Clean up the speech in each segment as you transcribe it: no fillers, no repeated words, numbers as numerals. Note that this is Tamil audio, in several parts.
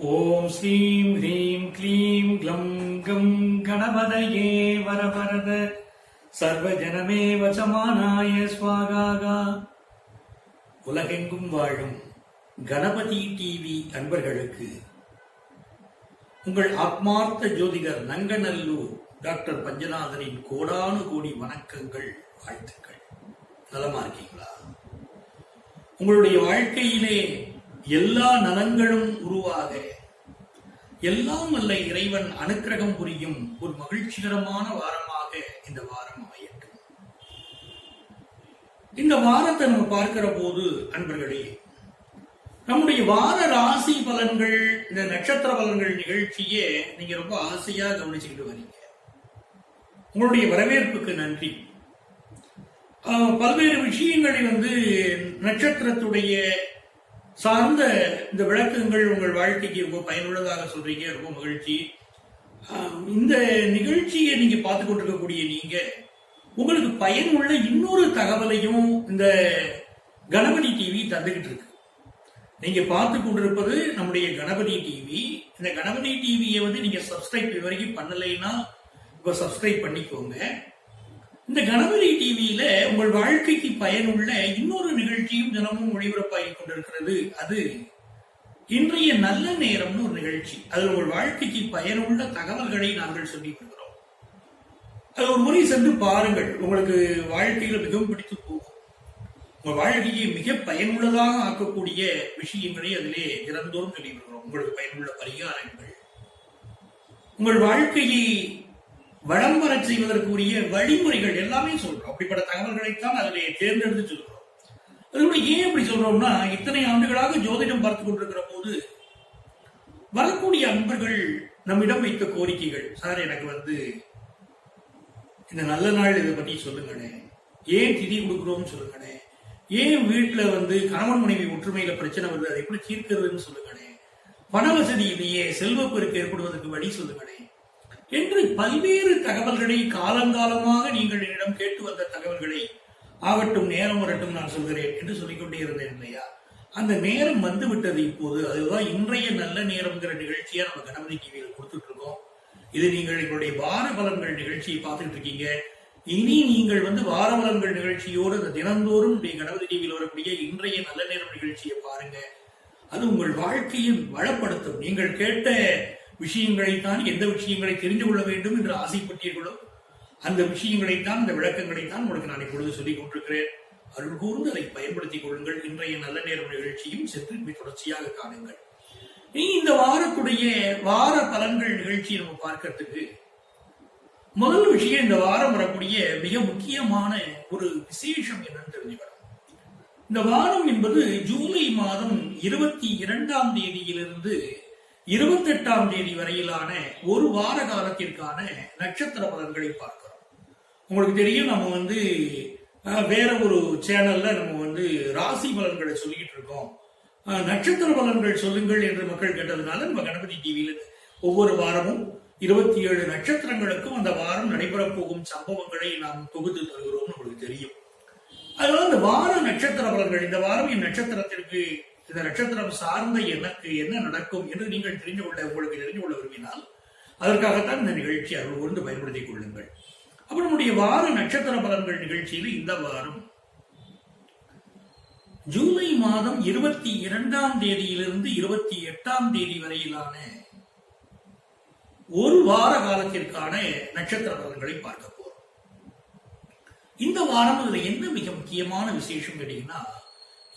ஓம் ஸ்ரீம் ஹ்ரீம் க்ளீம் க்ளம் கம் கணபதயே வரவரத சர்வஜனமே வசமானாய ஸ்வாகாகா. உலகெங்கும் வாழும் கணபதி டிவி அன்பர்களுக்கு உங்கள் ஆத்மார்த்த ஜோதிடர் நங்கநல்லூர் டாக்டர் பஞ்சநாதனின் கோடானு கோடி வணக்கங்கள், வாழ்த்துக்கள். நலமா இருக்கீங்களா? உங்களுடைய வாழ்க்கையிலே எல்லா நலன்களும் உருவாக எல்லாம் வல்ல இறைவன் அனுக்கிரகம் புரியும் ஒரு மகிழ்ச்சிகரமான வாரமாக இந்த வாரம் அமையட்டும். இந்த வாரத்தை நம்ம பார்க்கிற போது அன்பர்களே, நம்முடைய வார ராசி பலன்கள், இந்த நட்சத்திர பலன்கள் நிகழ்ச்சியே நீங்க ரொம்ப ஆசையா கவனிச்சுக்கிட்டு வரீங்க. உங்களுடைய வரவேற்புக்கு நன்றி. பல்வேறு விஷயங்களை நட்சத்திரத்துடைய சார்ந்த இந்த விளக்கங்கள் உங்கள் வாழ்க்கைக்கு ரொம்ப பயனுள்ளதாக சொல்றீங்க. ரொம்ப மகிழ்ச்சி. இந்த நிகழ்ச்சியை நீங்க பார்த்து கொண்டிருக்கக்கூடிய நீங்க உங்களுக்கு பயனுள்ள இன்னொரு தகவலையும் இந்த கணபதி டிவி தந்துகிட்டு இருக்கு. நீங்க பார்த்து கொண்டிருப்பது நம்முடைய கணபதி டிவி. இந்த கணபதி டிவியை நீங்க சப்ஸ்கிரைப் இது வரைக்கும் பண்ணலைன்னா இப்ப சப்ஸ்கிரைப் பண்ணிக்கோங்க. இந்த கணபதி டிவியில உங்கள் வாழ்க்கைக்கு பயனுள்ள இன்னொரு நிகழ்ச்சியும் தினமும் ஒளிபரப்பாகி கொண்டிருக்கிறது. அது இன்றைய நல்ல நேரம்னு ஒரு நிகழ்ச்சி. அது உங்கள் வாழ்க்கைக்கு பயனுள்ள தகவல்களை நாங்கள் சொல்லி வருகிறோம். அது ஒரு முறை சென்று பாருங்கள், உங்களுக்கு வாழ்க்கையில மிகவும் பிடித்து போகும். உங்கள் வாழ்க்கையை மிக பயனுள்ளதாக ஆக்கக்கூடிய விஷயங்களை அதிலே தினந்தோறும் சொல்லி வருகிறோம். உங்களுக்கு பயனுள்ள பரிகாரங்கள், உங்கள் வாழ்க்கையை வளம் வர செய்வதற்குரிய வழிமுறைகள் எல்லாமே சொல்றோம். அப்படிப்பட்ட தகவல்களைத்தான் அதிலே தேர்ந்தெடுத்து சொல்றோம். அதுபோல ஏன் அப்படி சொல்றோம்னா, இத்தனை ஆண்டுகளாக ஜோதிடம் பார்த்து கொண்டிருக்கிற போது வரக்கூடிய அன்பர்கள் நம்மிடம் வைத்த கோரிக்கைகள், சார் எனக்கு இந்த நல்ல நாள் இதை பத்தி சொல்லுங்கண்ணே, ஏன் திதி கொடுக்குறோம்னு சொல்லுங்கண்ணே, ஏன் வீட்டுல கணவன் மனைவி ஒற்றுமையில பிரச்சனை வருது, அதை எப்படி தீர்க்கிறதுன்னு சொல்லுங்கண்ணே, பண வசதி இல்லையே, செல்வப்பெருக்கு ஏற்படுவதற்கு வழி சொல்லுங்கண்ணே என்று பல்வேறு தகவல்களை காலங்காலமாக நீங்கள் என்னிடம் கேட்டு வந்த தகவல்களை ஆகட்டும், நேரம் வரட்டும் நான் சொல்கிறேன் என்று சொல்லிக்கொண்டே இருந்தேன் இல்லையா? அந்த நேரம் வந்துவிட்டது இப்போது. அதுதான் இன்றைய நல்ல நேரம்ங்கிற நிகழ்ச்சியை நம்ம கணபதி டிவியில் கொடுத்துட்டு இருக்கோம். இது நீங்கள் எங்களுடைய வார பலன்கள் நிகழ்ச்சியை பார்த்துட்டு இருக்கீங்க. இனி நீங்கள் வார பலன்கள் நிகழ்ச்சியோடு அந்த தினந்தோறும் கணபதி டிவியில் வரக்கூடிய இன்றைய நல்ல நேரம் நிகழ்ச்சியை பாருங்க. அது உங்கள் வாழ்க்கையை வளப்படுத்தும். நீங்கள் கேட்ட விஷயங்களைத்தான், எந்த விஷயங்களை தெரிந்து கொள்ள வேண்டும் என்று ஆசைப்பட்டீர்களோ அந்த விஷயங்களைத்தான், அந்த விளக்கங்களைத்தான் உங்களுக்கு நான் இப்பொழுது சொல்லிக் கொண்டிருக்கிறேன். அருள் கூர்ந்து அதை பயன்படுத்திக் கொள்ளுங்கள். இன்றைய நல்ல நேரம் நிகழ்ச்சியும் சென்று தொடர்ச்சியாக காணுங்கள். இந்த வாரத்துடைய வார பலன்கள் நிகழ்ச்சியை நம்ம பார்க்கறதுக்கு முதல் விஷயம், இந்த வாரம் வரக்கூடிய மிக முக்கியமான ஒரு விசேஷம் என்னன்னு தெரிஞ்சுக்கணும். இந்த வாரம் என்பது ஜூலை மாதம் 22ஆம் தேதியிலிருந்து 28ஆம் தேதி வரையிலான ஒரு வார காலத்திற்கான நட்சத்திர பலன்களை பார்க்கிறோம். உங்களுக்கு தெரியும், நம்ம வேற ஒரு சேனல்ல நம்ம ராசி பலன்களை சொல்லிக்கிட்டு இருக்கோம். நட்சத்திர பலன்கள் சொல்லுங்கள் என்று மக்கள் கேட்டதுனால நம்ம கணபதி டிவியில ஒவ்வொரு வாரமும் 27 நட்சத்திரங்களுக்கும் அந்த வாரம் நடைபெறப் போகும் சம்பவங்களை நாம் தொகுத்து தருகிறோம். உங்களுக்கு தெரியும். அதனால இந்த வார நட்சத்திர பலன்கள், இந்த வாரம் என் நட்சத்திரத்திற்கு, இந்த நட்சத்திரம் சார்ந்த எனக்கு என்ன நடக்கும் என்று நீங்கள் உங்களுக்கு தெரிந்து கொள்ள விரும்பினால் அதற்காகத்தான் இந்த நிகழ்ச்சி அருள் பயன்படுத்திக் கொள்ளுங்கள். அப்ப நம்முடைய வார நட்சத்திர பலன்கள் நிகழ்ச்சியில் இந்த வாரம் ஜூலை மாதம் 22ஆம் தேதியிலிருந்து 28ஆம் தேதி வரையிலான ஒரு வார காலத்திற்கான நட்சத்திர பலன்களை பார்க்க போறோம். இந்த வாரம் அதுல என்ன மிக முக்கியமான விசேஷம் கேட்டீங்கன்னா,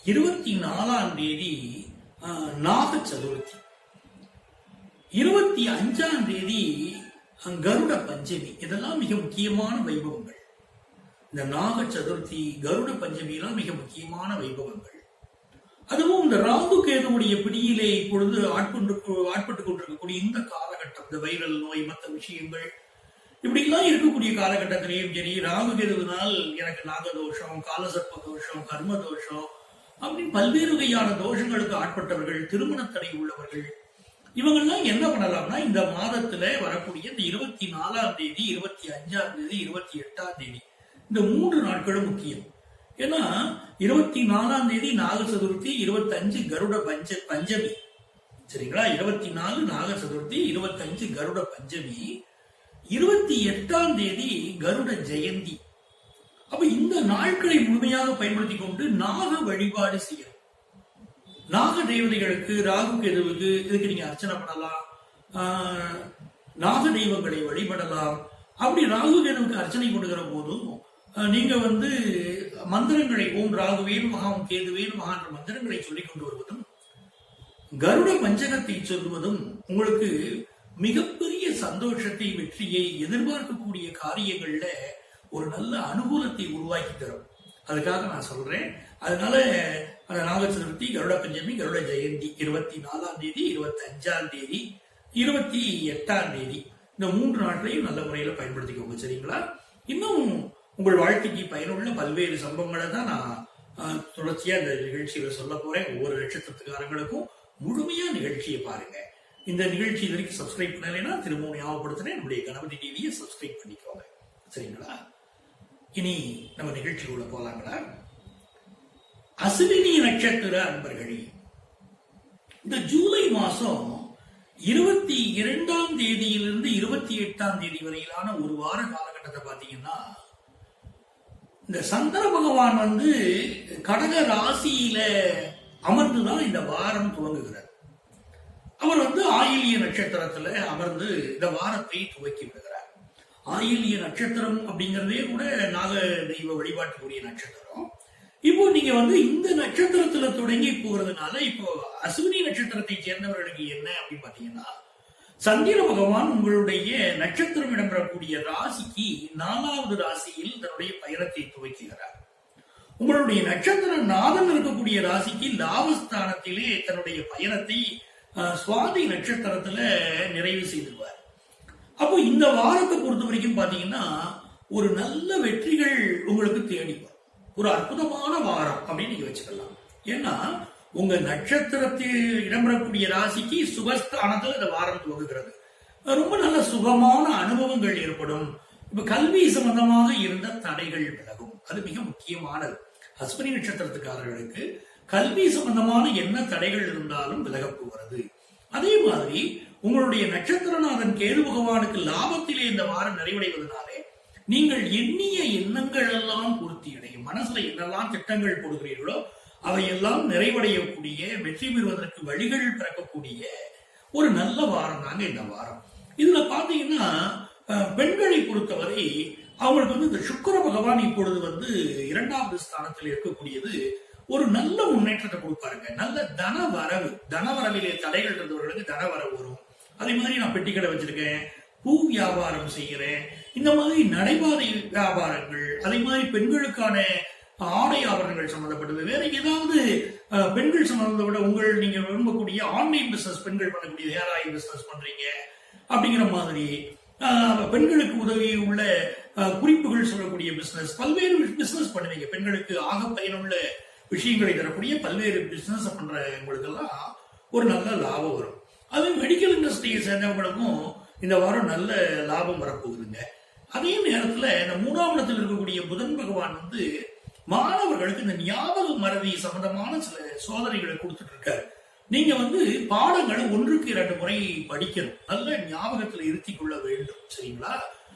24ஆம் தேதி நாக சதுர்த்தி, 25ஆம் தேதி கருட பஞ்சமி. இதெல்லாம் மிக முக்கியமான வைபவங்கள். இந்த நாக சதுர்த்தி, கருட பஞ்சமி எல்லாம் மிக முக்கியமான வைபவங்கள். அதுவும் இந்த ராகு கேதுவுடைய பிடியிலே இப்பொழுது ஆட்பட்டுக் கொண்டிருக்கக்கூடிய இந்த காலகட்டம், இந்த வைரல் நோய், மற்ற விஷயங்கள் இப்படி எல்லாம் இருக்கக்கூடிய காலகட்டத்திலேயும் சரி, ராகு கேதுவினால் எனக்கு நாகதோஷம், காலசர்ப்ப தோஷம், கர்ம தோஷம் அப்படின்னு பல்வேறு வகையான தோஷங்களுக்கு ஆட்பட்டவர்கள், திருமண தடை உள்ளவர்கள், இவங்கெல்லாம் என்ன பண்ணலாம்னா, இந்த மாதத்துல வரக்கூடிய இந்த 24ஆம் தேதி, 25ஆம் தேதி, 28ஆம் தேதி இந்த 3 நாட்களும் முக்கியம். ஏன்னா 24ஆம் தேதி நாக சதுர்த்தி, 25 கருட பஞ்சமி, சரிங்களா? 24 நாக சதுர்த்தி, 25 கருட பஞ்சமி, 28ஆம் தேதி கருட ஜெயந்தி. அப்ப இந்த நாட்களை முழுமையாக பயன்படுத்தி கொண்டு நாக வழிபாடு செய்யணும். நாக தேவதைகளுக்கு, ராகு கேதுவுக்கு இதுக்கு நீங்க அர்ச்சனை பண்ணலாம், நாக தெய்வங்களை வழிபடலாம். அப்படி ராகு கேதுவுக்கு அர்ச்சனை பண்ணுகிற போதும் நீங்க மந்திரங்களை ஓம் ராகுவேன் மகாம் கேதுவேன் மகா என்ற மந்திரங்களை சொல்லிக் கொண்டு வருவதும், கருட பஞ்சகத்தை சொல்வதும் உங்களுக்கு மிகப்பெரிய சந்தோஷத்தை, வெற்றியை, எதிர்பார்க்கக்கூடிய காரியங்கள்ல ஒரு நல்ல அனுகூலத்தை உருவாக்கி தரும். அதுக்காக நான் சொல்றேன். அதனால நாக சதுர்த்தி, கருட பஞ்சமி, கருட ஜெயந்தி 24ஆம் தேதி, 25ஆம் தேதி, 28ஆம் தேதி இந்த 3 நாட்களையும் நல்ல முறையில பயன்படுத்திக்கோங்க. சரிங்களா? இன்னும் உங்கள் வாழ்க்கைக்கு பயனுள்ள பல்வேறு சம்பவங்களை தான் நான் தொடர்ச்சியா இந்த நிகழ்ச்சியில சொல்ல போறேன். ஒவ்வொரு நட்சத்திரத்துக்காரங்களுக்கும் முழுமையா நிகழ்ச்சியை பாருங்க. இந்த நிகழ்ச்சி இது வரைக்கும் சப்ஸ்கிரைப் பண்ணலைன்னா திரும்பவும் ஞாபகப்படுத்துறேன், நம்முடைய கணபதி டிவியை சப்ஸ்கிரைப் பண்ணிக்கோங்க. சரிங்களா? இனி நம்ம நிகழ்ச்சிக்குள்ள போலாங்களா? அஸ்வினி நட்சத்திர அன்பர்களே, இந்த ஜூலை மாசம் 22ஆம் தேதியிலிருந்து 28ஆம் தேதி வரையிலான ஒரு வார காலகட்டத்தை பாத்தீங்கன்னா, இந்த சந்திர பகவான் கடக ராசியில அமர்ந்துதான் இந்த வாரம் துவங்குகிறார். அவர் ஆயில்ய நட்சத்திரத்துல அமர்ந்து இந்த வாரத்தை துவக்கி விடுகிறார். ஆயில்ய நட்சத்திரம் அப்படிங்கிறதே கூட நாக தெய்வ வழிபாட்டுக்குரிய நட்சத்திரம். இப்போ நீங்க இந்த நட்சத்திரத்துல தொடங்கி போறதுனால இப்போ அஸ்வினி நட்சத்திரத்தை சேர்ந்தவர்களுக்கு என்ன அப்படின்னு பாத்தீங்கன்னா, சந்திர பகவான் உங்களுடைய நட்சத்திரம் இடம்பெறக்கூடிய ராசிக்கு 4வது ராசியில் தன்னுடைய பயணத்தை துவக்குகிறார். உங்களுடைய நட்சத்திர நாதம் இருக்கக்கூடிய ராசிக்கு லாபஸ்தானத்திலே தன்னுடைய பயணத்தை சுவாதி நட்சத்திரத்துல நிறைவு செய்திருவார். அப்போ இந்த வாரத்தை பொறுத்த வரைக்கும் பாத்தீங்கன்னா ஒரு நல்ல வெற்றிகள் உங்களுக்கு தேடி வரும். ஒரு அற்புதமான வாரம் அப்படின்னு நீங்க வச்சுக்கலாம். ஏன்னா உங்க நட்சத்திரத்தில் இடம்பெறக்கூடிய ராசிக்கு சுகஸ்தானத்தில் இந்த வாரம் துவங்குகிறது. ரொம்ப நல்ல சுகமான அனுபவங்கள் ஏற்படும். இப்ப கல்வி சம்பந்தமாக இருந்த தடைகள் விலகும். அது மிக முக்கியமானது. அஸ்வினி நட்சத்திரத்துக்காரர்களுக்கு கல்வி சம்பந்தமான என்ன தடைகள் இருந்தாலும் விலகப் போகிறது. அதே மாதிரி உங்களுடைய நட்சத்திரநாதன் கேது பகவானுக்கு லாபத்திலே இந்த வாரம் நிறைவடைவதனாலே நீங்கள் எண்ணிய எண்ணங்கள் எல்லாம் பூர்த்தி அடையும். மனசுல என்னெல்லாம் திட்டங்கள் போடுகிறீர்களோ அவையெல்லாம் நிறைவடையக்கூடிய, வெற்றி பெறுவதற்கு வழிகள் பிறக்கக்கூடிய ஒரு நல்ல வாரம் தாங்க இந்த வாரம். இதுல பாத்தீங்கன்னா பெண்களை பொறுத்தவரை அவங்களுக்கு இந்த சுக்கிர பகவான் இப்பொழுது 2வது ஸ்தானத்தில் இருக்கக்கூடியது ஒரு நல்ல முன்னேற்றத்தை கொடுப்பாருங்க. நல்ல தனவரவிலே தடைகள் இருந்தவர்களுக்கு தனவரவு வரும். அதே மாதிரி நான் பெட்டிக்கடை வச்சிருக்கேன், பூ வியாபாரம் செய்கிறேன், இந்த மாதிரி நடைபாதை வியாபாரங்கள், அதே மாதிரி பெண்களுக்கான ஆடை ஆபரணங்கள் சம்பந்தப்பட்டது, வேற ஏதாவது பெண்கள் சம்பந்தத்தை விட நீங்க விரும்பக்கூடிய ஆன்லைன் பிசினஸ், பெண்கள் பண்ணக்கூடிய ஹேர் ஆயில் பிசினஸ் பண்றீங்க அப்படிங்கிற மாதிரி, பெண்களுக்கு உதவி உள்ள குறிப்புகள் சொல்லக்கூடிய பிசினஸ், பல்வேறு பிசினஸ் பண்ணுவீங்க. பெண்களுக்கு ஆக பயனுள்ள விஷயங்களை தரக்கூடிய பல்வேறு பிசினஸ் பண்றவங்களுக்கு எல்லாம் ஒரு நல்ல லாபம் வரும். அது மெடிக்கல் இண்டஸ்ட்ரியை சேர்ந்தவங்களுக்கும் இந்த வாரம் நல்ல லாபம் வரப்போகுதுங்க. அதே நேரத்துல இந்த 3ஆம் இடத்தில் இருக்கக்கூடிய புதன் பகவான் மாணவர்களுக்கு இந்த ஞாபக மறதி சம்பந்தமான சில சோதனைகளை கொடுத்துட்டு இருக்காரு. நீங்க பாடங்களை 1க்கு 2 முறை படிக்கணும். நல்ல ஞாபகத்துல இருத்திக் கொள்ள வேண்டும். சரிங்களா?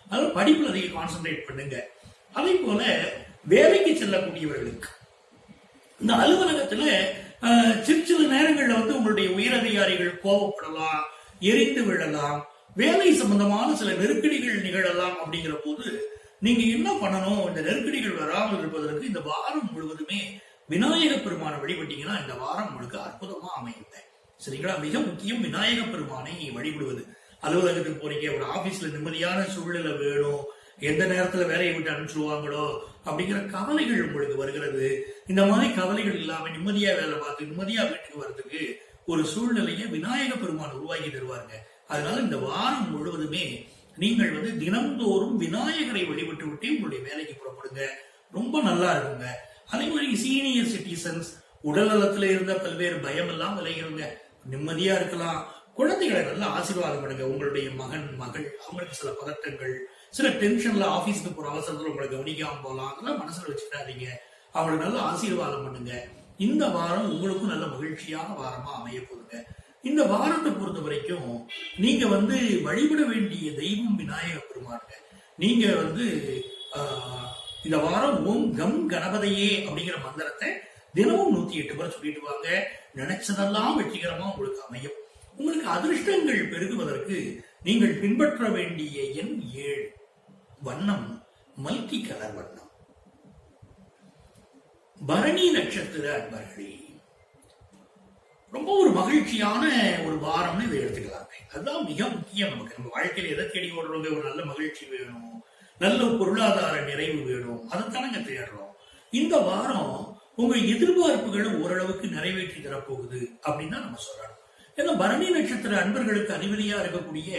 அதனால படிப்புல அதிக கான்சென்ட்ரேட் பண்ணுங்க. அதே போல வேலைக்கு செல்லக்கூடியவர்களுக்கு இந்த அலுவலகத்துல சில நேரங்கள்ல உங்களுடைய உயரதிகாரிகள் கோபப்படலாம், எரிந்து விழலாம், வேலை சம்பந்தமான சில நெருக்கடிகள் நிகழலாம். அப்படிங்கிற போது நீங்க என்ன பண்ணணும்? இந்த நெருக்கடிகள் வராமல் இருப்பதற்கு இந்த வாரம் முழுவதுமே விநாயக பெருமானை வழிபட்டீங்கன்னா இந்த வாரம் உங்களுக்கு அற்புதமா அமையுங்க. சரிங்களா? மிக முக்கியம் விநாயக பெருமானை வழிபடுவது. அலுவலகத்துக்கு போறீங்க, ஒரு ஆபீஸ்ல நிம்மதியான சூழ்நிலை வேணும், எந்த நேரத்துல வேலையை விட்டு அனுப்பிச்சுடுவாங்களோ அப்படிங்கிற கவலைகள் உங்களுக்கு வருகிறது. இந்த மாதிரி கவலைகள் இல்லாம நிம்மதியா வேலை பார்த்து நிம்மதியா வீட்டுக்கு வர்றதுக்கு ஒரு சூழ்நிலையை விநாயக பெருமான் உருவாக்கி தருவாருங்க. அதனால இந்த வாரம் முழுவதுமே நீங்கள் தினந்தோறும் விநாயகரை வழிபட்டு விட்டு உங்களுடைய வேலைக்கு புறப்படுங்க. ரொம்ப நல்லா இருக்குங்க. அதே மாதிரி சீனியர் சிட்டிசன்ஸ், உடல் நலத்துல இருந்த பல்வேறு பயம் எல்லாம் விளையுங்க, நிம்மதியா இருக்கலாம். குழந்தைகளை நல்லா ஆசீர்வாதம் பண்ணுங்க. உங்களுடைய மகன் மகள் அவங்களுக்கு சில பதட்டங்கள், சில டென்ஷன்ல ஆபீஸ்க்கு போற அவசரத்துல உங்களை கவனிக்காம போலாம். அதெல்லாம் மனசுல வச்சுக்காதீங்க. அவங்களுக்கு நல்ல ஆசீர்வாதம் பண்ணுங்க. இந்த வாரம் உங்களுக்கும் நல்ல மகிழ்ச்சியான வாரமா அமைய போகுதுங்க. இந்த வாரத்தை பொறுத்த வரைக்கும் நீங்க வழிபட வேண்டிய தெய்வம் விநாயக பெருமானுங்க. நீங்க இந்த வாரம் ஓம் கம் கணபதையே அப்படிங்கிற மந்திரத்தை தினமும் 108 முறை சொல்லிட்டு வாங்க. நினைச்சதெல்லாம் வெற்றிகரமா உங்களுக்கு அமையும். உங்களுக்கு அதிர்ஷ்டங்கள் பெருகுவதற்கு நீங்கள் பின்பற்ற வேண்டிய எண் 7, வண்ணம் மல்டி கலர் வண்ணம். பரணி நட்சத்திர அன்பர்களே, ரொம்ப ஒரு மகிழ்ச்சியான ஒரு வாரம்னு இதை எடுத்துக்கலாங்க. அதுதான் மிக முக்கியம். நம்ம வாழ்க்கையில எதை தேடி ஓடுறவங்க? ஒரு நல்ல மகிழ்ச்சி வேணும், நல்ல பொருளாதார நிறைவு வேணும், அதைத்தானங்க தேடுறோம். இந்த வாரம் உங்க எதிர்பார்ப்புகளை ஓரளவுக்கு நிறைவேற்றி தரப்போகுது அப்படின்னு தான் நம்ம சொல்லணும். ஏன்னா பரணி நட்சத்திர அன்பர்களுக்கு அதிபதியா இருக்கக்கூடிய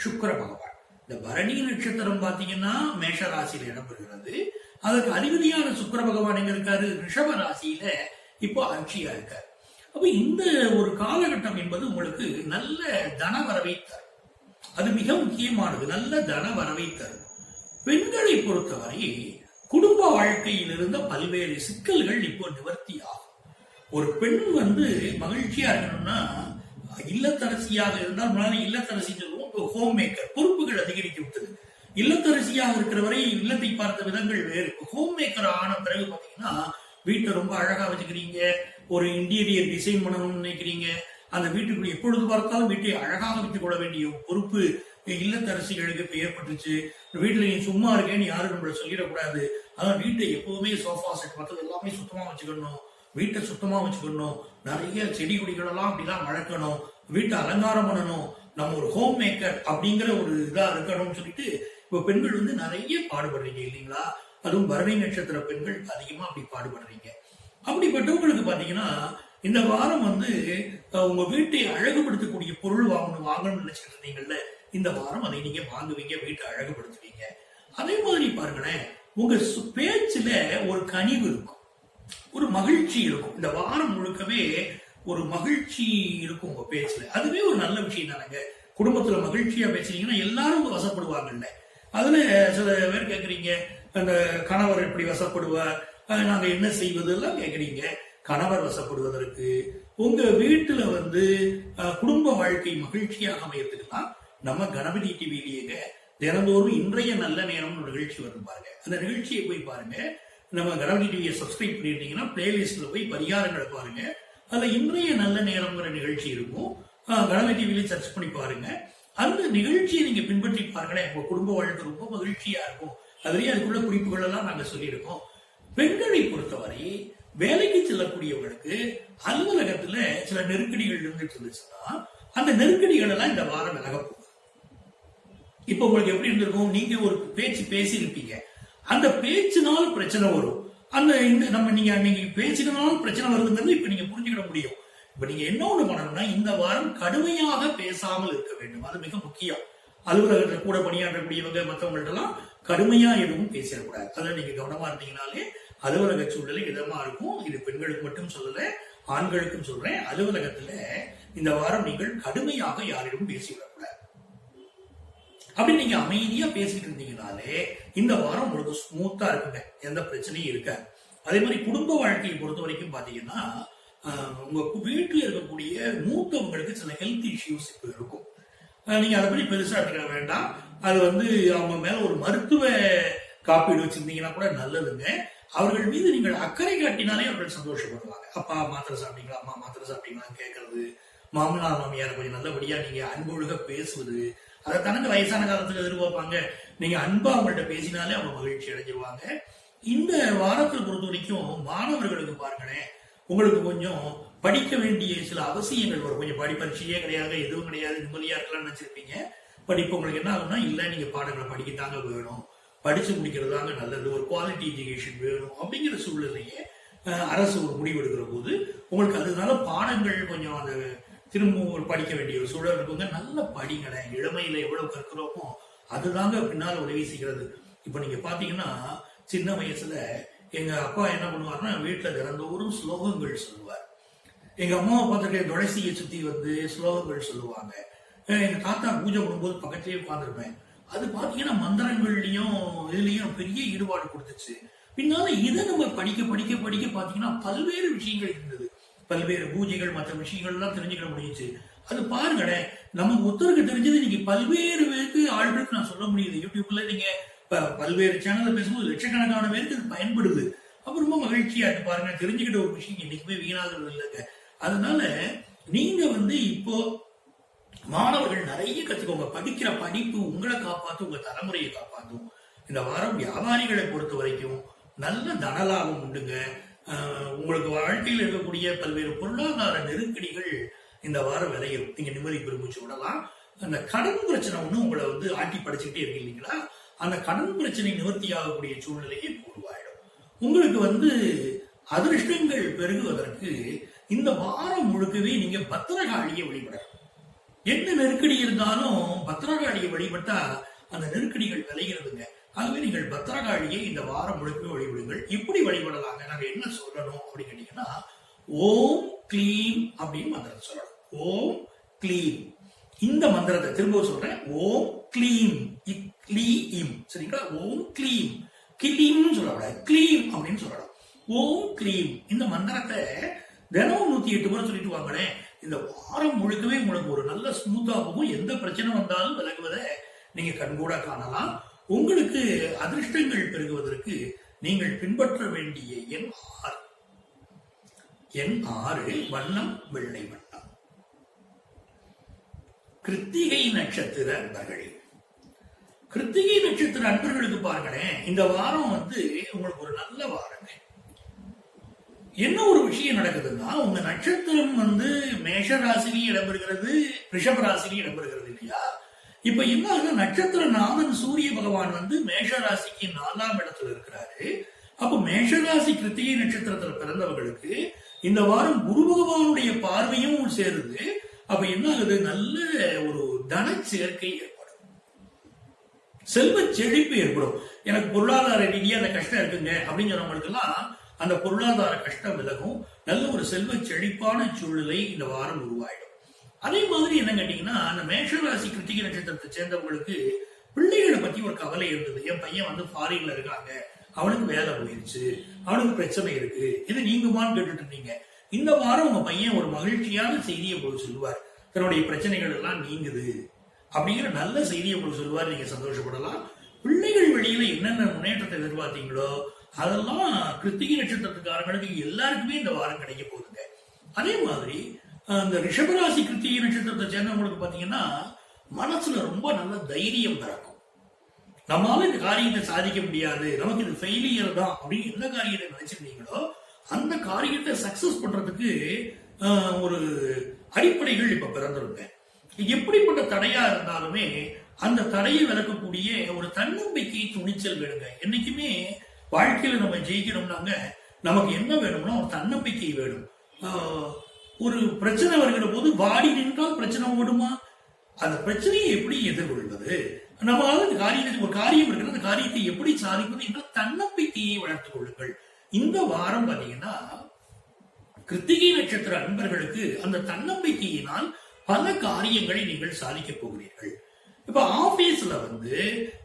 சுக்கிர பகவான். இந்த பரணி நட்சத்திரம் பாத்தீங்கன்னா மேஷ ராசியில இடம்பெறுகிறது. அதற்கு அதிபதியான சுக்கிர பகவான் எங்க இருக்காரு? ரிஷப ராசியில இப்போ ஆட்சியா இருக்காரு. அப்ப இந்த ஒரு காலகட்டம் என்பது உங்களுக்கு நல்ல தன வரவை தரும். அது மிக முக்கியமானது. நல்ல தன வரவை தரும். பெண்களை பொறுத்தவரை குடும்ப வாழ்க்கையில் இருந்த பல்வேறு சிக்கல்கள் இப்போ நிவர்த்தி ஆகும். ஒரு பெண் மகிழ்ச்சியா இருக்கணும்னா இல்லத்தரசியாக இருந்தால் முன்னாடி இல்லத்தரசி சொல்லுவோம், ஹோம் மேக்கர். பொறுப்புகள் அதிகரித்து விட்டது. இல்லத்தரசியாக இருக்கிற வரை இல்லத்தை பார்த்த விதங்கள் வேறு. ஹோம் மேக்கர் ஆன பிறகு பாத்தீங்கன்னா வீட்டை ரொம்ப அழகா வச்சுக்கிறீங்க, ஒரு இன்டீரியர் டிசைன் பண்ணணும்னு நினைக்கிறீங்க. அந்த வீட்டுக்குள்ள எப்பொழுது பார்த்தாலும் வீட்டை அழகாக வைத்துக் கொள்ள வேண்டிய பொறுப்பு இல்லத்தரசிகளுக்கு இப்ப ஏற்பட்டுச்சு. வீட்டுல நீ சும்மா இருக்கேன்னு யாரும் நம்மள சொல்லிடக்கூடாது. அதான் வீட்டை எப்பவுமே சோஃபா செட் மற்றது எல்லாமே சுத்தமா வச்சுக்கணும், வீட்டை சுத்தமா வச்சுக்கணும், நிறைய செடி கொடிகள் எல்லாம் அப்படிலாம் வளர்க்கணும், வீட்டை அலங்காரம் பண்ணணும், நம்ம ஒரு ஹோம் மேக்கர் அப்படிங்கிற ஒரு இதா இருக்கணும்னு சொல்லிட்டு இப்ப பெண்கள் நிறைய பாடுபடுறீங்க இல்லைங்களா? அதுவும் பரணி நட்சத்திர பெண்கள் அதிகமா அப்படி பாடுபடுறீங்க. அப்படிப்பட்டவங்களுக்கு பாத்தீங்கன்னா இந்த வாரம் உங்க வீட்டை அழகுபடுத்தக்கூடிய பொருள் வாங்கணும்னு நினைச்சிட்டு இருந்தீங்கல்ல, இந்த வாரம் அதை நீங்க வாங்குவீங்க, வீட்டை அழகுபடுத்துவீங்க. அதே மாதிரி பாருங்களேன், உங்க பேச்சுல ஒரு கனிவு இருக்கும், ஒரு மகிழ்ச்சி இருக்கும். இந்த வாரம் முழுக்கவே ஒரு மகிழ்ச்சி இருக்கும் உங்க பேச்சுல. அதுவே ஒரு நல்ல விஷயம் தானங்க. குடும்பத்துல மகிழ்ச்சியா பேசுறீங்கன்னா எல்லாரும் வசப்படுவாங்கல்ல. அதுல சில பேர் கேக்குறீங்க, அந்த கணவர் எப்படி வசப்படுவார், நாங்க என்ன செய்வது எல்லாம் கேக்குறீங்க. கணவர் வசப்படுவதற்கு உங்க வீட்டுல குடும்ப வாழ்க்கை மகிழ்ச்சியாக அமையறதுக்குலாம் நம்ம கணபதி டிவிலேயே தினந்தோறும் இன்றைய நல்ல நேரம் நிகழ்ச்சி வரும் பாருங்க. அந்த நிகழ்ச்சியை போய் பாருங்க. நம்ம கணபதி டிவியை சப்ஸ்கிரைப் பண்ணிருந்தீங்கன்னா பிளேலிஸ்ட்ல போய் பரிகாரங்களை பாருங்க. அதுல இன்றைய நல்ல நேரம்ங்கிற நிகழ்ச்சி இருக்கும். கணபதி டிவியில சர்ச் பண்ணி பாருங்க. அந்த நிகழ்ச்சியை நீங்க பின்பற்றி பாருங்களேன். உங்க குடும்ப வாழ்க்கை ரொம்ப மகிழ்ச்சியா இருக்கும். அதுலயே அதுக்குள்ள குறிப்புகள் எல்லாம் நாங்க சொல்லியிருக்கோம். பெண்களை பொறுத்தவரை வேலைக்கு செல்லக்கூடியவர்களுக்கு அலுவலகத்துல சில நெருக்கடிகள் இருந்துட்டு இருந்துச்சுன்னா அந்த நெருக்கடிகள் எல்லாம் இந்த வாரம் விலக போகுது. இப்ப உங்களுக்கு எப்படி இருந்திருக்கும்? நீங்க ஒரு பேச்சு பேசி இருப்பீங்க, அந்த பேச்சினால பிரச்சனை வரும். நீங்க பேசினால பிரச்சனை வருதுங்கிறது இப்ப நீங்க புரிஞ்சுக்கிட முடியும். இப்ப நீங்க என்ன ஒண்ணு பண்ணணும்னா, இந்த வாரம் கடுமையாக பேசாமல் இருக்க வேண்டும். அது மிக முக்கியம். அலுவலகத்துல கூட பணியாற்றக்கூடியவங்க மற்றவங்கள்ட்ட எல்லாம் கடுமையா எதுவும் பேசிடக்கூடாது. அதில் நீங்க கவனமா இருந்தீங்கனாலே அலுவலக சூழ்நிலை இதமா இருக்கும். இது பெண்களுக்கு மட்டும் சொல்லல, ஆண்களுக்கும் சொல்றேன். அலுவலகத்துல இந்த வாரம் நீங்கள் கடுமையாக யாரிடம் பேசிவிடக்கூடாது. அப்படி நீங்க அமைதியா பேசிட்டு இருந்தீங்கனாலே இந்த வாரம் உங்களுக்கு ஸ்மூத்தா இருக்குங்க, எந்த பிரச்சனையும் இருக்காது. அதே மாதிரி குடும்ப வாழ்க்கையை பொறுத்த வரைக்கும் பாத்தீங்கன்னா, உங்க வீட்டுல இருக்கக்கூடிய மூத்தவங்களுக்கு சில ஹெல்த் இஷ்யூஸ் இப்ப இருக்கும். நீங்க அதை பத்தி பெருசா எடுத்துக்க வேண்டாம். அது அவங்க மேல ஒரு மருத்துவ காப்பீடு வச்சிருந்தீங்கன்னா கூட நல்லதுங்க. அவர்கள் மீது நீங்கள் அக்கறை காட்டினாலே அவர்கள் சந்தோஷப்படுவாங்க. அப்பா மாத்திரை சாப்பிட்டீங்களா, அம்மா மாத்திரை சாப்பிட்டீங்களான்னு கேட்கறது, மாமனார் மாமியார் கொஞ்சம் நல்லபடியா நீங்க அன்பொழுக பேசுவது, அதை தனக்கு வயசான காலத்துக்கு எதிர்பார்ப்பாங்க. நீங்க அன்பா அவங்கள்ட்ட பேசினாலே அவங்க மகிழ்ச்சி அடைஞ்சிருவாங்க. இந்த வாரத்தை பொறுத்த வரைக்கும் மாணவர்களுக்கு பாருங்களேன், உங்களுக்கு கொஞ்சம் படிக்க வேண்டிய சில அவசியங்கள் வரும். கொஞ்சம் பரீட்சையே கிடையாது, எதுவும் கிடையாது, நிம்மதியா இருக்கலாம்னு நினைச்சிருப்பீங்க. பட் இப்ப உங்களுக்கு என்ன ஆகும்னா, இல்ல நீங்க பாடங்களை படிக்கத்தாங்க வேணும், படிச்சு முடிக்கிறதாங்க நல்லது, ஒரு குவாலிட்டி எஜுகேஷன் வேணும் அப்படிங்கிற சூழ்நிலையே அரசு ஒரு முடிவு எடுக்கிற போது உங்களுக்கு அதனால பாடங்கள் கொஞ்சம் அந்த திரும்ப படிக்க வேண்டிய ஒரு சூழல் இருக்குங்க. நல்ல படிங்களை இளமையில எவ்வளவு கற்கிறோமோ அதுதாங்க பின்னால் உதவி செய்கிறது. இப்ப நீங்க பாத்தீங்கன்னா, சின்ன வயசுல எங்க அப்பா என்ன பண்ணுவாருன்னா, வீட்டுல தினந்தோறும் ஸ்லோகங்கள் சொல்லுவார். எங்க அம்மாவை பார்த்துட்டு துளசியை சுத்தி ஸ்லோகங்கள் சொல்லுவாங்க. எங்க தாத்தா பூஜை பண்ணும்போது பக்கத்திலேயே உட்கார்ந்துருப்பேன். அது பாத்தீங்கன்னா மந்திரங்கள்லயும் இதுலயும் பெரிய ஈடுபாடு கொடுத்துச்சு. பின்னால இதை நம்ம படிக்க படிக்க படிக்க பாத்தீங்கன்னா பல்வேறு விஷயங்கள் இருந்தது. பல்வேறு பூஜைகள் மற்ற விஷயங்கள் எல்லாம் தெரிஞ்சுக்கிட முடியுச்சு. அது பாருங்களேன், நமக்கு ஒருத்தருக்கு தெரிஞ்சது நீங்க பல்வேறு பேருக்கு ஆள்களுக்கு நான் சொல்ல முடியுது. யூடியூப்ல நீங்க பல்வேறு சேனல்ல பேசும்போது லட்சக்கணக்கான பேருக்கு இது பயன்படுது. அப்ப ரொம்ப மகிழ்ச்சியா இருக்கு பாருங்க. தெரிஞ்சுக்கிட்ட ஒரு விஷயம் என்னைக்குமே வீணாகிறது இல்லைங்க. அதனால நீங்க இப்போ மாணவர்கள் நிறைய கத்துக்கோங்க. படிக்கிற படிப்பு உங்களை காப்பாற்றும், உங்க தலைமுறையை காப்பாற்றும். இந்த வாரம் வியாபாரிகளை பொறுத்த வரைக்கும் நல்ல தனலாபம் உண்டுங்க. உங்களுக்கு வாழ்க்கையில் இருக்கக்கூடிய பல்வேறு பொருளாதார நெருக்கடிகள் இந்த வாரம் விளையும். நீங்க நிம்மதி பெருமூச்சு விடலாம். அந்த கடன் பிரச்சனை ஒண்ணு உங்களை ஆட்டி படைச்சுக்கிட்டே இருக்கு இல்லைங்களா? அந்த கடன் பிரச்சனை நிவர்த்தி ஆகக்கூடிய சூழ்நிலையை உருவாயிடும். உங்களுக்கு அதிர்ஷ்டங்கள் பெருகுவதற்கு இந்த வாரம் முழுக்கவே நீங்க பத்திரகாளியை வழிபடணும். என்ன நெருக்கடி இருந்தாலும் பத்திரகாளியை வழிபட்டா அந்த நெருக்கடிகள் விளைகிறதுங்க. ஆகவே நீங்கள் பத்திரகாளியை இந்த வாரம் முழுக்கவே வழிபடுங்கள். இப்படி வழிபடலாங்க. நாங்க என்ன சொல்லணும் அப்படின்னு கேட்டீங்கன்னா, ஓம் கிளீம் அப்படின்னு மந்திரத்தை சொல்லணும். ஓம் கிளீம். இந்த மந்திரத்தை திரும்ப சொல்றேன். ஓம் கிளீம். சரிங்களா? ஓம் கிளீம். கிளீம் சொல்லக்கூடாது, கிளீம் அப்படின்னு சொல்லணும். ஓம் கிளீம். இந்த மந்திரத்தை தினமும் 108 முறை சொல்லிட்டு வாங்களேன். இந்த வாரம் முழுக்கவே உங்களுக்கு ஒரு நல்ல ஸ்மூத்தா போகும். எந்த பிரச்சனை வந்தாலும் விலகுவதை நீங்க கண்கூட காணலாம். உங்களுக்கு அதிர்ஷ்டங்கள் பெருகுவதற்கு நீங்கள் பின்பற்ற வேண்டிய எண் 6. எண் 6, வண்ணம் வெள்ளை வண்ணம். கிருத்திகை நட்சத்திர அன்பர்களே, கிருத்திகை நட்சத்திர அன்பர்களுக்கு பாருங்களேன், இந்த வாரம் உங்களுக்கு ஒரு நல்ல வாரங்க. என்ன ஒரு விஷயம் நடக்குதுன்னா, உங்க நட்சத்திரம் மேஷ ராசிலேயே இடம்பெறுகிறது, ரிஷப ராசிலேயே இடம்பெறுகிறது இல்லையா? இப்ப என்ன ஆகுது, நட்சத்திர நாதன் சூரிய பகவான் மேஷ ராசிக்கு 4ஆம் இடத்துல இருக்கிறாரு. அப்ப மேஷ ராசி கிருத்திகை நட்சத்திரத்துல பிறந்தவர்களுக்கு இந்த வாரம் குரு பகவானுடைய பார்வையும் சேருது. அப்ப என்ன ஆகுது, நல்ல ஒரு தன சேர்க்கை ஏற்படும், செல்வ செழிப்பு ஏற்படும். எனக்கு பொருளாதார ரீதியா அந்த கஷ்டம் இருக்குங்க அப்படின்னு சொன்னவங்களுக்கு எல்லாம் அந்த பொருளாதார கஷ்டம் விலகும். நல்ல ஒரு செல்வ செழிப்பான சூழ்நிலை இந்த வாரம் உருவாயிடும். அதே மாதிரி என்ன கேட்டீங்கன்னா, அந்த மேஷராசி கிருத்திகை நட்சத்திரத்தை சேர்ந்தவங்களுக்கு பிள்ளைகளை பத்தி ஒரு கவலை இருந்தது. என் பையன் ஃபாரின்ல இருக்காங்க, அவனுக்கு வேலை போயிருச்சு, அவனுக்கு பிரச்சனை இருக்கு, இது நீங்குமான்னு கேட்டுட்டு இருந்தீங்க. இந்த வாரம் உங்க பையன் ஒரு மகிழ்ச்சியான செய்தியை போய் சொல்லுவார். தன்னுடைய பிரச்சனைகள் எல்லாம் நீங்குது அப்படிங்கிற நல்ல செய்தியை போய் சொல்லுவார். நீங்க சந்தோஷப்படலாம். பிள்ளைகள் வழியில என்னென்ன முன்னேற்றத்தை எதிர்பார்த்தீங்களோ அதெல்லாம் கிருத்திகை நட்சத்திரத்துக்காரங்களுக்கு எல்லாருக்குமே இந்த வாரம் கிடைக்க போகுதுங்க. அதே மாதிரி அந்த ரிஷபராசி கிருத்திகை நட்சத்திரத்தை சேர்ந்தவங்களுக்கு பாத்தீங்கன்னா, மனசுல ரொம்ப நல்ல தைரியம் பிறக்கும். நம்மளால இந்த காரியத்தை சாதிக்க முடியாது, நமக்கு இது ஃபெயிலியர் தான் அப்படின்னு எந்த காரியத்தை நினைச்சிருந்தீங்களோ அந்த காரியத்தை சக்சஸ் பண்றதுக்கு ஒரு அடிப்படைகள் இப்ப பிறந்திருங்க. எப்படிப்பட்ட தடையா இருந்தாலுமே அந்த தடையை விளக்கக்கூடிய ஒரு தன்னம்பிக்கை, துணிச்சல் வேணுங்க. என்னைக்குமே வாழ்க்கையில நம்ம ஜெயிக்கணும்னாங்க நமக்கு என்ன வேணும்னா ஒரு தன்னம்பிக்கை வேணும். ஒரு பிரச்சனை வருகிற போது வாடி நின்றால் பிரச்சனை ஓடுமா? அந்த பிரச்சனையை எப்படி எதிர்கொள்வது, நம்மளால இந்த காரியத்தை, ஒரு காரியம் இருக்கிற அந்த காரியத்தை எப்படி சாதிப்பது என்ற தன்னம்பிக்கையை வளர்த்துக் கொள்ளுங்கள். இந்த வாரம் பாத்தீங்கன்னா கிருத்திகை நட்சத்திர அன்பர்களுக்கு அந்த தன்னம்பிக்கையினால் பல காரியங்களை நீங்கள் சாதிக்க போகிறீர்கள். இப்ப ஆபீஸ்ல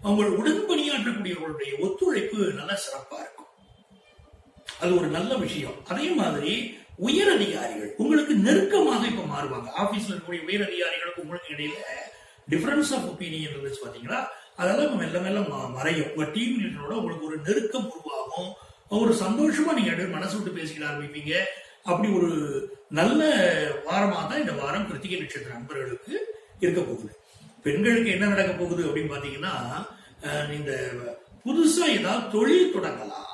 உங்கள் உடன் பணியாற்றக்கூடியவர்களுடைய ஒத்துழைப்பு நல்ல சிறப்பா இருக்கும். அது ஒரு நல்ல விஷயம். அதே மாதிரி உயர் அதிகாரிகள் உங்களுக்கு நெருக்கமாக இப்ப மாறுவாங்க. ஆபீஸ்ல இருக்கக்கூடிய உயர் அதிகாரிகளுக்கு உங்களுக்கு இடையில டிஃபரன்ஸ் ஆஃப் ஒப்பீனியன் இருந்துச்சு பாத்தீங்களா, அதெல்லாம் மெல்ல மெல்ல மறையும். உங்க டீம் லீடரோட உங்களுக்கு ஒரு நெருக்கம் உருவாகும். ஒரு சந்தோஷமா நீங்க மனசு விட்டு பேசிக்கிட ஆரம்பிப்பீங்க. அப்படி ஒரு நல்ல வாரமா தான் இந்த வாரம் கிருத்திகை நட்சத்திர நண்பர்களுக்கு இருக்க போகுது. பெண்களுக்கு என்ன நடக்க போகுது அப்படின்னு பாத்தீங்கன்னா, இந்த புதுசா ஏதாவது தொழில் தொடங்கலாம்.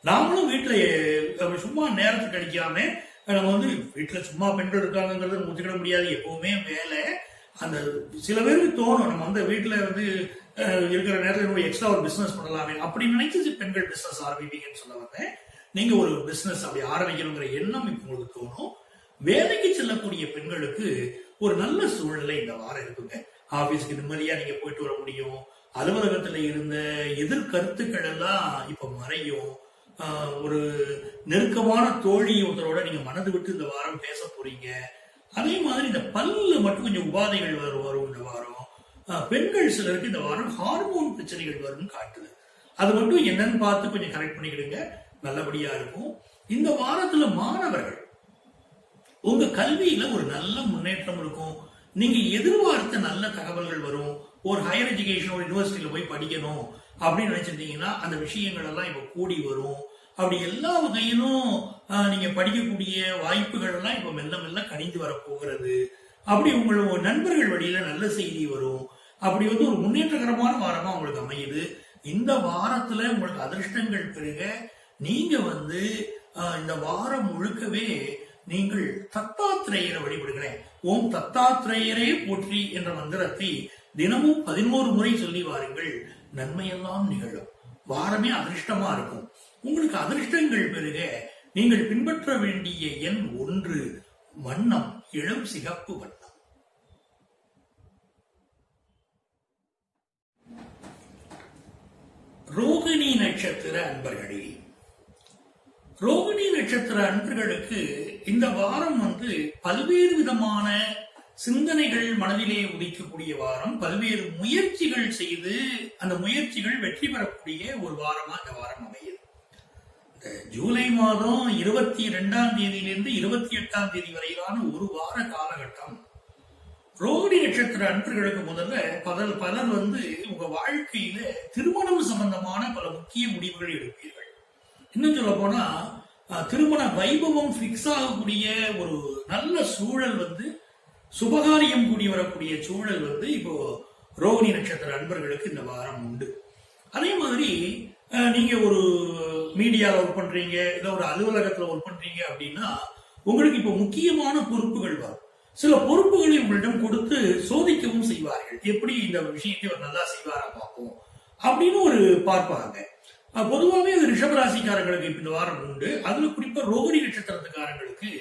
நாமளும் வீட்டுல சும்மா நேரத்தை கழிக்காம நம்ம வீட்டுல சும்மா பெண்கள் இருக்காங்கிறத ஒத்துக்கிட முடியாது. எப்பவுமே வேலை. அந்த சில பேருக்கு தோணும், நம்ம வீட்டுல இருக்கிற நேரத்தில் எக்ஸ்ட்ரா ஒரு பிசினஸ் பண்ணலாமே அப்படி நினைச்சு பெண்கள் பிசினஸ் ஆரம்பிப்பீங்கன்னு சொல்ல வந்தேன். நீங்க ஒரு பிசினஸ் அப்படி ஆரம்பிக்கணுங்கிற எண்ணம் இப்ப உங்களுக்கு தோணும். வேலைக்கு செல்லக்கூடிய பெண்களுக்கு ஒரு நல்ல சூழ்நிலை இந்த வாரம் இருக்குங்க. ஆபீஸ்க்கு நிம்மதியா நீங்க போயிட்டு வர முடியும். அலுவலகத்துல இருந்த எதிர்கருத்துக்கள் எல்லாம் இப்ப மறையும். ஒரு நெருக்கமான தோழி ஒருத்தரோட நீங்க மனது விட்டு இந்த வாரம் பேச போறீங்க. அதே மாதிரி இந்த பல்ல மட்டும் கொஞ்சம் உபாதைகள் வரும் இந்த வாரம். பெண்கள் சிலருக்கு இந்த வாரம் ஹார்மோன் பிரச்சனைகள் வரும்னு காட்டுது. அது மட்டும் என்னன்னு பார்த்து கொஞ்சம் கரெக்ட் பண்ணிக்கிடுங்க, நல்லபடியா இருக்கும். இந்த வாரத்துல மாணவர்கள் உங்க கல்வியில ஒரு நல்ல முன்னேற்றம் இருக்கும். நீங்க எதிர்பார்த்த நல்ல தகவல்கள் வரும். ஒரு ஹையர் எஜுகேஷன் ஒரு யூனிவர்சிட்டியில போய் படிக்கணும் அப்படின்னு நினைச்சிருந்தீங்கன்னா அந்த விஷயங்கள் எல்லாம் இப்ப கூடி வரும். அப்படி எல்லா வகையிலும் நீங்க படிக்கக்கூடிய வாய்ப்புகள் எல்லாம் இப்ப மெல்ல மெல்ல கணிந்து வர போகிறது. அப்படி உங்களோட நண்பர்கள் வழியில நல்ல செய்தி வரும். அப்படி ஒரு முன்னேற்றகரமான வாரமா உங்களுக்கு அமையுது. இந்த வாரத்துல உங்களுக்கு அதிர்ஷ்டங்கள் பெருக நீங்க இந்த வாரம் முழுக்கவே நீங்கள் தத்தாத்திரேயரை வழிபடுகிறேன். ஓம் தத்தாத்திரேயரே போற்றி என்ற மந்திரத்தை தினமும் 11 முறை சொல்லி வாருங்கள். நன்மையெல்லாம் நிகழும். வாரமே அதிர்ஷ்டமா இருக்கும். உங்களுக்கு அதிர்ஷ்டங்கள் பெருக நீங்கள் பின்பற்ற வேண்டிய எண் 1, வண்ணம் இளம் சிகப்பு வண்ணம். ரோகிணி நட்சத்திர அன்பர்களே, ரோகிணி நட்சத்திர அன்பர்களுக்கு இந்த வாரம் பல்வேறு விதமான சிந்தனைகள் மனதிலே உதிக்கக்கூடிய வாரம். பல்வேறு முயற்சிகள் செய்து அந்த முயற்சிகள் வெற்றி பெறக்கூடிய ஒரு வாரமா இந்த வாரம் அமையுது. ஜூலை மாதம் 22ஆம் தேதியிலிருந்து 28ஆம் தேதி வரையிலான ஒரு வார காலகட்டம் ரோகிணி நட்சத்திர அன்பர்களுக்கு முதல்ல பலர் உங்க வாழ்க்கையில திருமணம் சம்பந்தமான பல முக்கிய முடிவுகள் எடுப்பீர்கள். இன்னும் சொல்ல போனா திருமண வைபவம் பிக்ஸ் ஆகக்கூடிய ஒரு நல்ல சூழல் சுபகாரியம் கூடி வரக்கூடிய சூழல் இப்போ ரோகிணி நட்சத்திர அன்பர்களுக்கு இந்த வாரம் உண்டு. அதே மாதிரி நீங்க ஒரு மீடியால ஒர்க் பண்றீங்க, இல்ல ஒரு அலுவலகத்துல ஒர்க் பண்றீங்க அப்படின்னா உங்களுக்கு இப்போ முக்கியமான பொறுப்புகள் வரும். சில பொறுப்புகளை உங்களிடம் கொடுத்து சோதிக்கவும் செய்வார்கள். எப்படி இந்த விஷயத்தை நல்லா செய்வாரா பார்ப்போம் அப்படின்னு ஒரு பார்ப்பாங்க. பொதுவாகவே அது ரிஷபராசிக்காரங்களுக்கு இந்த வாரம் உண்டு. அதுல குறிப்பா ரோகிணி நட்சத்திரத்துக்காரங்களுக்கு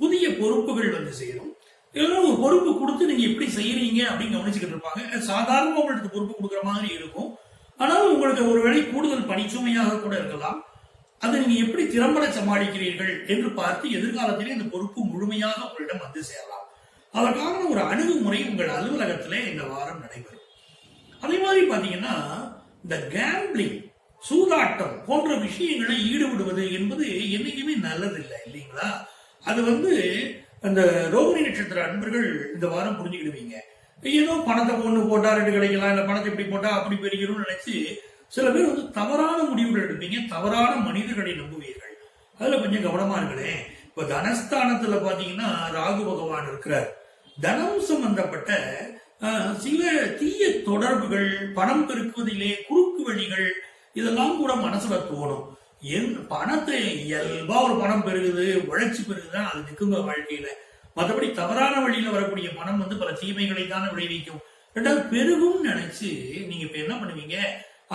புதிய பொறுப்புகள் சேரும். இதெல்லாம் ஒரு பொறுப்பு கொடுத்து நீங்க எப்படி செய்யறீங்க அப்படின்னு கவனிச்சுக்கிட்டு இருப்பாங்க. சாதாரண உங்களுக்கு பொறுப்பு கொடுக்குற மாதிரி இருக்கும். ஆனாலும் உங்களுக்கு ஒருவேளை கூடுதல் பணிச்சுமையாக கூட இருக்கலாம். அதை நீங்க எப்படி திறம்பட சமாளிக்கிறீர்கள் என்று பார்த்து எதிர்காலத்திலே இந்த பொறுப்பு முழுமையாக உங்களிடம் சேரலாம். அதற்கான ஒரு அணுகுமுறை உங்கள் அலுவலகத்திலே இந்த வாரம் நடைபெறும். அதே மாதிரி பாத்தீங்கன்னா இந்த கேம்பிளிங், சூதாட்டம் போன்ற விஷயங்களை ஈடுபடுவது என்பது என்னைக்குமே நல்லதில்லை இல்லைங்களா? அது அந்த ரோகிணி நட்சத்திர அன்பர்கள் இந்த வாரம் புரிஞ்சுக்கிடுவீங்க. ஏதோ பணத்தை ஒண்ணு போட்டா 2 கிடைக்கலாம், இல்ல பணத்தை இப்படி போட்டா அப்படி பெருகிறோம்னு நினைச்சு சில பேர் தவறான முடிவுகள் எடுப்பீங்க. தவறான மனிதர்களை நம்புவீர்கள். அதுல கொஞ்சம் கவனமா இருக்கிறேன். இப்ப தனஸ்தானத்துல பாத்தீங்கன்னா ராகு பகவான் இருக்கிறார். தனம் சம்பந்தப்பட்ட சில தீய தொடர்புகள், பணம் பெருக்குவதிலே குறுக்கு வழிகள், இதெல்லாம் கூட மனசுல தோணும். பணத்தை இயல்பா ஒரு பணம் பெருகுது, உழைச்சி பெருகுதான் அது நிற்குங்க வாழ்க்கையில. மற்றபடி தவறான வழியில வரக்கூடிய பணம் பல தீமைகளை தானே விளைவிக்கும். ரெண்டாவது பெருகும் நினைச்சு நீங்க இப்ப என்ன பண்ணுவீங்க,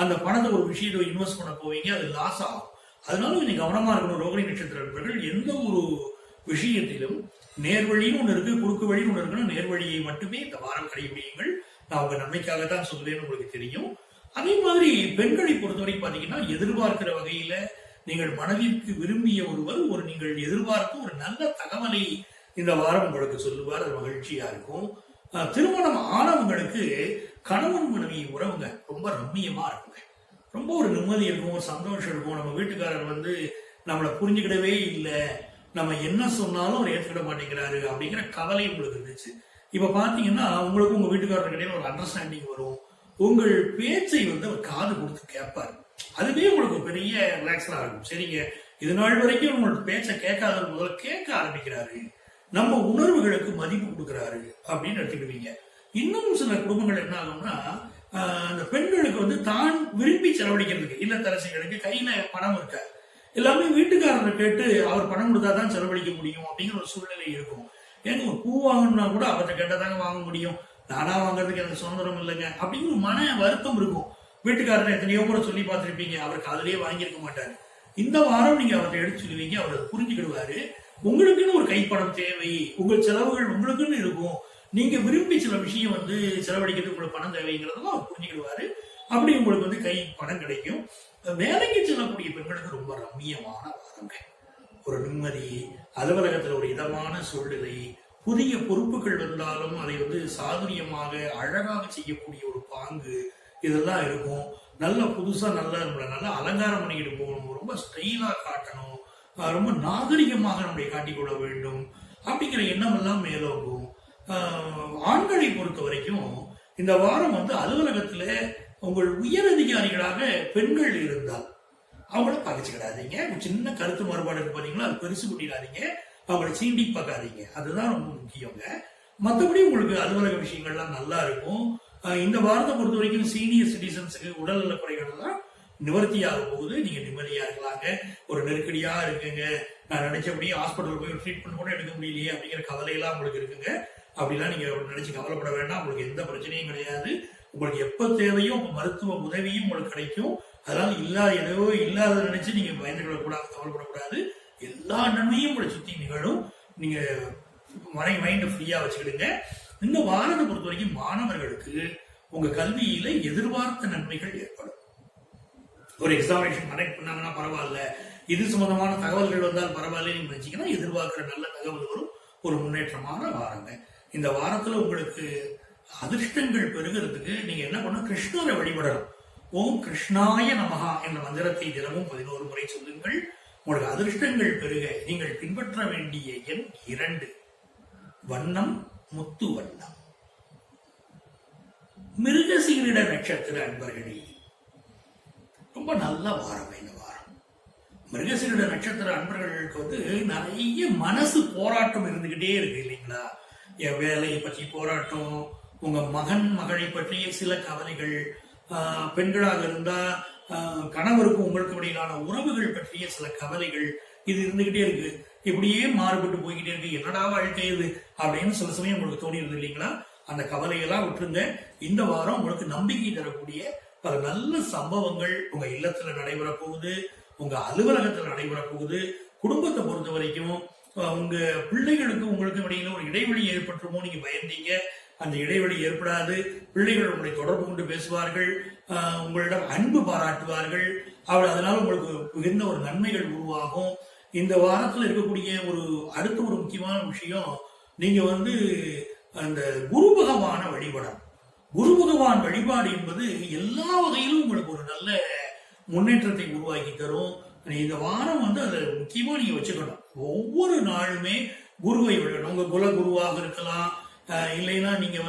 அந்த பணத்தை ஒரு விஷயத்தை இன்வெஸ்ட் பண்ண போவீங்க, அது லாஸ் ஆகும். அதனால கொஞ்சம் கவனமா இருக்கணும். ரோகிணி நட்சத்திர நண்பர்கள் எந்த ஒரு விஷயத்திலும் நேர்வழின்னு ஒண்ணு இருக்கு, குறுக்கு வழின்னு ஒண்ணு இருக்குன்னா நேர்வழியை மட்டுமே இந்த வாரம் கடைபிடியுங்கள். நான் உங்க நன்மைக்காகத்தான் சொல்றேன்னு உங்களுக்கு தெரியும். அதே மாதிரி பெண்களை பொறுத்தவரை பாத்தீங்கன்னா எதிர்பார்க்கிற வகையில நீங்கள் மனதிற்கு விரும்பிய ஒருவர் நீங்கள் எதிர்பார்த்து ஒரு நல்ல தகவலை இந்த வாரம் உங்களுக்கு சொல்லுவார். அது மகிழ்ச்சியா இருக்கும். திருமணம் ஆனவங்களுக்கு கணவன் மனைவி உறவுங்க ரொம்ப ரம்மியமா இருக்குங்க. ரொம்ப ஒரு நிம்மதி இருக்கும், ஒரு சந்தோஷம் இருக்கும். நம்ம வீட்டுக்காரர் நம்மளை புரிஞ்சுக்கிடவே இல்லை, நம்ம என்ன சொன்னாலும் அவர் ஏற்றுக்கிட மாட்டேங்கிறாரு அப்படிங்கிற கவலை உங்களுக்கு இருந்துச்சு. இப்ப பாத்தீங்கன்னா உங்களுக்கு உங்க வீட்டுக்காரர் இடையில ஒரு அண்டர்ஸ்டாண்டிங் வரும். உங்கள் பேச்சை அவர் காது கொடுத்து கேட்பாரு. அதுவே உங்களுக்கு ஒரு பெரிய ரிலாக்ஸா இருக்கும். சரிங்க, இது நாள் வரைக்கும் உங்களோட பேச்சை கேட்காத முதல்ல கேட்க ஆரம்பிக்கிறாரு, நம்ம உணர்வுகளுக்கு மதிப்பு கொடுக்கிறாரு அப்படின்னு எடுத்துக்கிடுவீங்க. இன்னும் சில குடும்பங்கள் என்ன ஆகும்னா அந்த பெண்களுக்கு தான் விரும்பி செலவழிக்கிறதுக்கு இல்லத்தரசிகளுக்கு கையில பணம் இருக்காது. எல்லாமே வீட்டுக்காரரை கேட்டு அவர் பணம் கொடுத்தாதான் செலவழிக்க முடியும் அப்படிங்கிற ஒரு சூழ்நிலை இருக்கும். ஏன்னா ஒரு பூ வாங்கணும்னா கூட அவர்கிட்ட கேட்டதாங்க வாங்க முடியும், நானா வாங்குறதுக்கு எனக்கு சுதந்திரம் இல்லைங்க அப்படிங்கிற மன வருத்தம் இருக்கும். வீட்டுக்காரரை எத்தனையோ கூட சொல்லி பார்த்திருப்பீங்க, அவருக்கு அதுலயே வாங்கியிருக்க மாட்டாரு. இந்த வாரம் நீங்க அவர்கிட்ட எடுத்து சொல்லுவீங்க, அவர் புரிஞ்சுக்கிடுவாரு. உங்களுக்குன்னு ஒரு கைப்பணம் தேவை, உங்கள் செலவுகள் உங்களுக்குன்னு இருக்கும், நீங்க விரும்பி சில விஷயம் செலவழிக்கிறது உங்களுக்கு பணம் தேவைங்கிறதெல்லாம் அவர் புரிஞ்சுக்கிடுவாரு. அப்படி உங்களுக்கு கை பணம் கிடைக்கும். வேலைக்கு செல்லக்கூடிய பெண்களுக்கு ரொம்ப ரம்மியமான வாரங்க. ஒரு நிம்மதி, அலுவலகத்துல ஒரு இதமான சூழ்நிலை, புதிய பொறுப்புகள் வந்தாலும் அதை சாதுரியமாக அழகாக செய்யக்கூடிய ஒரு பாங்கு, இதெல்லாம் இருக்கும். நல்ல புதுசா நம்மளை நல்லா அலங்காரம் பண்ணிக்கிட்டு போகணும், ரொம்ப ஸ்டைலா காட்டணும், ரொம்ப நாகரிகமாக நம்மளை காட்டிக்கொள்ள வேண்டும். அப்படிங்கிற எண்ணம் எல்லாம் மேலோங்கும். ஆண்களை பொறுத்த வரைக்கும் இந்த வாரம் அலுவலகத்துல உங்கள் உயர் அதிகாரிகளாக பெண்கள் இருந்தால் அவங்கள பகைச்சுக்கிடாதீங்க. சின்ன கருத்து மாறுபாடு இருக்கு பாத்தீங்களா, அது பெருசு பண்ணிடாதீங்க, அவங்கள சீண்டி பார்க்காதீங்க. அதுதான் ரொம்ப முக்கியங்க. மற்றபடி உங்களுக்கு அலுவலக விஷயங்கள்லாம் நல்லா இருக்கும். இந்த வாரத்தை பொறுத்த வரைக்கும் சீனியர் சிட்டிசன்ஸுக்கு உடல்நல குறைகள் எல்லாம் நிவர்த்தியாக போகுது. நீங்க நிம்மதியா இருக்கலாங்க. ஒரு நெருக்கடியா இருக்குங்க, நான் நினைச்சபடி ஹாஸ்பிட்டல் போய் ட்ரீட்மெண்ட் கூட எடுக்க முடியலையே அப்படிங்கிற கவலையெல்லாம் உங்களுக்கு இருக்குங்க. அப்படிலாம் நீங்க நினைச்சு கவலைப்பட வேண்டாம். உங்களுக்கு எந்த பிரச்சனையும் கிடையாது. உங்களுக்கு எப்ப தேவையோ மருத்துவ உதவியும் உங்களுக்கு கிடைக்கும். அதனால எதோ இல்லாத நினைச்சு நீங்க பயந்துவிடக்கூடாது, கவலைப்படக்கூடாது. எல்லா நன்மையும் உங்களை சுத்தி நிகழும். நீங்க மைண்ட் ஃப்ரீயா வச்சுக்கிடுங்க. இந்த வாரத்தை பொறுத்த வரைக்கும் மாணவர்களுக்கு உங்க கல்வியில எதிர்பார்த்த நன்மைகள் ஏற்படும். ஒரு எக்ஸாமினேஷன் கனெக்ட் பண்ணாங்கன்னா பரவாயில்ல, இது சம்பந்தமான தகவல்கள் வந்தால் பரவாயில்ல நீங்க நினைச்சீங்கன்னா எதிர்பார்க்கிற நல்ல தகவல் வரும். ஒரு முன்னேற்றமான வாரங்க. இந்த வாரத்துல உங்களுக்கு அதிர்ஷ்டங்கள் பெருகிறதுக்கு நீங்க என்ன பண்ணணும், கிருஷ்ணரை வழிபடணும். ஓம் கிருஷ்ணாய நமஹா என்ற மந்திரத்தை தினமும் 11 முறை சொல்லுங்கள். உங்களுக்கு அதிர்ஷ்டங்கள் பெருக நீங்கள் பின்பற்ற வேண்டிய எண் 2, வண்ணம் முத்து வண்ணம். மிருகசீரிட நட்சத்திர அன்பர்களே, ரொம்ப நல்ல வாரம் இந்த வாரம். மிருகசீரிட நட்சத்திர அன்பர்களுக்கு நிறைய மனசு போராட்டம் இருந்துகிட்டே இருக்கு இல்லைங்களா? என் வேலையை பற்றி போராட்டம், உங்க மகன் மகளை பற்றிய சில கவலைகள், பெண்களாக இருந்தா கணவருக்கும் உங்களுக்கு இடையிலான உறவுகள் பற்றிய சில கவலைகள், இது இருந்துகிட்டே இருக்கு. இப்படியே மாறுபட்டு போய்கிட்டே இருக்கு. என்னடா வாழ்க்கை இது அப்படின்னு சில சமயம் உங்களுக்கு தோணிடுது இல்லைங்களா? அந்த கவலையெல்லாம் விட்டுருங்க. இந்த வாரம் உங்களுக்கு நம்பிக்கை தரக்கூடிய பல நல்ல சம்பவங்கள் உங்க இல்லத்துல நடைபெற போகுது, உங்க அலுவலகத்துல நடைபெற போகுது. குடும்பத்தை பொறுத்த வரைக்கும் உங்க பிள்ளைகளுக்கு உங்களுக்கு இடையில ஒரு இடைவெளி ஏற்பட்டுமோ நீங்க பயந்தீங்க. அந்த இடைவெளி ஏற்படாது. பிள்ளைகள் உங்களை தொடர்பு கொண்டு பேசுவார்கள், உங்களிடம் அன்பு பாராட்டுவார்கள். அதனால உங்களுக்கு மிகுந்த ஒரு நன்மைகள் உருவாகும். இந்த வாரத்துல இருக்கக்கூடிய அடுத்த ஒரு முக்கியமான விஷயம், நீங்க அந்த குரு பகவான வழிபடம். குரு பகவான் வழிபாடு என்பது எல்லா வகையிலும் உங்களுக்கு ஒரு நல்ல முன்னேற்றத்தை உருவாக்கி தரும். இந்த வாரம் அதை முக்கியமா நீங்க வச்சுக்கணும். ஒவ்வொரு நாளுமே குருவை விடணும். உங்க குல குருவாக இருக்கலாம், இல்லைன்னா நீங்க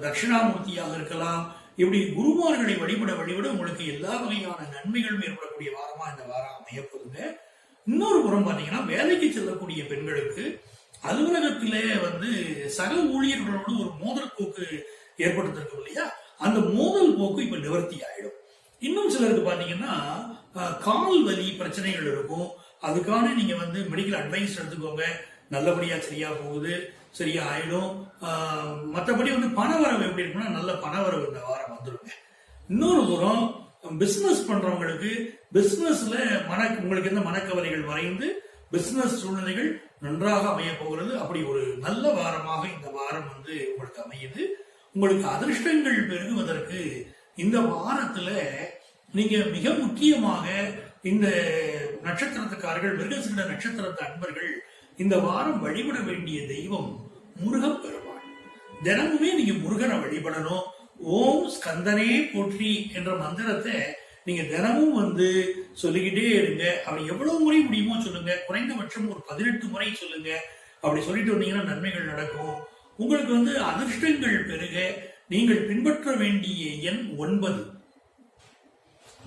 தட்சிணாமூர்த்தியாக இருக்கலாம். இப்படி குருமார்களை வழிபட வழிபட உங்களுக்கு எல்லா வகையான நன்மைகளும் ஏற்படக்கூடிய வாரமா இந்த வாரம் அமைய போகுதுங்க. இன்னொரு புறம் பாத்தீங்கன்னா, வேலைக்கு செல்லக்கூடிய பெண்களுக்கு அலுவலகத்திலே சக ஊழியர்களோடு ஒரு மோதல் போக்கு ஏற்படுத்திருக்கும் இல்லையா? அந்த மோதல் போக்கு இப்ப நிவர்த்தி ஆயிடும். இன்னும் சிலருக்கு பாத்தீங்கன்னா கால் வலி பிரச்சனைகள் இருக்கும். அதுக்கான நீங்க மெடிக்கல் அட்வைஸ் எடுத்துக்கோங்க. நல்லபடியா சரியா போகுது, சரியா ஆயிடும். மற்றபடி பணவரவு எப்படி இருக்குன்னா, நல்ல பணவரவு இந்த வாரம் வந்துருங்க. இன்னொரு புறம் பிசினஸ் பண்றவங்களுக்கு பிசினஸ்ல உங்களுக்கு எந்த மனக்கவலைகள் மறைந்து பிசினஸ் சூழ்நிலைகள் நன்றாக அமைய போகிறது. அப்படி ஒரு நல்ல வாரமாக இந்த வாரம் உங்களுக்கு அமையுது. உங்களுக்கு அதிர்ஷ்டங்கள் பெருகுவதற்கு இந்த வாரத்துல நீங்க மிக முக்கியமாக இந்த நட்சத்திரத்துக்காரர்கள், மிருகசீரிட நட்சத்திரத்து அன்பர்கள் இந்த வாரம் வழிபட வேண்டிய தெய்வம் முருகப்பெருமான். தினமுமே நீங்க முருகனை வழிபடணும். ஓம் ஸ்கந்தனே போற்றி என்ற மந்திரத்தை நீங்க தினமும் சொல்லிக்கிட்டே இருங்க. அப்படி எவ்வளவு முறை முடியுமோ சொல்லுங்க. குறைந்தபட்சம் ஒரு 18 முறை சொல்லுங்க. அப்படி சொல்லிட்டு வந்தீங்கன்னா நன்மைகள் நடக்கும். உங்களுக்கு அதிர்ஷ்டங்கள் பெருக நீங்கள் பின்பற்ற வேண்டிய எண் 9,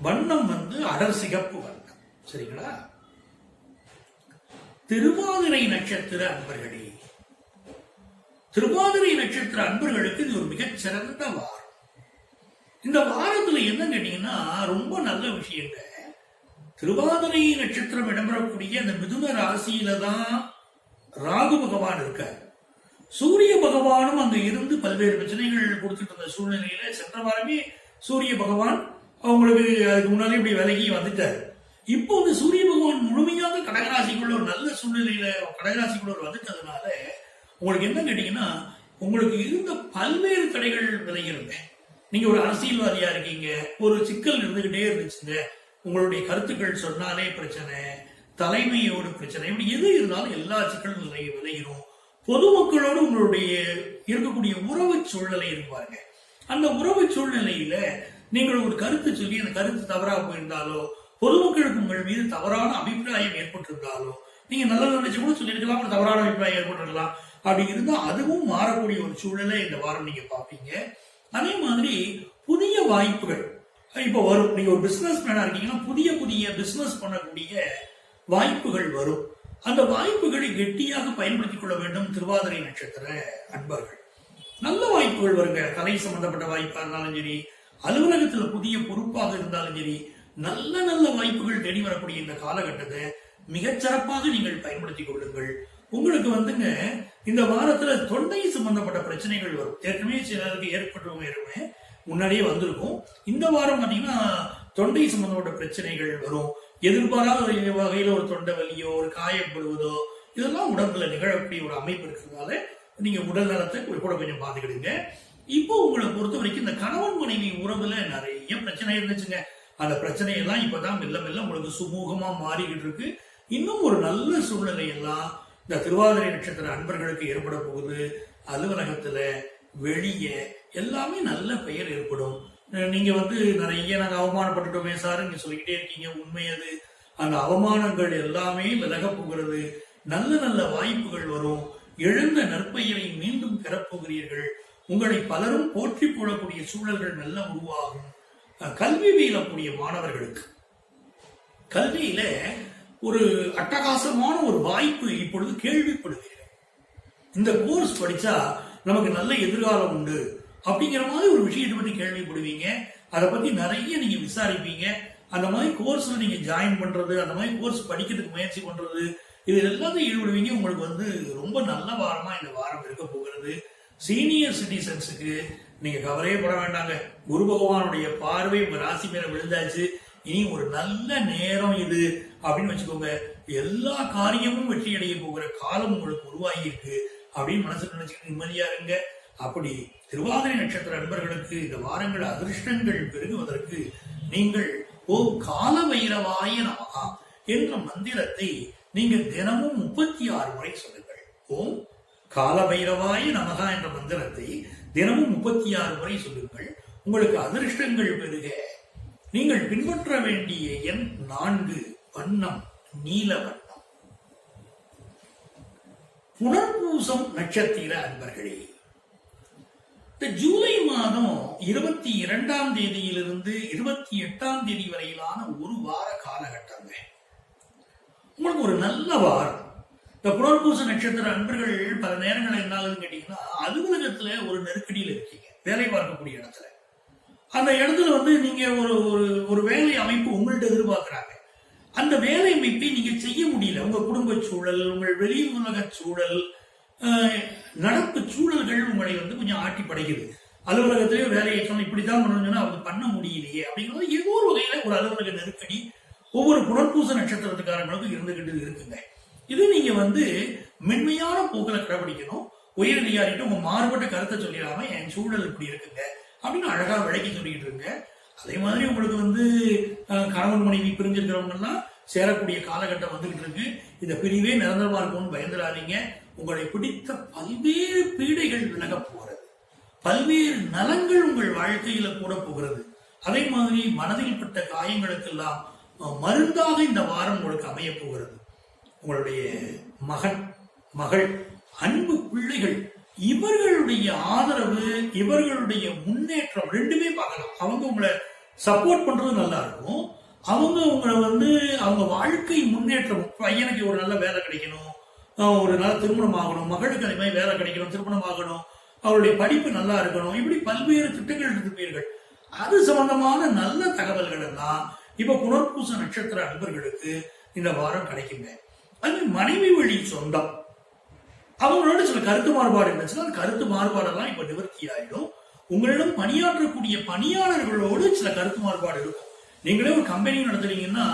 வண்ணம் அடர் சிகப்பு வண்ணம். சரிங்களா? திருவாதிரை நட்சத்திர அன்பர்களே, திருவாதிரை நட்சத்திர அன்பர்களுக்கு இது ஒரு மிகச் சிறந்த வாரம். இந்த வாரத்துல என்ன கேட்டீங்கன்னா, ரொம்ப நல்ல விஷயங்க. திருவாதிரை நட்சத்திரம் இடம்பெறக்கூடிய அந்த மிதுன ராசியில தான் ராகு பகவான் இருக்கார். சூரிய பகவானும் அங்க இருந்து பல்வேறு பிரச்சனைகள் கொடுத்துட்டு இருந்த சூழ்நிலையில சென்ற வாரமே சூரிய பகவான் அவங்களுக்கு அதுக்கு முன்னாலே இப்படி விலகி வந்துட்டாரு. இப்போ சூரிய பகவான் முழுமையாக கடகராசிக்குள்ள ஒரு நல்ல சூழ்நிலையில கடகராசிக்குள்ள வந்துட்டதுனால உங்களுக்கு என்ன கேட்டீங்கன்னா, உங்களுக்கு இருந்த பல்வேறு தடைகள் விலகிருங்க. நீங்க ஒரு அரசியல்வாதியா இருக்கீங்க, ஒரு சிக்கல் இருந்துகிட்டே இருந்துச்சுங்க. உங்களுடைய கருத்துக்கள் சொன்னாலே பிரச்சனை, தலைமையோடு பிரச்சனை, இப்படி எது இருந்தாலும் எல்லா சிக்கலும் விலகிரும். பொதுமக்களோடு உங்களுடைய இருக்கக்கூடிய உறவு சூழ்நிலை இருப்பாருங்க. அந்த உறவு சூழ்நிலையில நீங்கள் ஒரு கருத்து சொல்லி அந்த கருத்து தவறாக போயிருந்தாலோ, பொதுமக்களுக்கு உங்கள் மீது தவறான அபிப்பிராயம் ஏற்பட்டிருந்தாலோ, நீங்க நல்லது நினைச்சு கூட சொல்லியிருக்கலாம், ஒரு தவறான அபிப்பிராயம் ஏற்பட்டிருக்கலாம். அப்படி இருந்தா அதுவும் மாறக்கூடிய ஒரு சூழலை இந்த வாரம் நீங்க பார்ப்பீங்க. அதே மாதிரி புதிய வாய்ப்புகள் இப்ப வரும். நீங்க ஒரு பிசினஸ் மேனா இருக்கீங்கன்னா புதிய புதிய பிசினஸ் பண்ணக்கூடிய வாய்ப்புகள் வரும். அந்த வாய்ப்புகளை கெட்டியாக பயன்படுத்திக் கொள்ள வேண்டும் திருவாதிரை நட்சத்திர அன்பர்கள். நல்ல வாய்ப்புகள் வருங்க. கலை சம்பந்தப்பட்ட வாய்ப்பா இருந்தாலும் சரி, அலுவலகத்துல புதிய பொறுப்பாக இருந்தாலும் சரி, நல்ல நல்ல வாய்ப்புகள் தேடி வரக்கூடிய இந்த காலகட்டத்தை மிகச்சிறப்பாக நீங்கள் பயன்படுத்திக் கொள்ளுங்கள். உங்களுக்கு வந்துங்க இந்த வாரத்துல தொண்டை சம்பந்தப்பட்ட பிரச்சனைகள் வரும். ஏற்கனவே சிலருக்கு ஏற்பட்டவங்க முன்னாடியே வந்திருக்கும். இந்த வாரம் பாத்தீங்கன்னா தொண்டை சம்பந்தப்பட்ட பிரச்சனைகள் வரும். எதிர்பாராத வகையில ஒரு தொண்டை வலியோ ஒரு காயப்படுவதோ இதெல்லாம் உடம்புல நிகழக்கூடிய ஒரு அமைப்பு இருக்கிறதுனால நீங்க உடல் நலத்தை கூட கொஞ்சம் பாத்துக்கிடுங்க. இப்போ உங்களை பொறுத்த வரைக்கும் இந்த கணவன் மனைவி உறவுல நிறைய பிரச்சனை இருந்துச்சுங்க. அந்த பிரச்சனையெல்லாம் இப்பதான் மெல்ல மெல்ல உங்களுக்கு சுமூகமா மாறிக்கிட்டு இருக்கு. இன்னும் ஒரு நல்ல சூழ்நிலை எல்லாம் இந்த திருவாதிரை நட்சத்திர அன்பர்களுக்கு ஏற்பட போகுது. அலுவலகத்துல வெளியே எல்லாமே நல்ல பெயர் ஏற்படும். நீங்க நிறைய நாங்க அவமானப்பட்டுட்டோமே சார் நீங்க சொல்லிக்கிட்டே இருக்கீங்க. உண்மை அது. அந்த அவமானங்கள் எல்லாமே விலக போகிறது. நல்ல நல்ல வாய்ப்புகள் வரும். எழுந்த நற்பெயரை மீண்டும் பெறப்போகிறீர்கள். உங்களை பலரும் போற்றி போடக்கூடிய சூழல்கள் நல்ல உருவாகும். கல்வி பயிலக்கூடிய மாணவர்களுக்கு கல்வியில ஒரு அட்டகாசமான ஒரு வாய்ப்பு இப்பொழுது கேள்விப்படுகிறேன். இந்த கோர்ஸ் படிச்சா நமக்கு நல்ல எதிர்காலம் உண்டு அப்படிங்கிற மாதிரி ஒரு விஷயத்தை பத்தி கேள்விப்படுவீங்க. அதை பத்தி நிறைய நீங்க விசாரிப்பீங்க. அந்த மாதிரி கோர்ஸ்ல நீங்க ஜாயின் பண்றது, அந்த மாதிரி கோர்ஸ் படிக்கிறதுக்கு முயற்சி பண்றது, இது எல்லாத்தையும் ஈடுபடுவீங்க. உங்களுக்கு ரொம்ப நல்ல வாரமா இந்த வாரம் இருக்க போகிறது. சீனியர் சிட்டிசன்ஸுக்கு நீங்க கவலையே பட வேண்டாங்க. குரு பகவானுடைய பார்வை உங்க ராசி மேல விழுந்தாச்சு. இனி ஒரு நல்ல நேரம் இது அப்படின்னு வச்சுக்கோங்க. எல்லா காரியமும் வெற்றி அடைய போகிற காலம் உங்களுக்கு உருவாகி இருக்கு அப்படின்னு மனசுக்கு நினைச்சுட்டு நிம்மதியா இருங்க. அப்படி திருவாதிரை நட்சத்திர அன்பர்களுக்கு இந்த வாரங்கள் அதிர்ஷ்டங்கள் பெருகுவதற்கு நீங்கள் ஓம் கால பைரவாய நமகா என்ற மந்திரத்தை நீங்க தினமும் 36 முறை சொல்லுங்கள். ஓம் கால பைரவாய நமகா என்ற மந்திரத்தை தினமும் 36 முறை சொல்லுங்கள். உங்களுக்கு அதிர்ஷ்டங்கள் பெருக நீங்கள் பின்பற்ற வேண்டிய எண் 4, வண்ணம் நீல வண்ணம். புனர்பூசம் நட்சத்திர அன்பர்களே, இந்த ஜூலை மாதம் 22ஆம் தேதியிலிருந்து 28ஆம் தேதி வரையிலான ஒரு வார காலகட்டம் உங்களுக்கு ஒரு நல்ல வாரம். இந்த புனர்பூச நட்சத்திர அன்பர்கள் பல நேரங்கள் என்ன ஆகுதுன்னு கேட்டீங்கன்னா, அலுவலகத்துல ஒரு நெருக்கடியில் இருக்கீங்க. வேலை பார்க்கக்கூடிய இடத்துல அந்த இடத்துல நீங்க ஒரு வேலை அமைப்பு உங்கள்ட்ட எதிர்பார்க்கிறாங்க. அந்த வேலை அமைப்பை நீங்க செய்ய முடியல. உங்க குடும்ப சூழல், உங்கள் வெளி உலக சூழல், நடப்பு சூழல்கள் உங்களை கொஞ்சம் ஆட்டி படைக்குது. அலுவலகத்திலேயே வேலையை சொன்ன இப்படித்தான் பண்ணணும்னா அவங்க பண்ண முடியலையே அப்படிங்கிறது ஏதோ ஒரு வகையில ஒரு அலுவலக நெருக்கடி ஒவ்வொரு புனர்பூச நட்சத்திரத்துக்காரங்களுக்கும் இருந்துகிட்டு இருக்குங்க. இது நீங்க மென்மையான போக்கில கடைபிடிக்கணும். உயர் அதிகாரிட்டு உங்க மாறுபட்ட கருத்தை சொல்லிடாம என் சூழல் இப்படி இருக்குங்க அப்படின்னு அழகா விளக்கி சொல்லிட்டு இருங்க. அதே மாதிரி உங்களுக்கு கணவன் மனைவி பிரிஞ்சிருக்கிறவங்க எல்லாம் சேரக்கூடிய காலகட்டம் வந்துகிட்டு இருக்கு. இந்த பிரிவே நிரந்தரமா இருக்கும்னு பயந்துடாதீங்க. உங்களை பிடித்த பல்வேறு பீடைகள் விலக போகிறது. பல்வேறு நலங்கள் உங்கள் வாழ்க்கையில கூட போகிறது. அதே மாதிரி மனதில் பட்ட காயங்களுக்கெல்லாம் மருந்தாக இந்த வாரம் உங்களுக்கு அமைய போகிறது. உங்களுடைய மகன், மகள், அன்பு பிள்ளைகள் இவர்களுடைய ஆதரவு, இவர்களுடைய முன்னேற்றம் ரெண்டுமே பார்க்கலாம். அவங்க உங்களை சப்போர்ட் பண்றது நல்லா இருக்கும். அவங்க உங்களை அவங்க வாழ்க்கை முன்னேற்றம், பையனுக்கு ஒரு நல்ல வேலை கிடைக்கணும், ஒரு நல்ல திருமணம் ஆகணும், மகளுக்கு அதே மாதிரி வேலை கிடைக்கணும், திருமணம் ஆகணும், அவருடைய படிப்பு நல்லா இருக்கணும், இப்படி பல்வேறு திட்டங்கள் இருப்பீர்கள். அது சம்பந்தமான நல்ல தகவல்கள் எல்லாம் இப்ப புனர்பூச நட்சத்திர அன்பர்களுக்கு இந்த வாரம் கிடைக்குங்க. அது மனைவி வழி சொந்தம், அவங்களோட சில கருத்து மாறுபாடு இருந்துச்சுன்னா அந்த கருத்து மாறுபாடெல்லாம் இப்ப நிவர்த்தி ஆயிடும். உங்களிடம் பணியாற்றக்கூடிய பணியாளர்களோடு சில கருத்து மாறுபாடு இருக்கும். நீங்களே ஒரு கம்பெனி நடத்துறீங்கன்னா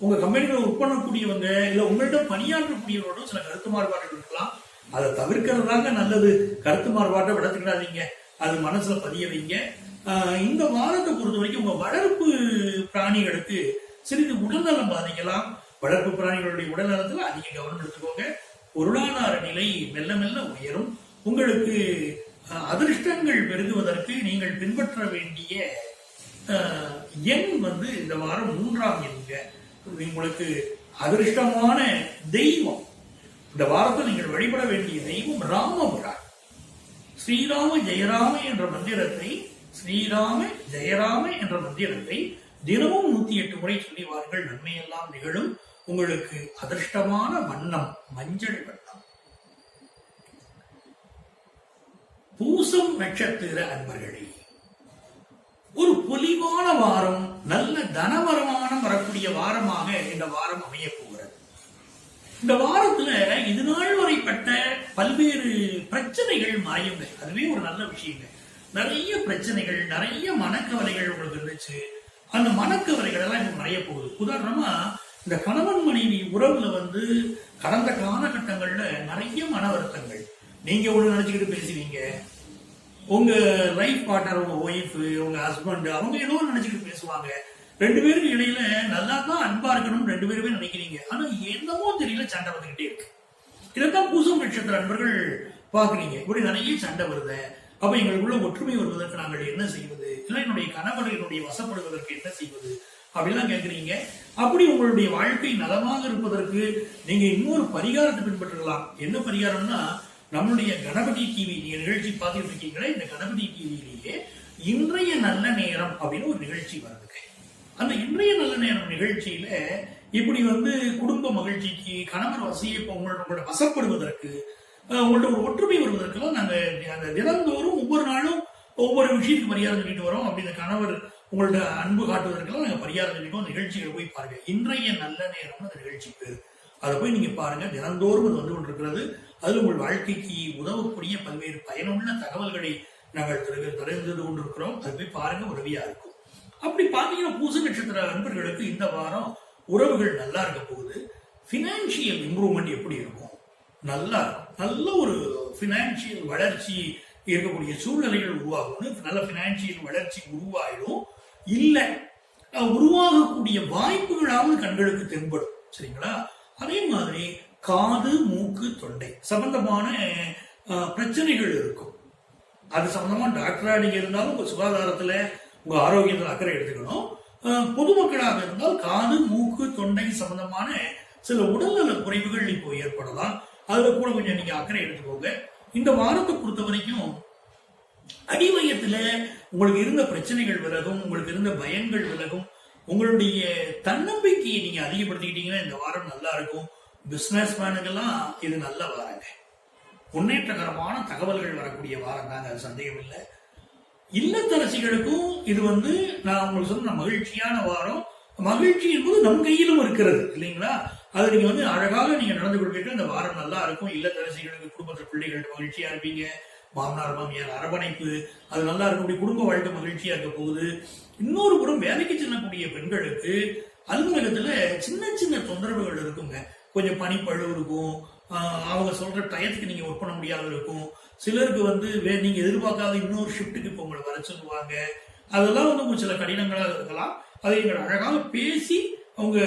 உங்க கம்பெனிகளை ஒர்க் பண்ணக்கூடியவங்க இல்ல உங்களிடம் பணியாற்றக்கூடியவரோடும் சில கருத்து மாறுபாடுகள் இருக்கலாம். அதை தவிர்க்கிறதாங்க நல்லது. கருத்து மாறுபாட்டை விடத்துக்கிடாதீங்க, அது மனசுல பதிய வைங்க. இந்த வாரத்தை பொறுத்த வரைக்கும் உங்க வளர்ப்பு பிராணிகளுக்கு சிறிது உடல்நலம் பாதிக்கலாம். வளர்ப்பு பிராணிகளுடைய உடல்நலத்துல அதிக கவனம் எடுத்துக்கோங்க. பொருளாதார நிலை மெல்ல மெல்ல உயரும். உங்களுக்கு அதிர்ஷ்டங்கள் பெருகுவதற்கு நீங்கள் பின்பற்ற வேண்டிய எண் இந்த வாரம் 3ஆம் எண்ணுங்க. உங்களுக்கு அதிர்ஷ்டமான தெய்வம், இந்த வாரத்தில் நீங்கள் வழிபட வேண்டிய தெய்வம் ராமபுரான். ஸ்ரீராம ஜெயராம என்ற மந்திரத்தை தினமும் 108 முறை சொல்லி வாருங்கள். நன்மையெல்லாம் நிகழும். உங்களுக்கு அதிர்ஷ்டமான வண்ணம் மஞ்சள் வண்ணம். பூசம் நட்சத்திர அன்பர்களே, ஒரு பொலிவான வாரம், நல்ல தனவரமானம் வரக்கூடிய வாரமாக இந்த வாரம் அமைய போகிறது. இந்த வாரத்துல இது நாள் வரைப்பட்ட பல்வேறு பிரச்சனைகள் மாயுங்க. அதுவே ஒரு நல்ல விஷயங்க. நிறைய பிரச்சனைகள், நிறைய மனக்கவலைகள் உங்களுக்கு இருந்துச்சு. அந்த மனக்கவலைகள் எல்லாம் இப்ப மறைய போகுது. உதாரணமா, இந்த கணவன் மனைவி உறவுல கடந்த காலகட்டங்கள்ல நிறைய மன வருத்தங்கள். நீங்க ஒண்ணு நினைச்சுக்கிட்டு பேசுவீங்க, உங்க லைஃப் பார்ட்னர், உங்க ஒய்ஃப், உங்க ஹஸ்பண்ட், அவங்க ஏதோ நினைச்சுக்கிட்டு பேசுவாங்க. ரெண்டு பேருக்கு இடையில நல்லா தான் அன்பா இருக்கணும் ரெண்டு பேருமே நினைக்கிறீங்க. ஆனா என்னமோ தெரியல, சண்டை வந்துகிட்டே இருக்கு. இதைத்தான் பூசம் நட்சத்திர அன்பர்கள் பாக்குறீங்க. இப்படி நிறைய சண்டை வருது. அப்ப எங்களுக்குள்ள ஒற்றுமை வருவதற்கு நாங்கள் என்ன செய்வது, இல்ல என்னுடைய கணவர்களுடைய வசப்படுவதற்கு என்ன செய்வது அப்படிலாம் கேட்கறீங்க. அப்படி உங்களுடைய வாழ்க்கை நலமாக இருப்பதற்கு நீங்க இன்னொரு பரிகாரத்தை பின்பற்றலாம். என்ன பரிகாரம்னா, நம்மளுடைய கணபதி டிவி, நீங்க நிகழ்ச்சி பார்த்துட்டு இருக்கீங்களே, இந்த கணபதி டிவியிலேயே இன்றைய நல்ல நேரம் அப்படின்னு ஒரு நிகழ்ச்சி வருது. அந்த இன்றைய நல்ல நேரம் நிகழ்ச்சியில இப்படி குடும்ப மகிழ்ச்சிக்கு, கணவர் வசையை உங்களோட வசப்படுவதற்கு, உங்களோட ஒரு ஒற்றுமை வருவதற்கெல்லாம் நாங்க அந்த தினந்தோறும் ஒவ்வொரு நாளும் ஒவ்வொரு விஷயத்துக்கு பரிகாரம் சொல்லிட்டு வரோம். அப்படி இந்த கணவர் உங்களோட அன்பு காட்டுவதற்கெல்லாம் நாங்க பரிகாரம் சொல்லிட்டோம். நிகழ்ச்சிகளை போய் பாருங்க. இன்றைய நல்ல நேரம் அந்த நிகழ்ச்சி பேரு. அதை போய் நீங்க பாருங்க. தினந்தோறும் அது வந்து கொண்டிருக்கிறது. அது உங்கள் வாழ்க்கைக்கு உதவக்கூடிய பல்வேறு பயனுள்ள தகவல்களை நாங்கள் தெரிந்து கொண்டிருக்கிறோம். அது போய் பாருங்க, உதவியா இருக்கும். அப்படி பாத்தீங்கன்னா, பூச நட்சத்திர நண்பர்களுக்கு இந்த வாரம் உறவுகள் நல்லா இருக்க போகுது. பினான்சியல் இம்ப்ரூவ்மெண்ட் எப்படி இருக்கும்? நல்லா இருக்கும். நல்ல ஒரு பினான்சியல் வளர்ச்சி இருக்கக்கூடிய சூழ்நிலைகள் உருவாகும். நல்ல பினான்சியல் வளர்ச்சி உருவாயிடும். இல்ல உருவாகக்கூடிய வாய்ப்புகளாவது கண்களுக்கு தென்படும். சரிங்களா? அதே மாதிரி காது, மூக்கு, தொண்டை சம்பந்தமான பிரச்சனைகள் இருக்கும். அது சம்பந்தமா டாக்டரா நீங்க இருந்தாலும் உங்க சுகாதாரத்துல, உங்க ஆரோக்கியத்தில் அக்கறை எடுத்துக்கணும். பொதுமக்களாக இருந்தால் காது, மூக்கு, தொண்டை சம்பந்தமான சில உடல்நல குறைவுகள் இப்போ ஏற்படலாம். அதுல கூட கொஞ்சம் நீங்க அக்கறை எடுத்துக்கோங்க. இந்த வாரத்தை பொறுத்த வரைக்கும் அடிவயத்துல உங்களுக்கு இருந்த பிரச்சனைகள் விலகும், உங்களுக்கு இருந்த பயங்கள் விலகும். உங்களுடைய தன்னம்பிக்கையை நீங்க அதிகப்படுத்திக்கிட்டீங்கன்னா இந்த வாரம் நல்லா இருக்கும். பிசினஸ் மேனுக்கெல்லாம் இது நல்ல வாரங்க. முன்னேற்றகரமான தகவல்கள் வரக்கூடிய வாரம் தாங்க, அது சந்தேகம் இல்லை. இல்லத்தரசிகளுக்கும் இது நான் உங்களுக்கு சொன்ன மகிழ்ச்சியான வாரம். மகிழ்ச்சி என்பது நம் கையிலும் இருக்கிறது இல்லைங்களா? அது நீங்க அழகாக நீங்க நடந்து கொடுப்பீர்கள். இந்த வாரம் நல்லா இருக்கும். இல்லத்தரசிகளுக்கு குடும்பத்தில் பிள்ளைகள் மகிழ்ச்சியா இருப்பீங்க. மாமனார் மாமியார் அரவணைப்பு அது நல்லா இருக்கக்கூடிய குடும்ப வாழ்க்கை மகிழ்ச்சியா இருக்க போகுது. இன்னொரு புறம் வேலைக்கு செல்லக்கூடிய பெண்களுக்கு அலுவலகத்துல சின்ன சின்ன தொந்தரவுகள் இருக்குங்க. கொஞ்சம் பனிப்பழு இருக்கும். அவங்க சொல்ற டயத்துக்கு நீங்க ஒர்க் பண்ண முடியாத இருக்கும். சிலருக்கு நீங்க எதிர்பார்க்காத இன்னொரு ஷிப்டுக்கு இப்போ உங்களை வர சொல்லுவாங்க. அதெல்லாம் சில கடினங்களாக இருக்கலாம். அதை நீங்கள் அழகாக பேசி உங்க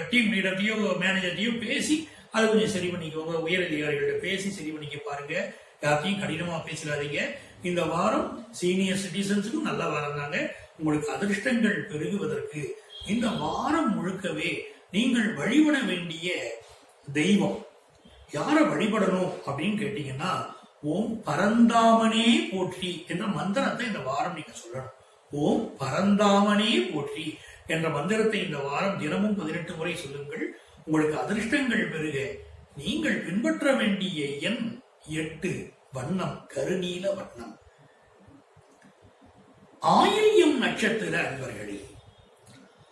டீம் லீடர்டையோ மேனேஜர்டையோ பேசி அதை கொஞ்சம் சரி பண்ணிக்கோங்க. உயர் அதிகாரிகள்ட்ட பேசி சரி பண்ணிக்க பாருங்க. யார்த்தையும் கடினமா பேசிடாதீங்க. இந்த வாரம் சீனியர் சிட்டிசன்ஸுக்கும் நல்ல வாரம் தாங்க. உங்களுக்கு அதிர்ஷ்டங்கள் பெருகுவதற்கு இந்த வாரம் முழுக்கவே நீங்கள் வழிபட வேண்டிய தெய்வம், யார வழிபடணும் அப்படின்னு கேட்டீங்கன்னா, ஓம் பரந்தாமனே போற்றி என்ற மந்திரத்தை இந்த வாரம் நீங்க சொல்லணும். ஓம் பரந்தாமனே போற்றி என்ற மந்திரத்தை இந்த வாரம் தினமும் 18 முறை சொல்லுங்கள். உங்களுக்கு அதிர்ஷ்டங்கள் பெருக நீங்கள் பின்பற்ற வேண்டிய எண் 8, வண்ணம் கருநீல வண்ணம். ஆயில்யம் நட்சத்திர அன்பர்களே,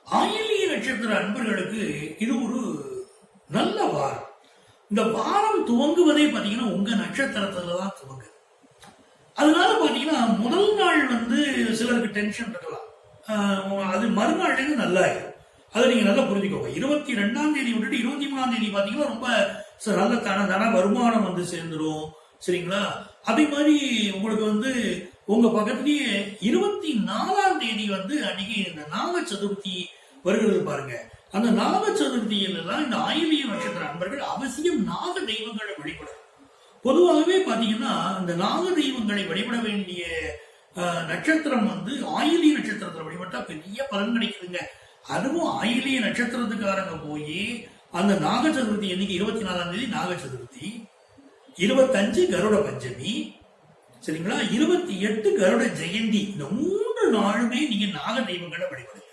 ஆயில்ய நட்சத்திர அன்பர்களுக்கு இது ஒரு நல்ல வாரம். இந்த வாரம் துவங்குவதே பாத்தீங்கன்னா உங்க நட்சத்திரத்துலதான் துவங்குது. அதனால பாத்தீங்கன்னா முதல் நாள் சிலருக்கு டென்ஷன் இருக்கலாம். அது மறுநாள்ல இருந்து நல்லா ஆயிடும். அதை நீங்க நல்லா புரிஞ்சுக்கோங்க. 22ஆம் தேதி விட்டுட்டு 23ஆம் தேதி பாத்தீங்கன்னா ரொம்ப நல்ல தன வருமானம் சேர்ந்துடும். சரிங்களா? அதே மாதிரி உங்களுக்கு உங்க பக்கத்திலேயே 24ஆம் தேதி அன்னைக்கு இந்த நாக சதுர்த்தி வருகிறது பாருங்க. அந்த நாக சதுர்த்தியில எல்லாம் இந்த ஆயில்ய நட்சத்திர அன்பர்கள் அவசியம் நாக தெய்வங்களை வழிபடும். பொதுவாகவே பாத்தீங்கன்னா இந்த நாக தெய்வங்களை வழிபட வேண்டிய நட்சத்திரம் ஆயில்ய நட்சத்திரத்துல வழிபட்டா பெரிய பலன் கிடைக்குதுங்க. அதுவும் ஆயில்ய நட்சத்திரத்துக்காரங்க போய் அந்த நாக சதுர்த்தி அன்னைக்கு 24ஆம் தேதி நாக சதுர்த்தி, 25 கருட பஞ்சமி, சரிங்களா, 28 கருட ஜெயந்தி. இந்த 3 நாளுமே நீங்க நாக தெய்வங்களை வழிபடுங்க.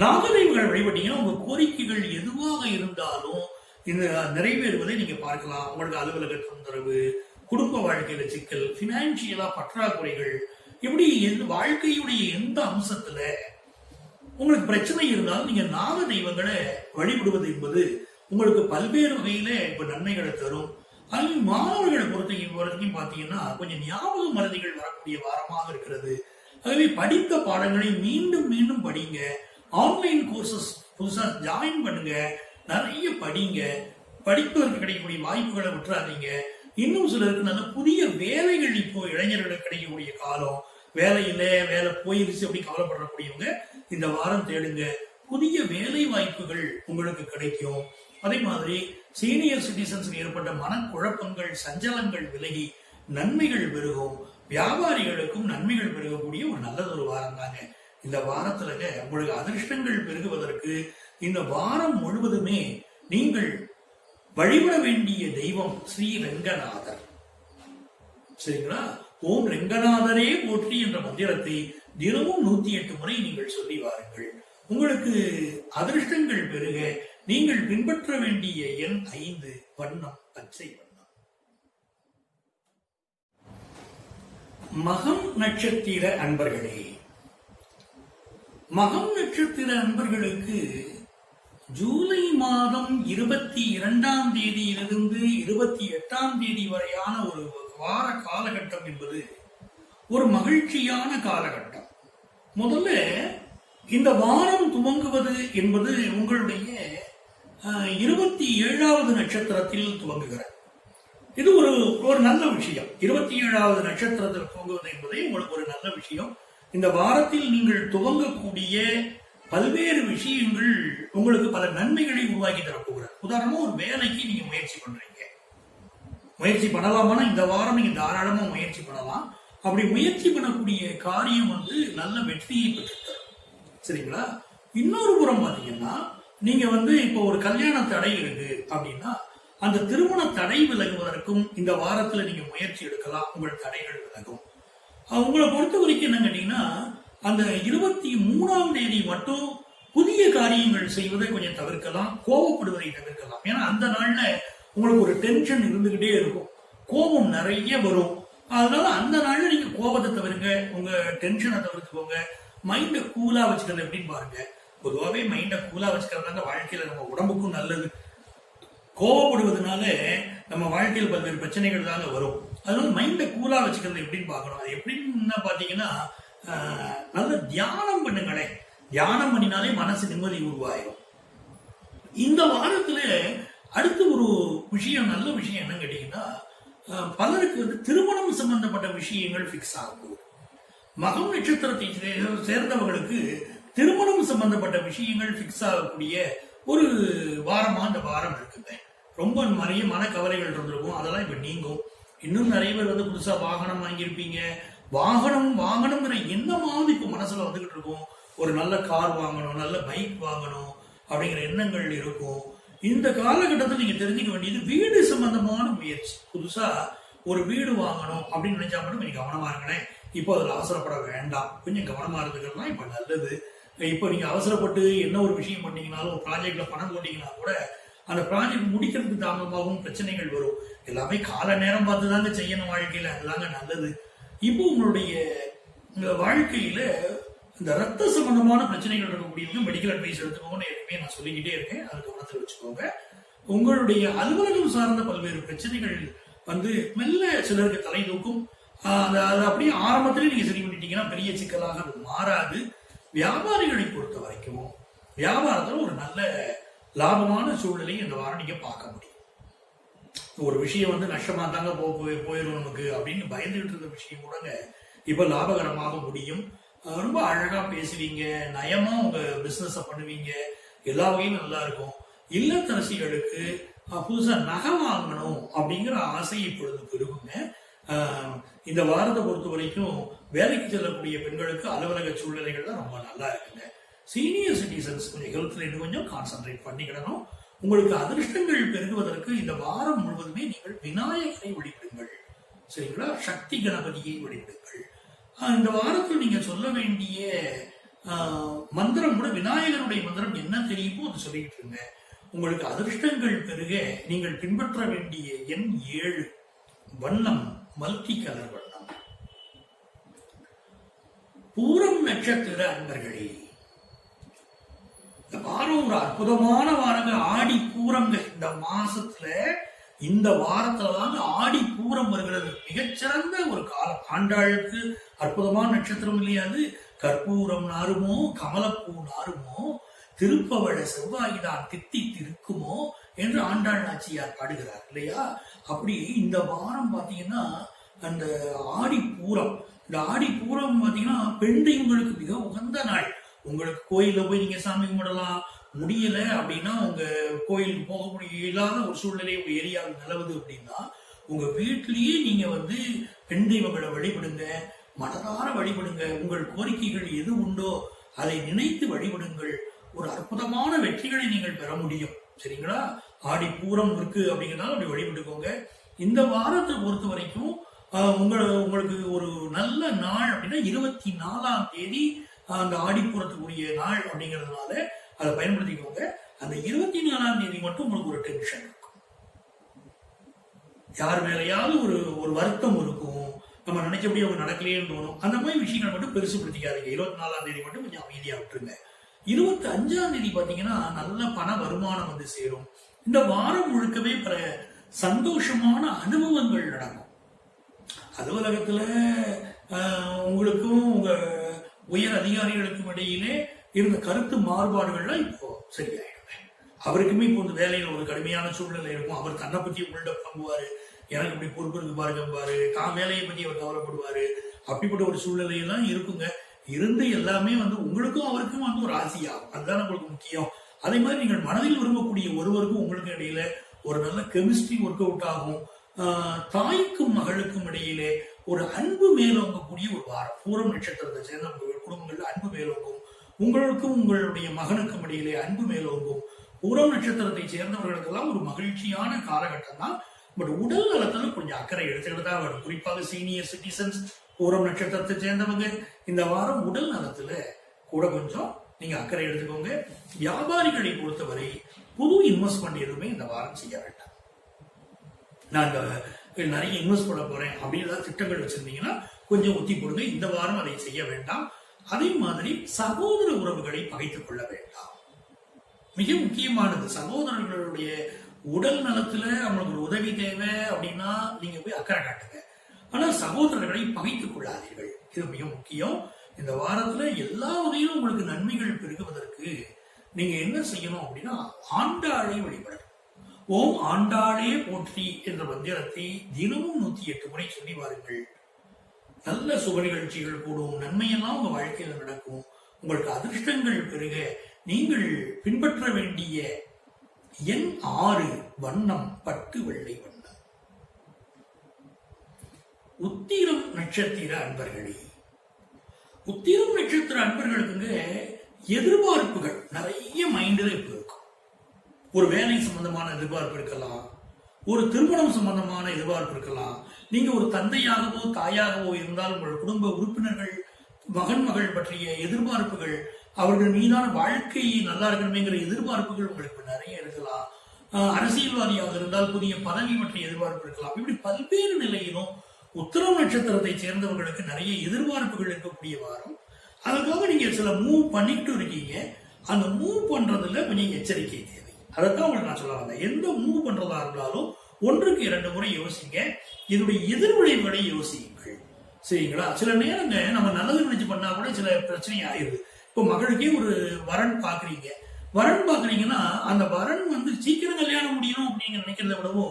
நாக தெய்வங்களை வழிபட்டீங்கன்னா உங்க கோரிக்கைகள் எதுவாக இருந்தாலும் இந்த நிறைவேறுவதை நீங்க பார்க்கலாம். உங்களுக்கு அலுவலக தொந்தரவு, குடும்ப வாழ்க்கையில சிக்கல், பினான்சியலா பற்றாக்குறைகள், இப்படி வாழ்க்கையுடைய எந்த அம்சத்துல உங்களுக்கு பிரச்சனை இருந்தாலும் நீங்க நாக தெய்வங்களை வழிபடுவது என்பது உங்களுக்கு பல்வேறு வகையில இப்ப நன்மைகளை தரும். அது மாணவர்களை பொறுத்தையும் பாத்தீங்கன்னா கொஞ்சம் ஞாபக மறதிகள் வரக்கூடிய வாரமாக இருக்கிறது. ஆகவே படித்த பாடங்களை மீண்டும் மீண்டும் படிங்க. ஆன்லைன் கோர்சஸ் புதுசா ஜாயின் பண்ணுங்க, நிறைய படிங்க. படிப்பதற்கு கிடைக்கக்கூடிய வாய்ப்புகளை விட்டுறாதீங்க. இன்னும் சிலருக்கு நல்ல புதிய வேலைகள் இப்போ இளைஞர்களுக்கு கிடைக்கக்கூடிய காலம். வேலை இல்லை, வேலை போயிருச்சு அப்படி கவலைப்படக்கூடியவங்க இந்த வாரம் தேடுங்க. புதிய வேலை வாய்ப்புகள் உங்களுக்கு கிடைக்கும். அதே மாதிரி சீனியர் சிட்டிசன்ஸ் ஏற்பட்ட மனக்குழப்பங்கள், சஞ்சலங்கள் விலகி நன்மைகள் பெருகும். வியாபாரிகளுக்கும் நன்மைகள் பெருகக்கூடிய ஒரு நல்லதொரு வாரம் தாங்க இந்த வாரத்துலங்க. உங்களுக்கு அதிர்ஷ்டங்கள் பெருகுவதற்கு இந்த வாரம் முழுவதுமே நீங்கள் வழிபட வேண்டிய தெய்வம் ஸ்ரீ ரெங்கநாதர். சரிங்களா? ஓம் ரெங்கநாதரே போற்றி என்ற மந்திரத்தை தினமும் 108 முறை நீங்கள் சொல்லி வாருங்கள். உங்களுக்கு அதிர்ஷ்டங்கள் பெருக நீங்கள் பின்பற்ற வேண்டிய எண் 5, வண்ணம் பச்சை வண்ணம். மகம் நட்சத்திர அன்பர்களே, மகம் நட்சத்திர அன்பர்களுக்கு ஜூலை மாதம் 22ஆம் தேதியிலிருந்து 28ஆம் தேதி வரையான ஒரு வார காலகட்டம் என்பது ஒரு மகிழ்ச்சியான காலகட்டம். முதல்ல இந்த வாரம் துவங்குவது என்பது உங்களுடைய 27வது நட்சத்திரத்தில் துவங்குகிறது. இது ஒரு நல்ல விஷயம். 27வது நட்சத்திரத்தில் துவங்குவது என்பதை உங்களுக்கு ஒரு நல்ல விஷயம். இந்த வாரத்தில் நீங்கள் துவங்கக்கூடிய பல்வேறு விஷயங்கள் உங்களுக்கு பல நன்மைகளை உருவாக்கி தரப்போகிறது. உதாரணமா ஒரு வேலைக்கு நீங்க முயற்சி பண்றீங்க. முயற்சி பண்ணலாமான்னா இந்த வாரம் நீங்க தாராளமா முயற்சி பண்ணலாம். அப்படி முயற்சி பண்ணக்கூடிய காரியம் நல்ல வெற்றியை பெற்றுத்தரும். சரிங்களா? இன்னொரு புறம் பாத்தீங்கன்னா நீங்க இப்போ ஒரு கல்யாண தடை இருக்கு அப்படின்னா அந்த திருமண தடை விலகுவதற்கும் இந்த வாரத்துல நீங்க முயற்சி எடுக்கலாம். உங்கள் தடைகள் விலகும். உங்களை பொறுத்த வரைக்கும் என்ன கேட்டீங்கன்னா அந்த 23ஆம் தேதி மட்டும் புதிய காரியங்கள் செய்வதை கொஞ்சம் தவிர்க்கலாம், கோபப்படுவதை தவிர்க்கலாம். ஏன்னா அந்த நாள்ல உங்களுக்கு ஒரு டென்ஷன் இருந்துகிட்டே இருக்கும், கோபம் நிறைய வரும். அதனால அந்த நாள்ல நீங்க கோபத்தை தவிர்ங்க, உங்க டென்ஷனை தவிர்த்துக்கோங்க. மைண்ட கூலா வச்சுக்கிறது எப்படின்னு பாருங்க. பொதுவாகவே மைண்ட கூலா வச்சுக்கிறதுனால வாழ்க்கையில நம்ம உடம்புக்கும் நல்லது. கோபப்படுவதனால நம்ம வாழ்க்கையில் பல்வேறு பிரச்சனைகள் தாங்க வரும். அதனால மைண்ட கூலா வச்சுக்கிறது எப்படின்னு பார்க்கணும். அது எப்படின்னு பாத்தீங்கன்னா நல்ல தியானம் பண்ணுங்களேன். தியானம் பண்ணினாலே மனசு நிம்மதி உருவாயிரும். இந்த வாரத்துல அடுத்த ஒரு விஷயம், நல்ல விஷயம் என்ன கேட்டீங்கன்னா பலருக்கு திருமணம் சம்பந்தப்பட்ட விஷயங்கள் பிக்ஸ் ஆகும். மகம் நட்சத்திரத்தை சேர்ந்தவர்களுக்கு திருமணம் சம்பந்தப்பட்ட விஷயங்கள் பிக்ஸ் ஆகக்கூடிய ஒரு வாரமா இந்த வாரம் இருக்குங்க. ரொம்ப நிறைய மனக்கவலைகள் இருந்திருக்கும், அதெல்லாம் இப்ப நீங்கும். இன்னும் நிறைய பேர் புதுசா வாகனம் வாங்கியிருப்பீங்க. வாங்கணுங்கிற எண்ணமாவது இப்ப மனசுல வந்துகிட்டு இருக்கும். ஒரு நல்ல கார் வாங்கணும், நல்ல பைக் வாங்கணும் அப்படிங்கிற எண்ணங்கள் இருக்கும். இந்த காலகட்டத்தில் நீங்க தெரிஞ்சுக்க வேண்டியது வீடு சம்பந்தமான முயற்சி. புதுசா ஒரு வீடு வாங்கணும் அப்படின்னு நினைச்சா மட்டும் கொஞ்சம் கவனமா இருங்களேன். இப்போ அதுல அவசரப்பட வேண்டாம். கொஞ்சம் கவனமா இருந்துக்கிறதுலாம் இப்ப நல்லது. இப்போ நீங்க அவசரப்பட்டு என்ன ஒரு விஷயம் பண்ணீங்கனாலும், ஒரு ப்ராஜெக்ட்ல பணம் போட்டீங்கன்னா கூட அந்த ப்ராஜெக்ட் முடிக்கிறதுக்கு தாமதமாகவும் பிரச்சனைகள் வரும். எல்லாமே கால நேரம் பார்த்து தாங்க செய்யணும் வாழ்க்கையில, அதுதாங்க நல்லது. இப்போ உங்களுடைய வாழ்க்கையில இந்த ரத்த சம்பந்தமான பிரச்சனைகள் இருக்கக்கூடியவங்க மெடிக்கல் அட்வைஸ் எடுத்துக்கோங்கன்னு எப்பவுமே நான் சொல்லிக்கிட்டே இருக்கேன். அது கவனத்தில் வச்சுக்கோங்க. உங்களுடைய அலுவலகம் சார்ந்த பல்வேறு பிரச்சனைகள் மெல்ல சிலருக்கு தலை தூக்கும். அது அப்படியே ஆரம்பத்திலே நீங்க சரி பண்ணிட்டீங்கன்னா பெரிய சிக்கலாக மாறாது. வியாபாரிகளை பொறுத்த வரைக்கும் வியாபாரத்துல ஒரு நல்ல லாபமான சூழ்நிலையை இந்த வாரம் நீங்க பார்க்க முடியும். ஒரு விஷயம் நஷ்டமா தாங்க போயிடும் நமக்கு அப்படின்னு பயந்துகிட்டு இருந்த விஷயம் கூட இப்ப லாபகரமாக முடியும். ரொம்ப அழகா பேசுவீங்க, நயமா உங்க பிசினஸ் பண்ணுவீங்க, எல்லா வகையும் நல்லா இருக்கும். இல்லத்தரசிகளுக்கு புதுசா நகை வாங்கணும் அப்படிங்கிற ஆசை இப்பொழுது பெருகுங்க. இந்த வாரத்தை பொறுத்த வரைக்கும் வேலைக்கு செல்லக்கூடிய பெண்களுக்கு அலுவலக சூழ்நிலைகள் தான் ரொம்ப நல்லா இருக்குங்க. சீனியர் சிட்டிசன்ஸ் கொஞ்சம் ஹெல்த்ல இன்னும் கொஞ்சம் கான்சென்ட்ரேட் பண்ணிக்கிடணும். உங்களுக்கு அதிர்ஷ்டங்கள் பெருகுவதற்கு இந்த வாரம் முழுவதுமே நீங்கள் விநாயகரை வழிபடுங்கள். சரிங்களா? சக்தி கணபதியை வழிபடுங்கள். இந்த வாரத்தில் நீங்க சொல்ல வேண்டிய மந்திரம் கூட விநாயகருடைய மந்திரம் என்ன தெரியுமோ அது சொல்லிட்டு இருங்க. உங்களுக்கு அதிர்ஷ்டங்கள் பெருக நீங்கள் பின்பற்ற வேண்டிய எண் 7, வண்ணம் மல்டி கலர் வண்ணம். பூரம் நட்சத்திர அன்பர்களே, இந்த வாரம் ஒரு அற்புதமான வாரங்க. ஆடி பூரங்க. இந்த மாசத்துல இந்த வாரத்துலதாங்க ஆடி பூரம் வருகிறது. மிகச்சிறந்த ஒரு காலம். ஆண்டாளுக்கு அற்புதமான நட்சத்திரம் இல்லையாது. கற்பூரம் நாருமோ கமலப்பூ நாருமோ திருப்பவள செவ்வாய்தான் தித்தி திருக்குமோ என்று ஆண்டாள் நாச்சியார் பாடுகிறார் இல்லையா? அப்படி இந்த வாரம் பாத்தீங்கன்னா அந்த ஆடி பூரம், இந்த ஆடி பூரம் பாத்தீங்கன்னா பெண் தெய்வங்களுக்கு மிக உகந்த நாள். உங்களுக்கு கோயில போய் நீங்க சாமி கும்பிடலாம். முடியல அப்படின்னா உங்க கோயிலுக்கு போக முடியலாத ஒரு சூழ்நிலை உங்க ஏரியாவில் நிலவுது அப்படின்னா உங்க வீட்டிலேயே நீங்க பெண் தெய்வங்களை வழிபடுங்க. மனதார வழிபடுங்க. உங்கள் கோரிக்கைகள் எது உண்டோ அதை நினைத்து வழிபடுங்கள். ஒரு அற்புதமான வெற்றிகளை நீங்கள் பெற முடியும். சரிங்களா? ஆடி பூரம் இருக்கு அப்படிங்கிறதால அப்படி வழிபட்டுக்கோங்க. இந்த வாரத்தை பொறுத்த வரைக்கும் உங்களுக்கு ஒரு நல்ல நாள் அப்படின்னா 24ஆம் தேதி அந்த ஆடிப்பூரத்துக்குரிய நாள் அப்படிங்கிறதுனால அதை பயன்படுத்திக்கோங்க. அந்த 24ஆம் தேதி மட்டும் உங்களுக்கு ஒரு டென்ஷன் இருக்கும். யார் மேலேயாவது ஒரு வருத்தம் இருக்கும். நம்ம நினைச்சபடி அவங்க நடக்கலையேன்னு தோணும். அந்த மாதிரி விஷயங்கள் மட்டும் பெருசுபடுத்திக்காதீங்க. 24ஆம் தேதி மட்டும் கொஞ்சம் அமைதியா விட்டுருங்க. 25ஆம் தேதி பாத்தீங்கன்னா நல்ல பண வருமானம் சேரும். இந்த வாரம் முழுக்கவே பல சந்தோஷமான அனுபவங்கள் நடக்கும். அலுவலகத்துல உங்களுக்கும் உங்க உயர் அதிகாரிகளுக்கும் இடையிலே இருந்த கருத்து மாறுபாடுகள்லாம் இப்போ சரியாயிடுவேன். அவருக்குமே இப்போ வேலையில ஒரு கடுமையான சூழ்நிலை இருக்கும். அவர் தன்னை பத்தி உள்ள பங்குவாரு. எனக்கு இப்படி பொறுப்பு இருக்கு பாரு, வேலையை பத்தி அவர் கவலைப்படுவாரு. அப்படிப்பட்ட ஒரு சூழ்நிலையெல்லாம் இருக்குங்க. இருந்து எல்லாமே உங்களுக்கும் அவருக்கும் ஒரு ஆசையாகும். அதுதான் உங்களுக்கு முக்கியம். அதே மாதிரி நீங்கள் மனதில் விரும்பக்கூடிய ஒருவருக்கும் உங்களுக்கு இடையில ஒரு நல்ல கெமிஸ்ட்ரி ஒர்க் அவுட் ஆகும். தாய்க்கும் மகளுக்கும் இடையிலே ஒரு அன்பு மேலோங்கக்கூடிய ஒரு வாரம். பூரம் நட்சத்திரத்தை சேர்ந்த குடும்பங்கள்ல அன்பு மேலோங்கும். உங்களுக்கும் உங்களுடைய மகனுக்கும் இடையிலே அன்பு மேலோங்கும். பூரம் நட்சத்திரத்தை சேர்ந்தவர்களுக்கெல்லாம் ஒரு மகிழ்ச்சியான காலகட்டம் தான். பட் உடல் நலத்துல கொஞ்சம் அக்கறை எடுத்துக்கிட்டு தான் வரும். குறிப்பாக சீனியர் சிட்டிசன்ஸ், பூரம் நட்சத்திரத்தை சேர்ந்தவங்க இந்த வாரம் உடல் நலத்துல கூட கொஞ்சம் நீங்க அக்கறை எடுத்துக்கோங்க. வியாபாரிகளை பொறுத்தவரை புது இன்வெஸ்ட்மெண்ட் எதுவுமே இந்த வாரம் செய்ய வேண்டாம். நான் நிறைய இன்வெஸ்ட் பண்ண போறேன் அப்படின்னு ஏதாவது திட்டங்கள் வச்சிருந்தீங்கன்னா கொஞ்சம் ஒத்தி போடுங்க. இந்த வாரம் அதை செய்ய வேண்டாம். அதே மாதிரி சகோதர உறவுகளை பகைத்துக் கொள்ள வேண்டாம். மிக முக்கியமானது, சகோதரர்களுடைய உடல் நலத்துல அவங்களுக்கு ஒரு உதவி தேவை அப்படின்னா நீங்க போய் அக்கறை காட்டுங்க. ஆனா சகோதரர்களை பகைத்துக் கொள்ளாதீர்கள். இது மிக முக்கியம். இந்த வாரத்துல எல்லா வகையிலும் உங்களுக்கு நன்மைகள் பெருகுவதற்கு நீங்க என்ன செய்யணும் அப்படின்னா ஆண்டாளை வழிபடணும். ஓம் ஆண்டாளே போற்றி என்ற மந்திரத்தை தினமும் 108 முறை சொல்லி வாருங்கள். நல்ல சுப நிகழ்ச்சிகள் கூடும். நன்மையெல்லாம் உங்க வாழ்க்கையில நடக்கும். உங்களுக்கு அதிர்ஷ்டங்கள் பெருக நீங்கள் பின்பற்ற வேண்டிய எண் 6, வண்ணம் பட்டு வெள்ளை வண்ணம். உத்திரம் நட்சத்திர அன்பர்களே, உத்திரம் நட்சத்திர அன்பர்களுக்கு எதிர்பார்ப்புகள் நிறைய மைண்ட்ல இப்ப இருக்கும். ஒரு வேலை சம்பந்தமான எதிர்பார்ப்பு இருக்கலாம். ஒரு திருமணம் சம்பந்தமான எதிர்பார்ப்பு இருக்கலாம். நீங்க ஒரு தந்தையாகவோ தாயாகவோ இருந்தால் உங்கள் குடும்ப உறுப்பினர்கள், மகன் மகள் பற்றிய எதிர்பார்ப்புகள், அவர்கள் மீதான வாழ்க்கை நல்லா இருக்கணுமேங்கிற எதிர்பார்ப்புகள் உங்களுக்கு நிறைய இருக்கலாம். அரசியல்வாதியாக இருந்தால் புதிய பதவி பற்றிய எதிர்பார்ப்பு இருக்கலாம். இப்படி பல்வேறு நிலையிலும் உத்திரம் நட்சத்திரத்தை சேர்ந்தவர்களுக்கு நிறைய எதிர்பார்ப்புகள் இருக்கக்கூடிய வாரம். அதுக்காக நீங்க சில மூவ் பண்ணிட்டு இருக்கீங்க. அந்த மூவ் பண்றதுல கொஞ்சம் எச்சரிக்கை தேவை. அதைத்தான் உங்களுக்கு நான் சொல்ல வந்தேன். எந்த மூவ் பண்றதா இருந்தாலும் 1க்கு 2 முறை யோசிங்க. இதனுடைய எதிர்விளைவுகளை யோசியுங்கள். சரிங்களா? சில நேரங்க நம்ம நல்லது நினைச்சு பண்ணா கூட சில பிரச்சனை ஆயிடுது. இப்போ மகளுக்கே ஒரு வரன் பாக்குறீங்க. வரன் பாக்குறீங்கன்னா அந்த வரன் சீக்கிரம் கல்யாணம் முடியணும் அப்படிங்க நினைக்கிறத விடவோ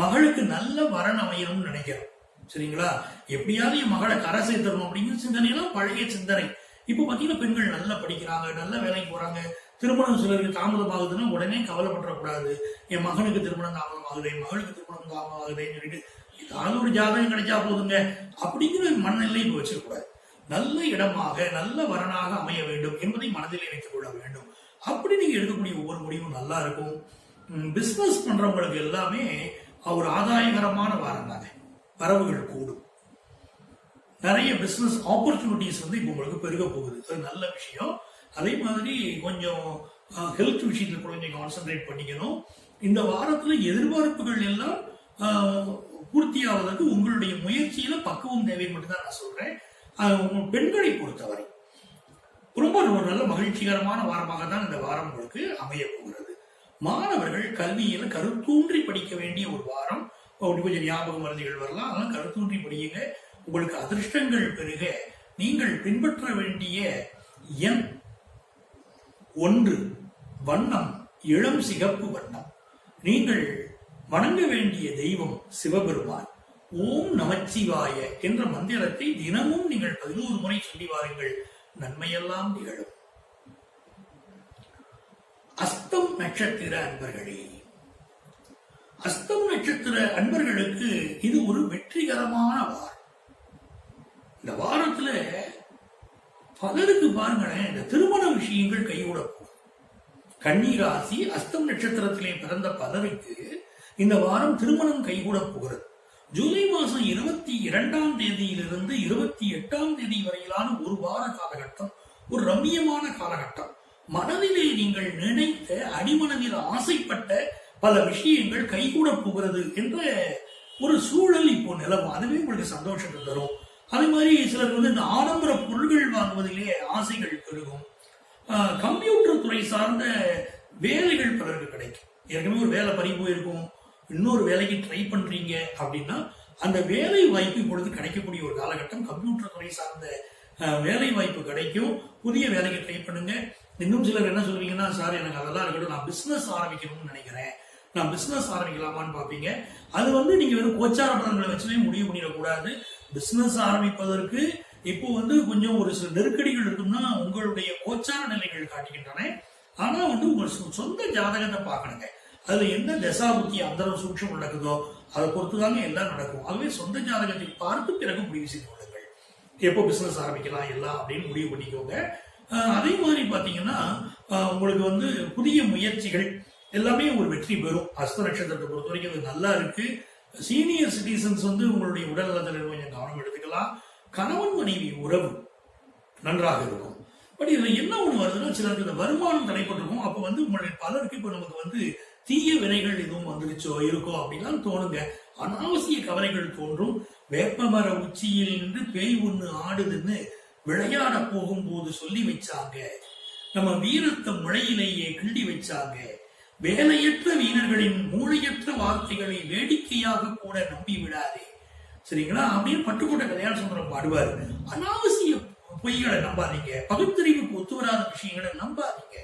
மகளுக்கு நல்ல வரன் அமையணும்னு நினைக்கிறோம். சரிங்களா? எப்படியாவது என் மகளை கரை சேர்த்தணும் அப்படிங்கிற சிந்தனையெல்லாம் பழைய சிந்தனை. இப்ப பாத்தீங்கன்னா பெண்கள் நல்லா படிக்கிறாங்க, நல்ல வேலைக்கு போறாங்க. திருமணம் சிலருக்கு தாமதமாகுதுன்னா உடனே கவலைப்படக்கூடாது. என் மகனுக்கு திருமணம் தாமதமாகுது, என் மகளுக்கு திருமணம் தாமதமாகுதுன்னு சொல்லிட்டு ஏதாவது ஒரு ஜாதகம் கிடைச்சா போதுங்க அப்படிங்கிற மனநிலை இப்ப வச்சிருக்கூடாது. நல்ல இடமாக நல்ல வரனாக அமைய வேண்டும் என்பதை மனதிலே வைத்துக் கொள்ள வேண்டும். அப்படி நீங்க எடுக்கக்கூடிய ஒவ்வொரு முடிவும் நல்லா இருக்கும். பிசினஸ் பண்றவங்களுக்கு எல்லாமே ஒரு ஆதாயகரமான வாரம் தானே, வரவுகள் கூடும். நிறைய பிசினஸ் ஆப்பர்ச்சுனிட்டிஸ் இப்போ உங்களுக்கு பெருக போகுது, அது நல்ல விஷயம். அதே மாதிரி கொஞ்சம் ஹெல்த் விஷயத்துல கூட கொஞ்சம் கான்சென்ட்ரேட் பண்ணிக்கணும். இந்த வாரத்துல எதிர்பார்ப்புகள் எல்லாம் பூர்த்தியாவதற்கு உங்களுடைய முயற்சியில பக்குவம் தேவை மட்டும்தான் நான் சொல்றேன். பெண்களை பொறுத்தவரை ரொம்ப ஒரு நல்ல மகிழ்ச்சிகரமான வாரமாக தான் இந்த வாரம் உங்களுக்கு அமைய போகிறது. மாணவர்கள் கல்வியில கருத்தூன்றி படிக்க வேண்டிய ஒரு வாரம். கொஞ்சம் ஞாபக மருந்துகள் வரலாம், அதெல்லாம் கருத்தூன்றி படியுங்க. உங்களுக்கு அதிர்ஷ்டங்கள் பெருக நீங்கள் பின்பற்ற வேண்டிய எண் 1, வண்ணம் இளம் சிகப்பு வண்ணம். நீங்கள் வணங்க வேண்டிய தெய்வம் சிவபெருமான். ஓம் நமச்சிவாய என்ற மந்திரத்தை தினமும் நீங்கள் 11 முறை சொல்லி வாருங்கள், நன்மையெல்லாம் நிகழும். அஸ்தம் நட்சத்திர அன்பர்களே, அஸ்தம் நட்சத்திர அன்பர்களுக்கு இது ஒரு வெற்றிகரமான வாரம். இந்த வாரத்துல பலருக்கு பாருங்களேன், இந்த திருமண விஷயங்கள் கைகூட போகும். கன்னிராசி அஸ்தம் நட்சத்திரத்திலே பிறந்த பலருக்கு இந்த வாரம் திருமணம் கைகூட போகிறது. ஜூலை மாசம் 22ஆம் தேதியிலிருந்து 28ஆம் தேதி வரையிலான ஒரு வார காலகட்டம் ஒரு ரம்மியமான காலகட்டம். மனதிலே நீங்கள் நினைத்த அடிமனதில் ஆசைப்பட்ட பல விஷயங்கள் கைகூட போகிறது என்ற ஒரு சூழல் இப்போ நிலவும். அதுவே உங்களுக்கு சந்தோஷத்தை தரும். அதே மாதிரி சிலர் இந்த ஆடம்பர பொருள்கள் வாங்குவதிலே ஆசைகள் பெருகும். கம்ப்யூட்டர் துறை சார்ந்த வேலைகள் பலருக்கு கிடைக்கும். ஏற்கனவே ஒரு வேலை பறி போயிருக்கும், இன்னொரு வேலைக்கு ட்ரை பண்றீங்க அப்படின்னா அந்த வேலை வாய்ப்பு இப்பொழுது கிடைக்கக்கூடிய ஒரு காலகட்டம். கம்ப்யூட்டர் துறை சார்ந்த வேலை வாய்ப்பு கிடைக்கும். புதிய வேலைக்கு ட்ரை பண்ணுங்க. இன்னும் சிலர் என்ன சொல்றீங்கன்னா, சார் எனக்கு அதெல்லாம் இருக்கட்டும், நான் பிசினஸ் ஆரம்பிக்கணும்னு நினைக்கிறேன், நான் பிசினஸ் ஆரம்பிக்கலாமான்னு பாப்பீங்க. அது நீங்க வெறும் கோச்சார பலன்களை வச்சுமே முடிவு பண்ணிடக்கூடாது. பிசினஸ் ஆரம்பிப்பதற்கு இப்போ கொஞ்சம் ஒரு சில நெருக்கடிகள் இருக்கும்னா உங்களுடைய கோச்சார நிலைகள் காட்டுகின்றன. ஆனா உங்க சொந்த ஜாதகத்தை பார்க்கணுங்க. அதுல என்ன தசாபுத்தி அந்தரம் சூட்சம் நடக்குதோ அதை பொறுத்துதாங்க எல்லாம் நடக்கும். ஆகவே சொந்த ஜாதகத்தை பார்த்து பிறகு முடிவு செய்து கொள்ளுங்கள், எப்போ பிசினஸ் ஆரம்பிக்கலாம் எல்லாம் அப்படின்னு முடிவு பண்ணிக்கோங்க. அதே மாதிரி பாத்தீங்கன்னா உங்களுக்கு புதிய முயற்சிகள் எல்லாமே ஒரு வெற்றி பெறும். அஸ்த நட்சத்திரத்தை பொறுத்த வரைக்கும் அது நல்லா இருக்கு. சீனியர் சிட்டிசன்ஸ் உங்களுடைய உடல் நலத்தில் கொஞ்சம் கவனம் எடுத்துக்கலாம். கணவன் மனைவி உறவு நன்றாக இருக்கும். பட் இதுல என்ன ஒண்ணு வருதுன்னா, சிலருக்கு இந்த வருமானம் தடைப்பட்டிருக்கும். அப்ப உங்களுடைய பலருக்கு இப்ப நமக்கு தீய வினைகள் எதுவும் வந்துருச்சோ இருக்கோ அப்படின்லாம் தோணுங்க. அனாவசிய கவலைகள் தோன்றும். வேப்பமர உச்சியில் நின்று பேய் ஒண்ணு ஆடுதுன்னு விளையாட போகும்போது சொல்லி வச்சாங்க. நம்ம வீரத்தை முளையிலேயே கிண்டி வச்சாங்க. வேலையற்ற வீரர்களின் மூளையற்ற வார்த்தைகளை வேடிக்கையாக கூட நம்பி விடாதே, சரிங்களா அப்படின்னு பட்டுக்கோட்டை கல்யாண சுந்தரம் பாடுவார். அனாவசிய பொய்களை நம்பாதீங்க, பகுத்தறிவுக்கு ஒத்து வராத விஷயங்களை நம்பாதீங்க.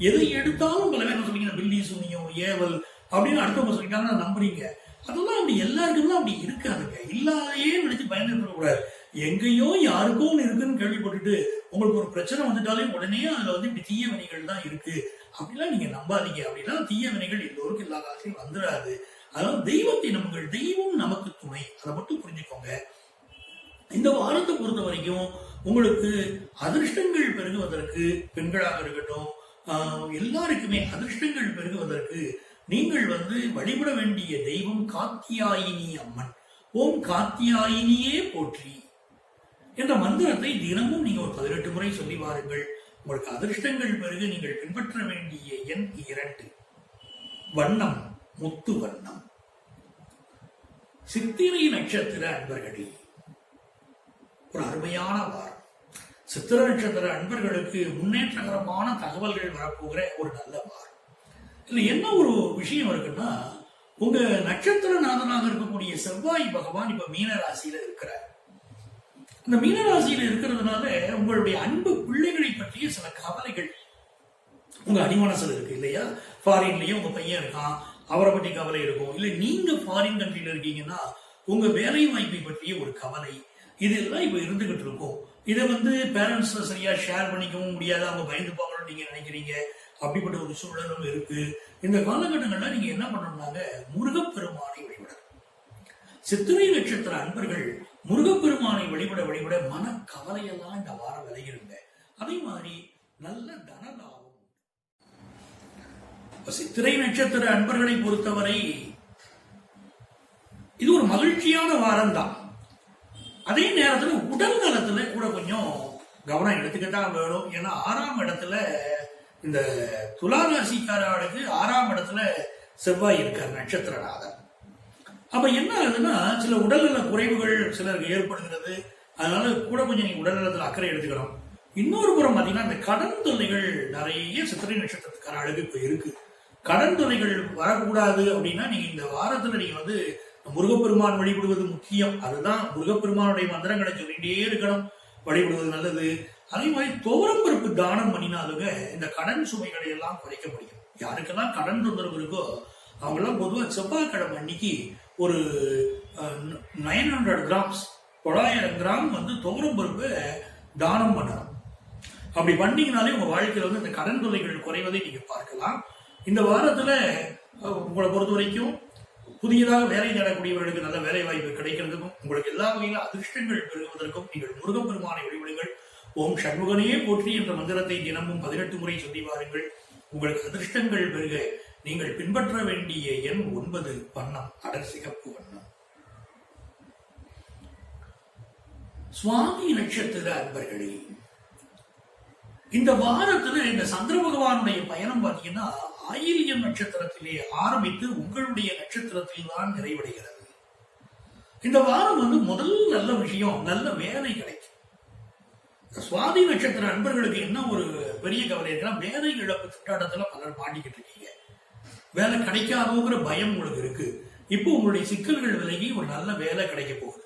எதை எடுத்தாலும் பல பேர் சொல்லிங்க பில்லி சுனியம் ஏவல் அப்படின்னு அடுத்தவங்க சொல்லிட்டாங்கன்னா நம்புறீங்க. அதெல்லாம் அப்படி எல்லாருக்கும் அப்படி இருக்காதுங்க. இல்லாதையே நினைச்சு பயந்துட்டு கூடாது. எங்கேயோ யாருக்கோ ஒன்று இருக்குன்னு கேள்விப்பட்டுட்டு உங்களுக்கு ஒரு பிரச்சனை வந்துட்டாலே உடனே அதுல இப்படி தீய வினைகள் தான் இருக்கு அப்படிலாம் நீங்க நம்பாதீங்க. அப்படின்னா தீய வினைகள் எல்லோருக்கும் எல்லா காலத்திலையும் வந்துடாது. அதாவது தெய்வத்தை நம்புங்கள், தெய்வம் நமக்கு துணை, அதை மட்டும் புரிஞ்சுக்கோங்க. இந்த வாரத்தை பொறுத்த வரைக்கும் உங்களுக்கு அதிர்ஷ்டங்கள் பெருகுவதற்கு, பெண்களாக இருக்கட்டும் எல்லாருக்குமே அதிர்ஷ்டங்கள் பெருகுவதற்கு நீங்கள் வழிபட வேண்டிய தெய்வம் காத்தியாயினி அம்மன். ஓம் காத்தியாயினியே போற்றி என்ற மந்திரத்தை தினமும் நீங்க ஒரு 18 முறை சொல்லி வாருங்கள். உங்களுக்கு அதிர்ஷ்டங்கள் பெருகு. நீங்கள் பின்பற்ற வேண்டிய எண் 2, வண்ணம் முத்து வண்ணம். சித்திரை நட்சத்திர அன்பர்களே, ஒரு அருமையான வாரம். சித்திர நட்சத்திர அன்பர்களுக்கு முன்னேற்றகரமான தகவல்கள் வரப்போகிற ஒரு நல்ல வாரம். இதுல என்ன ஒரு விஷயம் இருக்குன்னா, உங்க நட்சத்திரநாதனாக இருக்கக்கூடிய செவ்வாய் பகவான் இப்ப மீன ராசியில இருக்கிறார். இந்த மீன ராசியில இருக்கிறதுனால உங்களுடைய அன்பு பிள்ளைகளை பற்றிய சில கவலைகள் உங்க அடிமனசுல இருக்கு இல்லையா? ஃபாரின்லயே உங்க பையன் இருக்கான், அவரை பற்றி கவலை இருக்கும். இல்ல நீங்க ஃபாரின் கண்ட்ரில இருக்கீங்கன்னா உங்க வேலை வாய்ப்பை பற்றிய ஒரு கவலை, இதெல்லாம் இப்ப இருந்துகிட்டு இருக்கும். இதை பேரண்ட்ஸ் சரியா ஷேர் பண்ணிக்கவும் முடியாது, அவங்க பயந்துப்பாங்கன்னு நீங்க நினைக்கிறீங்க. அப்படிப்பட்ட ஒரு சூழலும் இருக்கு. இந்த காலகட்டங்கள்ல நீங்க என்ன பண்ணணும்னாங்க, முருகப்பெருமானை வழிபட. சித்திரை நட்சத்திர அன்பர்கள் முருகப்பெருமானை வழிபட வழிபட மன கவலையெல்லாம் இந்த வாரம் விளையிருங்க. அதே மாதிரி நல்ல தனலாபம். சித்திரை நட்சத்திர அன்பர்களை பொறுத்தவரை இது ஒரு மகிழ்ச்சியான வாரம் தான். அதே நேரத்தில் உடல் நலத்துல கூட கொஞ்சம் கவனம் எடுத்துக்கிட்டான் வேணும். ஏன்னா 6ஆம் இடத்துல இந்த துலா ராசிக்காரர்களுக்கு 6ஆம் இடத்துல செவ்வாய் இருக்கார், நட்சத்திரநாதன். அப்ப என்ன ஆகுதுன்னா சில உடல்நல குறைவுகள் சிலருக்கு ஏற்படுகிறது. அதனால கூட கொஞ்சம் நீங்க உடல்நலத்தில் அக்கறை எடுத்துக்கணும். இன்னொரு புறம் பாத்தீங்கன்னா இந்த கடன் தொல்லைகள் நிறைய சித்திரை நட்சத்திரத்துக்காரர்களுக்கு இப்ப இருக்கு. கடன் தொல்லைகள் வரக்கூடாது அப்படின்னா நீங்க இந்த வாரத்துல நீங்க வந்து முருகப்பெருமான் வழிபடுவது முக்கியம். அதுதான் முருகப்பெருமானுடைய மந்திரங்களை சொல்லிட்டே இருக்கணும், வழிபடுவது நல்லது. அதே மாதிரி துவரம்பருப்பு தானம் பண்ணினாலுங்க இந்த கடன் சுமைகளை எல்லாம் குறைக்க முடியும். யாருக்கெல்லாம் கடன் தொந்தரவு இருக்கோ அவங்க எல்லாம் பொதுவாக செவ்வாய்க்கிழமை அன்னைக்கு ஒரு 900 கிராம்ஸ் 900 கிராம் வந்து துவரம்பருப்பு தானம் பண்ணணும். அப்படி பண்ணீங்கனாலே உங்க வாழ்க்கையில வந்து இந்த கடன் தொல்லைகள் குறைவதை நீங்க பார்க்கலாம். இந்த வாரத்துல உங்களை பொறுத்த வரைக்கும் புதியதாக வேலை தேடக்கூடியவர்களுக்கு நல்ல வேலை வாய்ப்பு கிடைக்கிறதுக்கும் உங்களுக்கு எல்லா வகையிலும் அதிர்ஷ்டங்கள் பெறுவதற்கும் நீங்கள் முருகப்பெருமானை வழிபடுங்கள். ஓம் சண்முகனையே போற்றி என்ற மந்திரத்தை தினமும் 18 முறை சொல்லி வாருங்கள். உங்களுக்கு அதிர்ஷ்டங்கள் பெருக நீங்கள் பின்பற்ற வேண்டிய எண் 9, வண்ணம் அடர் சிகப்பு வண்ணம். சுவாமி நட்சத்திர அன்பர்களே, இந்த வாரத்துல இந்த சந்திர பகவானுடைய பயணம் பார்த்தீங்கன்னா ஆயில்யம் நட்சத்திரத்திலே ஆரம்பித்து உங்களுடைய நட்சத்திரத்தில் தான் நிறைவடைகிறது. இந்த வாரம் வந்து முதல் நல்ல விஷயம், நல்ல வேலை கிடைக்கும். சுவாதி நட்சத்திர அன்பர்களுக்கு என்ன ஒரு பெரிய கவலை இருக்குன்னா வேலை இழப்பு திட்டாட்டத்துல பலர் மாட்டிக்கிட்டு இருக்கீங்க. வேலை கிடைக்காதோங்கிற பயம் உங்களுக்கு இருக்கு. இப்போ உங்களுடைய சிக்கல்கள் விலகி ஒரு நல்ல வேலை கிடைக்க போகுது.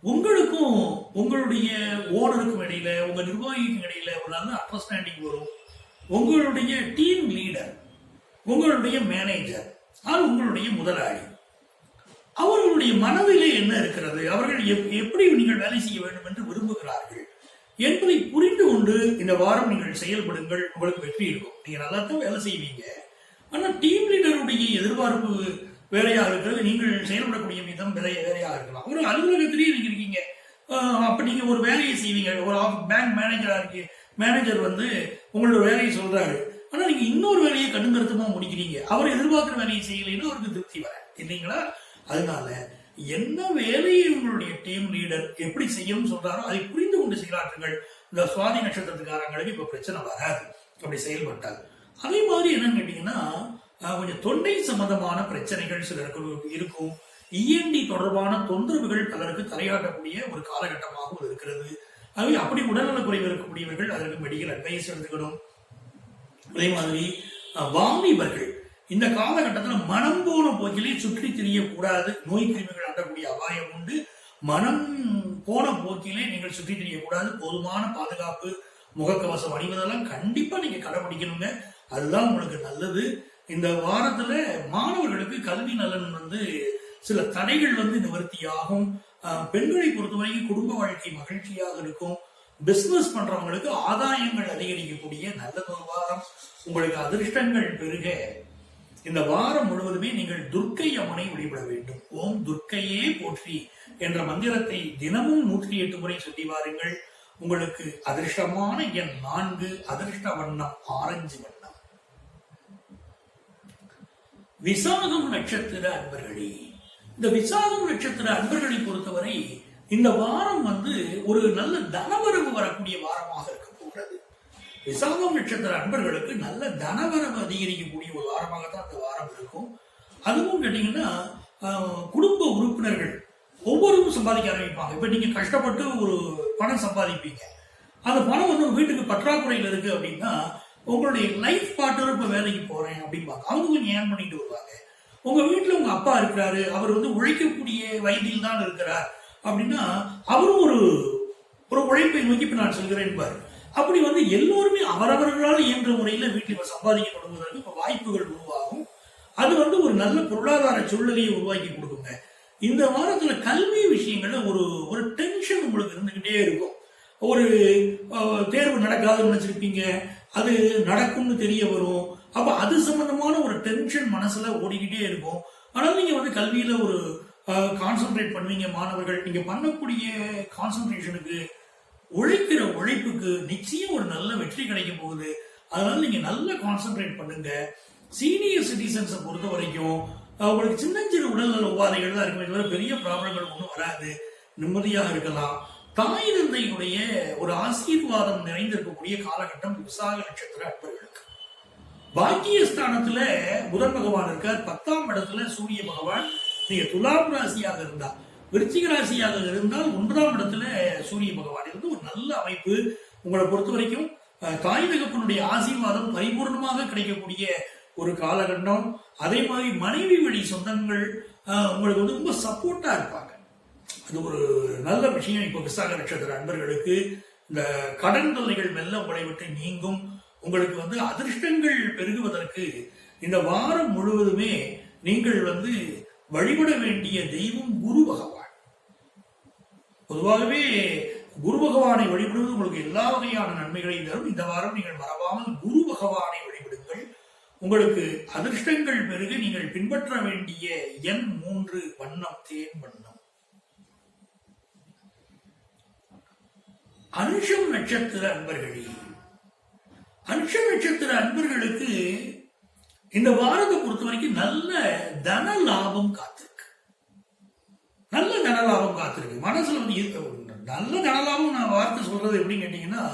உங்களுக்கும் உங்களுடைய ஓனருக்கும் இடையில, உங்க நிர்வாகிக்கும் இடையில ஒரு நல்ல அண்டர்ஸ்டாண்டிங் வரும். உங்களுடைய டீம் லீடர், உங்களுடைய மேனேஜர், உங்களுடைய முதலாளி, அவர்களுடைய மனதிலே என்ன இருக்கிறது, அவர்கள் எப்படி நீங்கள் வேலை செய்ய வேண்டும் என்று விரும்புகிறார்கள் என்பதை புரிந்து கொண்டு இந்த வாரம் நீங்கள் செயல்படுங்கள். உங்களுக்கு வெற்றி இருக்கும். நீங்க நல்லா தான் வேலை செய்வீங்க. ஆனா டீம் லீடருடைய எதிர்பார்ப்பு வேலையாக இருக்கிறது, நீங்கள் செயல்படக்கூடிய விதம் வேலையாக இருக்கலாம். ஒரு அலுவலகத்திலேயே நீங்க இருக்கீங்க, அப்ப நீங்க ஒரு வேலையை செய்வீங்க. ஒரு பேங்க் மேனேஜரா இருக்கு, மேனேஜர் வந்து உங்களோட வேலையை சொல்றாரு, ஆனா நீங்க இன்னொரு வேலையை கடுங்கருத்தமா முடிக்கிறீங்க. அவர் எதிர்பார்க்கிற வேலையை செய்யலைன்னு அவருக்கு திருப்தி வர இல்லைங்களா? அதனால என்ன வேலையை உங்களுடைய டீம் லீடர் எப்படி செய்யணும்னு சொல்றாரோ அதை புரிந்து கொண்டு செயலாற்றுங்கள். இந்த சுவாதி நட்சத்திரத்துக்காரங்களுக்கு இப்ப பிரச்சனை வராது அப்படி செயல்பட்டால். அதே மாதிரி என்னன்னு கேட்டீங்கன்னா கொஞ்சம் தொண்டை சம்பந்தமான பிரச்சனைகள் சிலருக்கு இருக்கும். இஎன்டி தொடர்பான தொந்தரவுகள் பலருக்கு தலையாட்டக்கூடிய ஒரு காலகட்டமாகவும் இருக்கிறது. ஆகவே அப்படி உடல்நல குறைவு இருக்கக்கூடியவர்கள் அதற்கு மெடிக்கல் அட்வைஸ் எடுத்துக்கணும். அதே மாதிரி வாலிபர்கள் இந்த காலகட்டத்தில் மனம் போன போக்கிலே சுற்றி திரியக்கூடாது. நோய் கிருமிகள் அண்டக்கூடிய அபாயம் உண்டு. மனம் போன போக்கிலே நீங்கள் சுற்றி திரியக்கூடாது. போதுமான பாதுகாப்பு, முகக்கவசம் அணிவதெல்லாம் கண்டிப்பா நீங்க கடைபிடிக்கணுங்க. அதுதான் உங்களுக்கு நல்லது. இந்த வாரத்துல மாணவர்களுக்கு கல்வி நலன் வந்து சில தடைகள் வந்து நிவர்த்தியாகும். பெண்களை பொறுத்தவரைக்கும் குடும்ப வாழ்க்கை மகிழ்ச்சியாக இருக்கும். பிசினஸ் பண்றவங்களுக்கு ஆதாயங்கள் அதிகரிக்கக்கூடிய நல்ல ஒரு வாரம். உங்களுக்கு அதிர்ஷ்டங்கள் பெருக இந்த வாரம் முழுவதுமே நீங்கள் துர்க்கை அம்மனை வழிபட வேண்டும். ஓம் துர்க்கையே போற்றி என்ற மந்திரத்தை தினமும் 108 முறை சொல்லி வாருங்கள். உங்களுக்கு அதிர்ஷ்டமான எண் 4, அதிர்ஷ்ட வண்ணம் ஆரஞ்சு வண்ணம். விசாகம் நட்சத்திர அன்பர்களே, இந்த விசாகம் நட்சத்திர அன்பர்களை பொறுத்தவரை இந்த வாரம் வந்து ஒரு நல்ல தனவரவு வரக்கூடிய வாரமாக இருக்க போகிறது. விசாகம் நட்சத்திர அன்பர்களுக்கு நல்ல தனவரவு அதிகரிக்கக்கூடிய ஒரு வாரமாகத்தான் அந்த வாரம் இருக்கும். அதுவும் கேட்டீங்கன்னா குடும்ப உறுப்பினர்கள் ஒவ்வொருவரும் சம்பாதிக்க ஆரம்பிப்பாங்க. இப்ப நீங்க கஷ்டப்பட்டு ஒரு பணம் சம்பாதிப்பீங்க, அந்த பணம் வந்து வீட்டுக்கு பற்றாக்குறையில் இருக்கு அப்படின்னா உங்களுடைய லைஃப் பார்ட்னர் இப்ப வேலைக்கு போறேன் அப்படிம்பாங்க. அவங்க கொஞ்சம் ஏன் பண்ணிட்டு வருவாங்க. உங்க வீட்டுல உங்க அப்பா இருக்கிறாரு, அவர் வந்து உழைக்கக்கூடிய வயதில் தான் இருக்கிறார் அப்படின்னா அவரும் ஒரு உழைப்பை நோக்கி இப்ப நான் சொல்கிறேன் பாரு. அப்படி வந்து எல்லோருமே அவரவர்களால் இயன்ற முறையில வீட்டில் சம்பாதிக்க தொடங்குவதற்கு இப்ப வாய்ப்புகள் உருவாகும். அது வந்து ஒரு நல்ல பொருளாதார சூழ்நிலையை உருவாக்கி கொடுக்குங்க. இந்த வாரத்துல கல்வி விஷயங்கள்ல ஒரு டென்ஷன் உங்களுக்கு இருந்துகிட்டே இருக்கும். ஒரு தேர்வு நடக்காதுன்னு நினைச்சிருப்பீங்க, அது நடக்கும்னு தெரிய வரும். அப்ப அது சம்பந்தமான ஒரு டென்ஷன் மனசுல ஓடிக்கிட்டே இருக்கும். ஆனால் நீங்க வந்து கல்வியில ஒரு கான்சென்ட்ரேட் பண்ணுவீங்க. மாணவர்கள் நீங்க பண்ணக்கூடிய கான்சென்ட்ரேஷனுக்கு, உழைக்கிற உழைப்புக்கு நிச்சயம் ஒரு நல்ல வெற்றி கிடைக்கும் போகுது. அதனால நீங்க நல்லா கான்சென்ட்ரேட் பண்ணுங்க. சீனியர் சிட்டிசன்ஸை பொறுத்த வரைக்கும் உங்களுக்கு சின்ன சின்ன உடல்நல உபாதைகள் தான் இருக்குமே தவிர பெரிய ப்ராப்ளங்கள் ஒன்றும் வராது. நிம்மதியாக இருக்கலாம். தாய் தந்தையுடைய ஒரு ஆசீர்வாதம் நிறைந்திருக்கக்கூடிய காலகட்டம் விசாக நட்சத்திர அன்பர்களுக்கு. பாக்கியஸ்தானத்துல புதன் பகவான் இருக்கார். 10ஆம் இடத்துல சூரிய பகவான். நீங்க துலாம் ராசியாக இருந்தா, விருச்சிக ராசியாக இருந்தால் 1ஆம் இடத்துல சூரிய பகவான் இருந்து ஒரு நல்ல அமைப்பு. உங்களை பொறுத்த வரைக்கும் தாய் தகப்பனுடைய ஆசீர்வாதம் பரிபூர்ணமாக கிடைக்கக்கூடிய ஒரு காலகட்டம். அதே மாதிரி மனைவி வழி சொந்தங்கள் உங்களுக்கு வந்து ரொம்ப சப்போர்ட்டா இருப்பாங்க. அது ஒரு நல்ல விஷயம். இப்போ விசாக நட்சத்திர அன்பர்களுக்கு இந்த கடன் தொல்லைகள் மெல்ல உங்களை விட்டு நீங்கும். உங்களுக்கு வந்து அதிர்ஷ்டங்கள் பெருகுவதற்கு இந்த வாரம் முழுவதுமே நீங்கள் வந்து வழிபட வேண்டிய தெய்வம் குரு பகவான். பொதுவாகவே குரு பகவானை வழிபடுவது உங்களுக்கு எல்லா வகையான நன்மைகளையும் தரும். இந்த வாரம் நீங்கள் மறவாமல் குரு பகவானை வழிபடுங்கள். உங்களுக்கு அதிர்ஷ்டங்கள் பெருக நீங்கள் பின்பற்ற வேண்டிய எண் 3, வண்ணம் தேன் வண்ணம். அனுஷம் நட்சத்திர அன்பர்களே, அனுஷம் நட்சத்திர அன்பர்களுக்கு இந்த வாரத்தை பொறுத்த வரைக்கும் நல்ல தன லாபம் காத்திருக்கு. நல்ல தன லாபம் காத்திருக்கு. மனசுல வந்து நல்ல தன லாபம் நான் வார்த்தை சொல்றது எப்படின்னு கேட்டீங்கன்னா,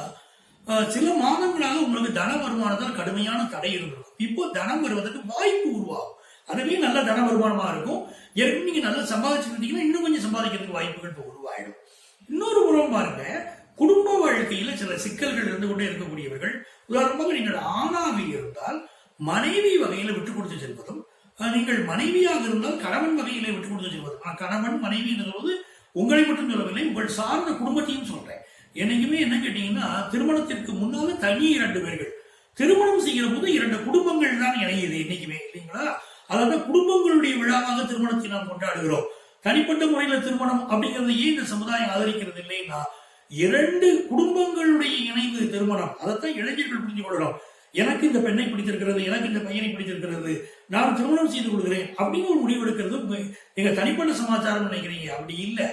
சில மாதங்களாக உங்களுக்கு தன வருமானத்தால் கடுமையான தடை இருந்திருக்கும். இப்போ தனம் வருவதற்கு வாய்ப்பு உருவாகும். அதுவே நல்ல தன வருமானமா இருக்கும். ஏற்கனவே நீங்க நல்லா சம்பாதிச்சிருந்தீங்கன்னா இன்னும் கொஞ்சம் சம்பாதிக்கிறதுக்கு வாய்ப்புகள் உருவாயிடும். இன்னொரு புறம் பாருங்க, குடும்ப வாழ்க்கையில சில சிக்கல்கள் இருந்து கொண்டே இருக்கக்கூடியவர்கள். உதாரணமாக நீங்கள் ஆணாக இருந்தால் மனைவி வகையில விட்டு கொடுத்து செல்வதும், நீங்கள் மனைவியாக இருந்தால் கணவன் வகையில விட்டு கொடுத்து செல்வதும். கணவன் மனைவி என்று சொல்வது உங்களை மட்டும் சொல்லவில்லை, உங்கள் சார்ந்த குடும்பத்தையும் சொல்றேன். என்னைக்குமே என்ன கேட்டீங்கன்னா, திருமணத்திற்கு முன்னால தனி 2 பேர்கள் திருமணம் செய்கிற போது 2 குடும்பங்கள் தான் இணையுது என்னைக்குமே, இல்லைங்களா? அதாவது குடும்பங்களுடைய விழாவாக திருமணத்தை நாம் கொண்டாடுகிறோம். தனிப்பட்ட முறையில திருமணம் அப்படிங்கறதையே இந்த சமுதாயம் ஆதரிக்கிறது இல்லைன்னா, 2 குடும்பங்களுடைய இணைவு திருமணம். அதைத்தான் இளைஞர்கள் புரிஞ்சு கொள்ளணும். எனக்கு இந்த பெண்ணை பிடித்திருக்கிறது, எனக்கு இந்த பையனை பிடித்திருக்கிறது, நான் திருமணம் செய்து கொள்கிறேன் அப்படின்னு ஒரு முடிவு எடுக்கிறது எங்க தனிப்பட்ட சமாச்சாரம் நினைக்கிறீங்க. அப்படி இல்லை.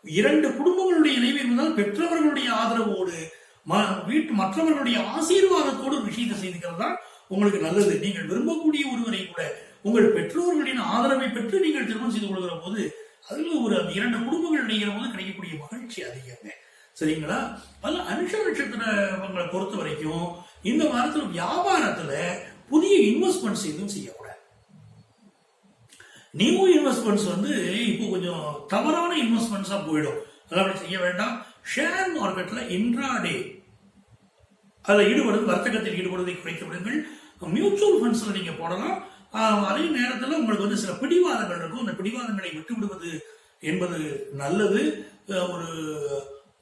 2 குடும்பங்களுடைய இணைவு இருந்தால் பெற்றவர்களுடைய ஆதரவோடு மற்றவர்களுடைய ஆசீர்வாதத்தோடு விஷயத்தை செய்துக்கிறது தான் உங்களுக்கு நல்லது. நீங்கள் விரும்பக்கூடிய ஒருவரை கூட உங்கள் பெற்றோர்களின் ஆதரவை பெற்று நீங்கள் திருமணம் செய்து கொள்கிற போது அதுல ஒரு 2 குடும்பங்கள் இணைகிற போது கிடைக்கக்கூடிய மகிழ்ச்சி அதிகங்க. சரிங்களா? அதுல அனுஷ நட்சத்திரங்களை பொறுத்த வரைக்கும் இந்த வாரத்துல வியாபாரத்துல புதிய இன்வெஸ்ட்மெண்ட்ஸ் எதுவும் செய்யக்கூடாது. நியூ இன்வெஸ்ட்மெண்ட்ஸ் வந்து இப்போ கொஞ்சம் தவறான இன்வெஸ்ட்மெண்ட்ஸா போயிடும். அதெல்லாம் செய்ய வேண்டாம். ஷேர் மார்க்கெட்ல இன்ட்ராடே அதில் ஈடுபடுறது, வர்த்தகத்தில் ஈடுபடுவதை குறைத்து விடுங்கள். மியூச்சுவல் ஃபண்ட்ஸ்ல நீங்க போடலாம். அதே நேரத்தில் உங்களுக்கு வந்து சில பிடிவாதங்கள் இருக்கும். அந்த பிடிவாதங்களை விட்டு விடுவது என்பது நல்லது. ஒரு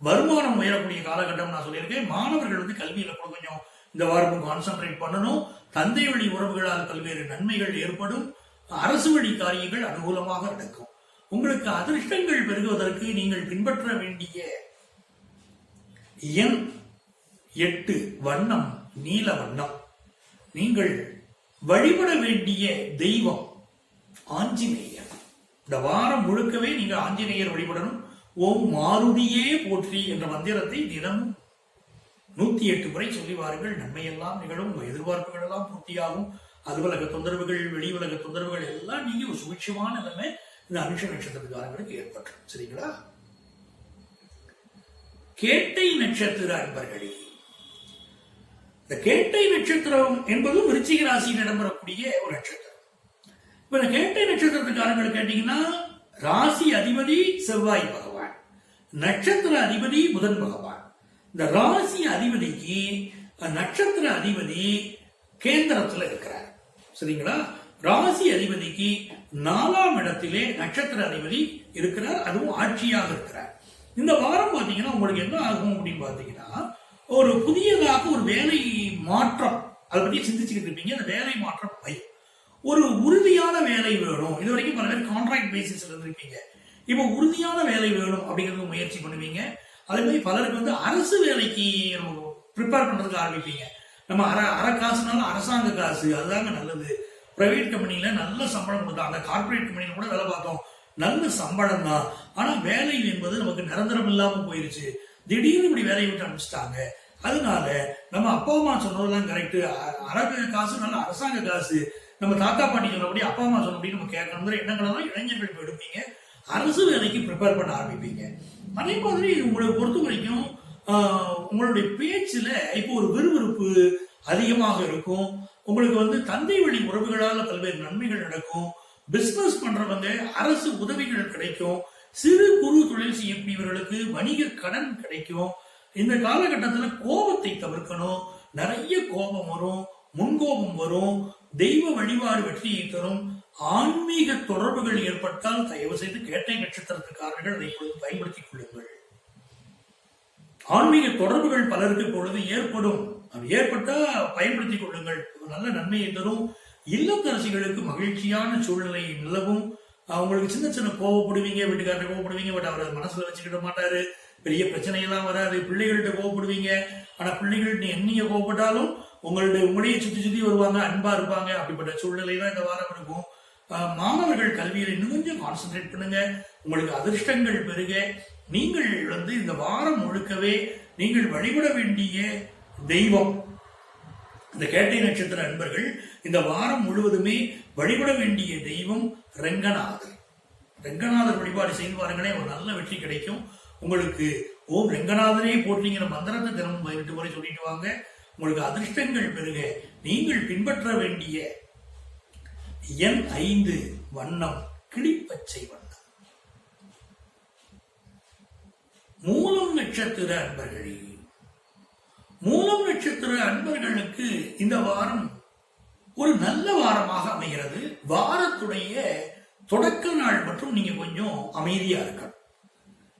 வருமானம் உயரக்கூடிய காலகட்டம் நான் சொல்லியிருக்கேன். மாணவர்கள் வந்து கல்வியில கூட கொஞ்சம் இந்த வாரம் கான்சென்ட்ரேட் பண்ணணும். தந்தை வழி உறவுகளால் பல்வேறு நன்மைகள் ஏற்படும். அரசு வழி காரியங்கள் அனுகூலமாக நடக்கும். உங்களுக்கு அதிர்ஷ்டங்கள் பெருகுவதற்கு நீங்கள் பின்பற்ற வேண்டிய எண் 8, வண்ணம் நீல வண்ணம். நீங்கள் வழிபட வேண்டிய தெய்வம் ஆஞ்சநேயர். இந்த வாரம் முழுக்கவே நீங்க ஆஞ்சநேயர் வழிபடணும். ஓம் மாருதியே போற்றி என்ற மந்திரத்தை தினமும் 108 முறை சொல்லி வாருங்கள். நன்மையெல்லாம் நிகழும். உங்க எதிர்பார்ப்புகள் எல்லாம் பூர்த்தியாகும். அலுவலக தொந்தரவுகள், வெளி உலக தொந்தரவுகள் எல்லாம் நீங்க ஒரு சுபிட்சமான நிலைமை இந்த அனுஷ நட்சத்திரக்காரங்களுக்கு ஏற்பட்டுரும். சரிங்களா? கேட்டை நட்சத்திர அன்பர்களே, இந்த கேட்டை நட்சத்திரம் என்பதும் விருச்சிக ராசியில் இடம்பெறக்கூடிய ஒரு நட்சத்திரம். இப்ப இந்த கேட்டை நட்சத்திரத்துக்காரங்களை கேட்டீங்கன்னா, ராசி அதிபதி செவ்வாய் பகவான், நட்சத்திர அதிபதி புதன் பகவான். இந்த ராசி அதிபதிக்கு நட்சத்திர அதிபதி கேந்திரத்துல இருக்கிறார். சரிங்களா? ராசி அதிபதிக்கு 4ஆம் இடத்திலே நட்சத்திர அதிபதி இருக்கிறார். அதுவும் ஆட்சியாக இருக்கிறார். இந்த வாரம் பாத்தீங்கன்னா உங்களுக்கு என்ன ஆகும் அப்படின்னு பாத்தீங்கன்னா, ஒரு புதியதாக ஒரு வேலை மாற்றம், அதை பத்தி சிந்திச்சுக்கிட்டு இருப்பீங்க. அந்த வேலை மாற்றம் பயம், ஒரு உறுதியான வேலை வேணும். இது வரைக்கும் பல பேர் கான்ட்ராக்ட் பேசிஸ்ல இருந்திருப்பீங்க. இப்போ உறுதியான வேலை வேணும் அப்படிங்கிறது முயற்சி பண்ணுவீங்க. அதே மாதிரி பலருக்கு வந்து அரசு வேலைக்கு ப்ரிப்பேர் பண்றதுக்கு ஆரம்பிப்பீங்க. நம்ம அரை காசுனாலும் அரசாங்க காசு, அதுதாங்க நல்லது. பிரைவேட் கம்பெனில நல்ல சம்பளம் கொடுத்தாங்க. கார்பரேட் கம்பெனில கூட வேலை பார்த்தோம், நல்ல சம்பளம் தான். ஆனா வேலை என்பது நமக்கு நிரந்தரம் இல்லாம போயிருச்சு. திடீர்னு இப்படி வேலையை விட்டு அனுப்பிச்சிட்டாங்க. அதனால நம்ம அப்பா அம்மா சொன்னதெல்லாம் கரெக்ட், அரபு காசு நல்ல அரசாங்க காசு, நம்ம தாத்தா பாட்டி சொன்னபடி அப்பா அம்மா சொன்னபடி நம்ம கேட்கணுங்கிற எண்ணங்களெல்லாம் இளைஞர்கள் இப்போ எடுப்பீங்க. அரசு வேலைக்கு ப்ரிப்பேர் பண்ண ஆரம்பிப்பீங்க. அதே மாதிரி உங்களை பொறுத்த வரைக்கும் உங்களுடைய பேச்சுல இப்போ ஒரு விறுவிறுப்பு அதிகமாக இருக்கும். உங்களுக்கு தந்தை வழி உறவுகளால பல்வேறு நன்மைகள் நடக்கும். பிசினஸ் பண்றவங்க அரசு உதவிகள் கிடைக்கும். சிறு குறு தொழில் செய்யக்கூடியவர்களுக்கு வணிக கடன் கிடைக்கும். இந்த காலகட்டத்தில் கோபத்தை தவிர்க்கணும். நிறைய கோபம் வரும், முன்கோபம் வரும். தெய்வ வழிபாடு வெற்றியை தரும். ஆன்மீக தொடர்புகள் ஏற்பட்டால் தயவு செய்து கேட்டை நட்சத்திரத்துக்காரர்கள் அதை பயன்படுத்திக் கொள்ளுங்கள். ஆன்மீக தொடர்புகள் பலருக்கு பொழுது ஏற்படும். ஏற்பட்டா பயன்படுத்திக் கொள்ளுங்கள், நல்ல நன்மையை தரும். இல்லத்தரசிகளுக்கு மகிழ்ச்சியான சூழ்நிலை நிலவும். அவங்களுக்கு சின்ன சின்ன கோவப்படுவீங்க, வீட்டுக்காரரை கோவப்படுவீங்க, பட் அவர் மனசுல வச்சுக்கிட மாட்டாரு. பெரிய பிரச்சனையெல்லாம் வராது. பிள்ளைகள்கிட்ட கோவப்படுவீங்க, ஆனா பிள்ளைகள்கிட்ட என்னைய கோவப்பட்டாலும் உங்களையே சுத்தி சுத்தி வருவாங்க, அன்பா இருப்பாங்க. அப்படிப்பட்ட சூழ்நிலை தான் இந்த வாரம் இருக்கும். மாணவர்கள் கல்வியில இன்னும் கொஞ்சம் கான்சென்ட்ரேட் பண்ணுங்க. உங்களுக்கு அதிர்ஷ்டங்கள் பெருக. நீங்கள் இந்த வாரம் முழுக்கவே நீங்கள் வழிபட வேண்டிய தெய்வம், இந்த கேட்டை நட்சத்திர அன்பர்கள் இந்த வாரம் முழுவதுமே வழிபட வேண்டிய தெய்வம் ரெங்கநாதர். ரெங்கநாதர் வழிபாடு செய்து பாருங்களே, ஒரு நல்ல வெற்றி கிடைக்கும் உங்களுக்கு. ஓம் ரெங்கநாதரே போற்றீங்கிற மந்திரத்தை தினமும் 18 முறை சொல்லிட்டு வாங்க. உங்களுக்கு அதிர்ஷ்டங்கள் பெருக. நீங்கள் பின்பற்ற வேண்டிய எண் 5, வண்ணம் கிளிப்பச்சை வண்ணம். மூலம் நட்சத்திர அன்பர்களே, மூலம் நட்சத்திர அன்பர்களுக்கு இந்த வாரம் ஒரு நல்ல வாரமாக அமைகிறது. வாரத்துடைய தொடக்க நாள் மற்றும் நீங்க கொஞ்சம் அமைதியா இருக்கணும்.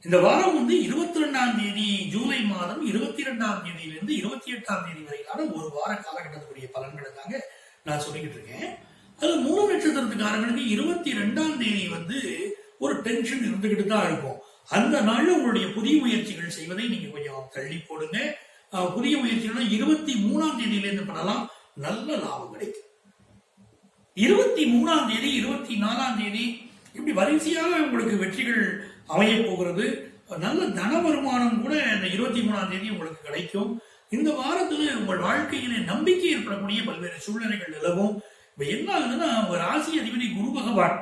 இந்த வாரம் 22ஆம் தேதி ஜூலை மாதம் 22ஆம் தேதியிலிருந்து 28ஆம் தேதி வரையிலான ஒரு வார காலகட்டத்துக்குரிய பலன்களுக்காக நான் சொல்லிக்கிட்டு இருக்கேன். அது மூல நட்சத்திரத்துக்காரங்களுக்கு 22ஆம் தேதி ஒரு டென்ஷன் இருந்துகிட்டு தான் இருக்கும். அந்த நாள்ல உங்களுடைய புதிய முயற்சிகள் செய்வதை நீங்க கொஞ்சம் தள்ளி போடுங்க. புதிய முயற்சிகள் 23ஆம் தேதியிலிருந்து பண்ணலாம், நல்ல லாபம் கிடைக்கும். 23ஆம் தேதி 24ஆம் தேதி இப்படி வரிசையாக உங்களுக்கு வெற்றிகள் அமைய போகிறது. நல்ல தன வருமானம் கூட இந்த 23ஆம் தேதி உங்களுக்கு கிடைக்கும். இந்த வாரத்துல உங்கள் வாழ்க்கையில நம்பிக்கை ஏற்படக்கூடிய பல்வேறு சூழ்நிலைகள் நிலவும். இப்ப என்ன ஆகுதுன்னா, உங்க ராசி அதிபதி குரு பகவான்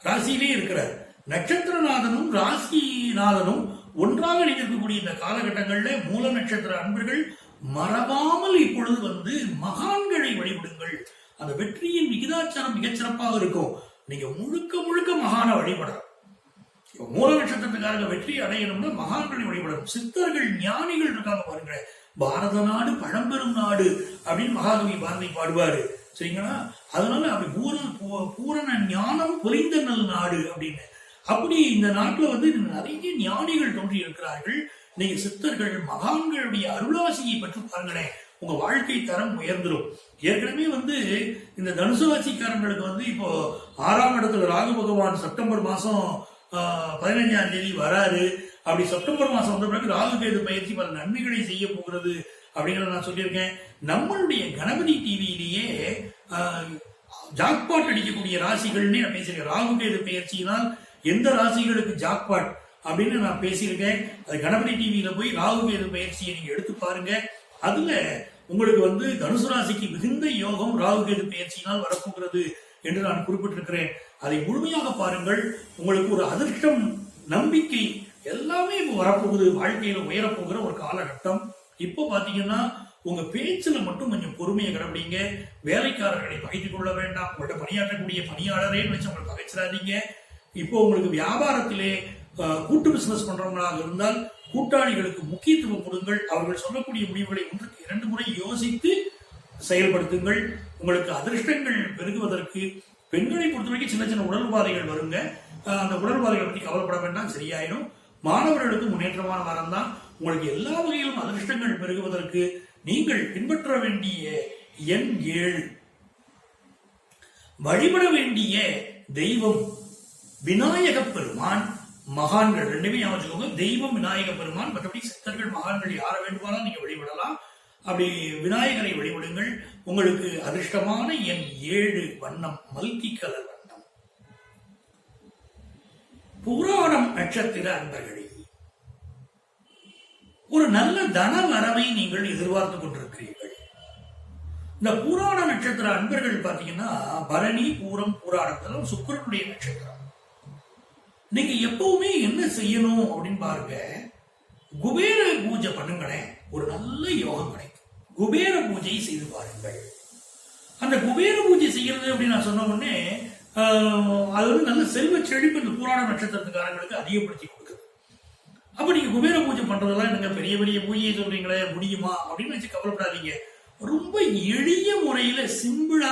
ராசியிலே இருக்கிறார். நட்சத்திரநாதனும் ராசிநாதனும் ஒன்றாக இருக்கக்கூடிய இந்த காலகட்டங்கள்ல மூல நட்சத்திர அன்பர்கள் மறவாமல் இப்பொழுது மகான்களை வழிபடுங்கள். அந்த வெற்றியின் விகிதாச்சாரம் மிகச்சிறப்பாக இருக்கும். நீங்க முழுக்க முழுக்க மகான வழிபடலாம். மூல நட்சத்திரத்துக்காக வெற்றி அடையணும்னா மகான்களை வழிபடணும். சித்தர்கள் ஞானிகள் இருக்காங்க பாருங்க. பாரத நாடு பழம்பெரும் நாடு அப்படின்னு மகாகவி பாரதி பாடுவாரு, சரிங்களா? அதனால அப்படி பூரண ஞானம் புரிந்த நல் நாடு அப்படின்னு. அப்படி இந்த நாட்டுல நிறைய ஞானிகள் தோன்றி இருக்கிறார்கள். நீங்க சித்தர்கள் மகான்களுடைய அருளாசியை பற்றி பாருங்களேன், உங்க வாழ்க்கை தரம் உயர்ந்துடும். ஏற்கனவே இந்த தனுசு ராசிக்காரங்களுக்கு இப்போ 6ஆம் இடத்துல ராகு பகவான் செப்டம்பர் மாசம் 15ஆம் தேதி வராரு. அப்படி செப்டம்பர் மாசம் வந்த பிறகு ராகு கேது பயிற்சி பல நன்மைகளை செய்ய போகிறது அப்படிங்கறத நான் சொல்லியிருக்கேன். நம்மளுடைய கணபதி டிவியிலேயே ஜாக்பாட் அடிக்கக்கூடிய ராசிகள்னே நான் பேசியிருக்கேன். ராகு கேது பயிற்சியினால் எந்த ராசிகளுக்கு ஜாக்பாட் அப்படின்னு நான் பேசியிருக்கேன். அது கணபதி டிவியில போய் ராகு கேது பயிற்சியை நீங்க எடுத்து பாருங்க. அதுல உங்களுக்கு தனுசு ராசிக்கு மிகுந்த யோகம் ராகு கேது பயிற்சியினால் வரப்போகிறது என்று நான் குறிப்பிட்டிருக்கிறேன். அதை முழுமையாக பாருங்கள். உங்களுக்கு ஒரு அதிர்ஷ்டம், நம்பிக்கை எல்லாமே இப்போ வரப்போகுது. வாழ்க்கையில உயரப்போகிற ஒரு காலகட்டம். இப்போ பாத்தீங்கன்னா உங்க பேச்சுல மட்டும் கொஞ்சம் பொறுமையை கடைபிடிங்க. வேலைக்காரர்களை பகைத்துக் கொள்ள வேண்டாம். உங்கள்கிட்ட பணியாற்றக்கூடிய பணியாளரே வச்சு உங்களை பகைச்சிடாதீங்க. இப்போ உங்களுக்கு வியாபாரத்திலே கூட்டு பிசினஸ் பண்றவங்களாக இருந்தால் கூட்டாளிகளுக்கு முக்கியத்துவம் கொடுங்கள். அவர்கள் சொல்லக்கூடிய முடிவுகளை 1க்கு 2 முறை யோசித்து செயல்படுத்துங்கள். உங்களுக்கு அதிர்ஷ்டங்கள் பெருகுவதற்கு பெண்களை பொறுத்தவரைக்கும் சின்ன சின்ன உடல் உபாதைகள் வருங்க. அந்த உடல் உபாதைகளை பற்றி கவலைப்பட வேண்டாம், சரியாயிடும். மாணவர்களுக்கு முன்னேற்றமான வாரம் தான். உங்களுக்கு எல்லா வகையிலும் அதிர்ஷ்டங்கள் பெருகுவதற்கு நீங்கள் பின்பற்ற வேண்டிய எண் 7. வழிபட வேண்டிய தெய்வம் விநாயக பெருமான். மகான்கள் ரெண்டுமே ஞாபகம். தெய்வம் விநாயக பெருமான், மற்றபடி சித்தர்கள் மகான்கள் யார வேண்டுமானாலும் நீங்க வழிபடலாம். அப்படி விநாயகரை வழிபடுங்கள். உங்களுக்கு அதிர்ஷ்டமான எண் 7, வண்ணம் மல்டி கலர் வண்ணம். பூராடம் நட்சத்திர அன்பர்களே, ஒரு நல்ல தன வரவை நீங்கள் எதிர்பார்த்து கொண்டிருக்கிறீர்கள். இந்த பூராட நட்சத்திர அன்பர்கள் பாத்தீங்கன்னா பரணி, பூரம், பூராடம் சுக்கிரனுடைய நட்சத்திரம். நீங்க எப்பவுமே என்ன செய்யணும் அப்படின்னு பாருங்க, குபேர பூஜை பண்ணுங்களேன், ஒரு நல்ல யோகம் கிடைக்கும். குபேர பூஜை செய்து பாருங்கள். அந்த குபேர பூஜை செய்யறது அப்படின்னு நான் சொன்ன உடனே அது வந்து நல்ல செல்வ செழிப்பு இந்த பூராட நட்சத்திரத்துக்காரங்களுக்கு அதிகப்படுத்தி கொடுக்குது. அப்ப நீங்க குபேர பூஜை பண்றதெல்லாம் நீங்க பெரிய பெரிய பூஜையை சொல்றீங்களே, முடியுமா அப்படின்னு வச்சு கவலைப்படாதீங்க. ரொம்ப எளிய முறையில சிம்பிளா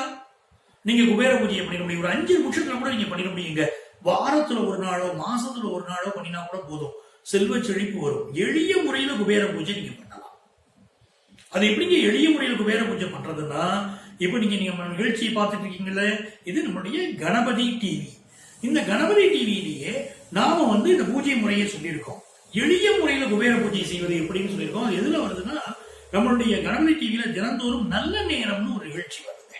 நீங்க குபேர பூஜையை பண்ணிட முடியும். ஒரு 5 நிமிஷத்துல கூட நீங்க பண்ணிட முடியுங்க. வாரத்துல ஒரு நாளோ மாசத்துல ஒரு நாளோ பண்ணினா கூட போதும், செல்வ செழிப்பு வரும். எளிய முறையில குபேர பூஜை நீங்க பண்ணலாம். அது எப்படிங்க எளிய முறையில குபேர பூஜை பண்றதுன்னா, இப்ப நீங்க நிகழ்ச்சியை பார்த்துட்டு இருக்கீங்கல்ல, இது நம்மளுடைய கணபதி டிவி. இந்த கணபதி டிவியிலேயே நாம வந்து இந்த பூஜை முறையை சொல்லியிருக்கோம். எளிய முறையில குபேர பூஜை செய்வது எப்படின்னு சொல்லியிருக்கோம். அது எதுல வருதுன்னா, நம்மளுடைய கணபதி டிவியில தினந்தோறும் நல்ல நேரம்னு ஒரு நிகழ்ச்சி வருது.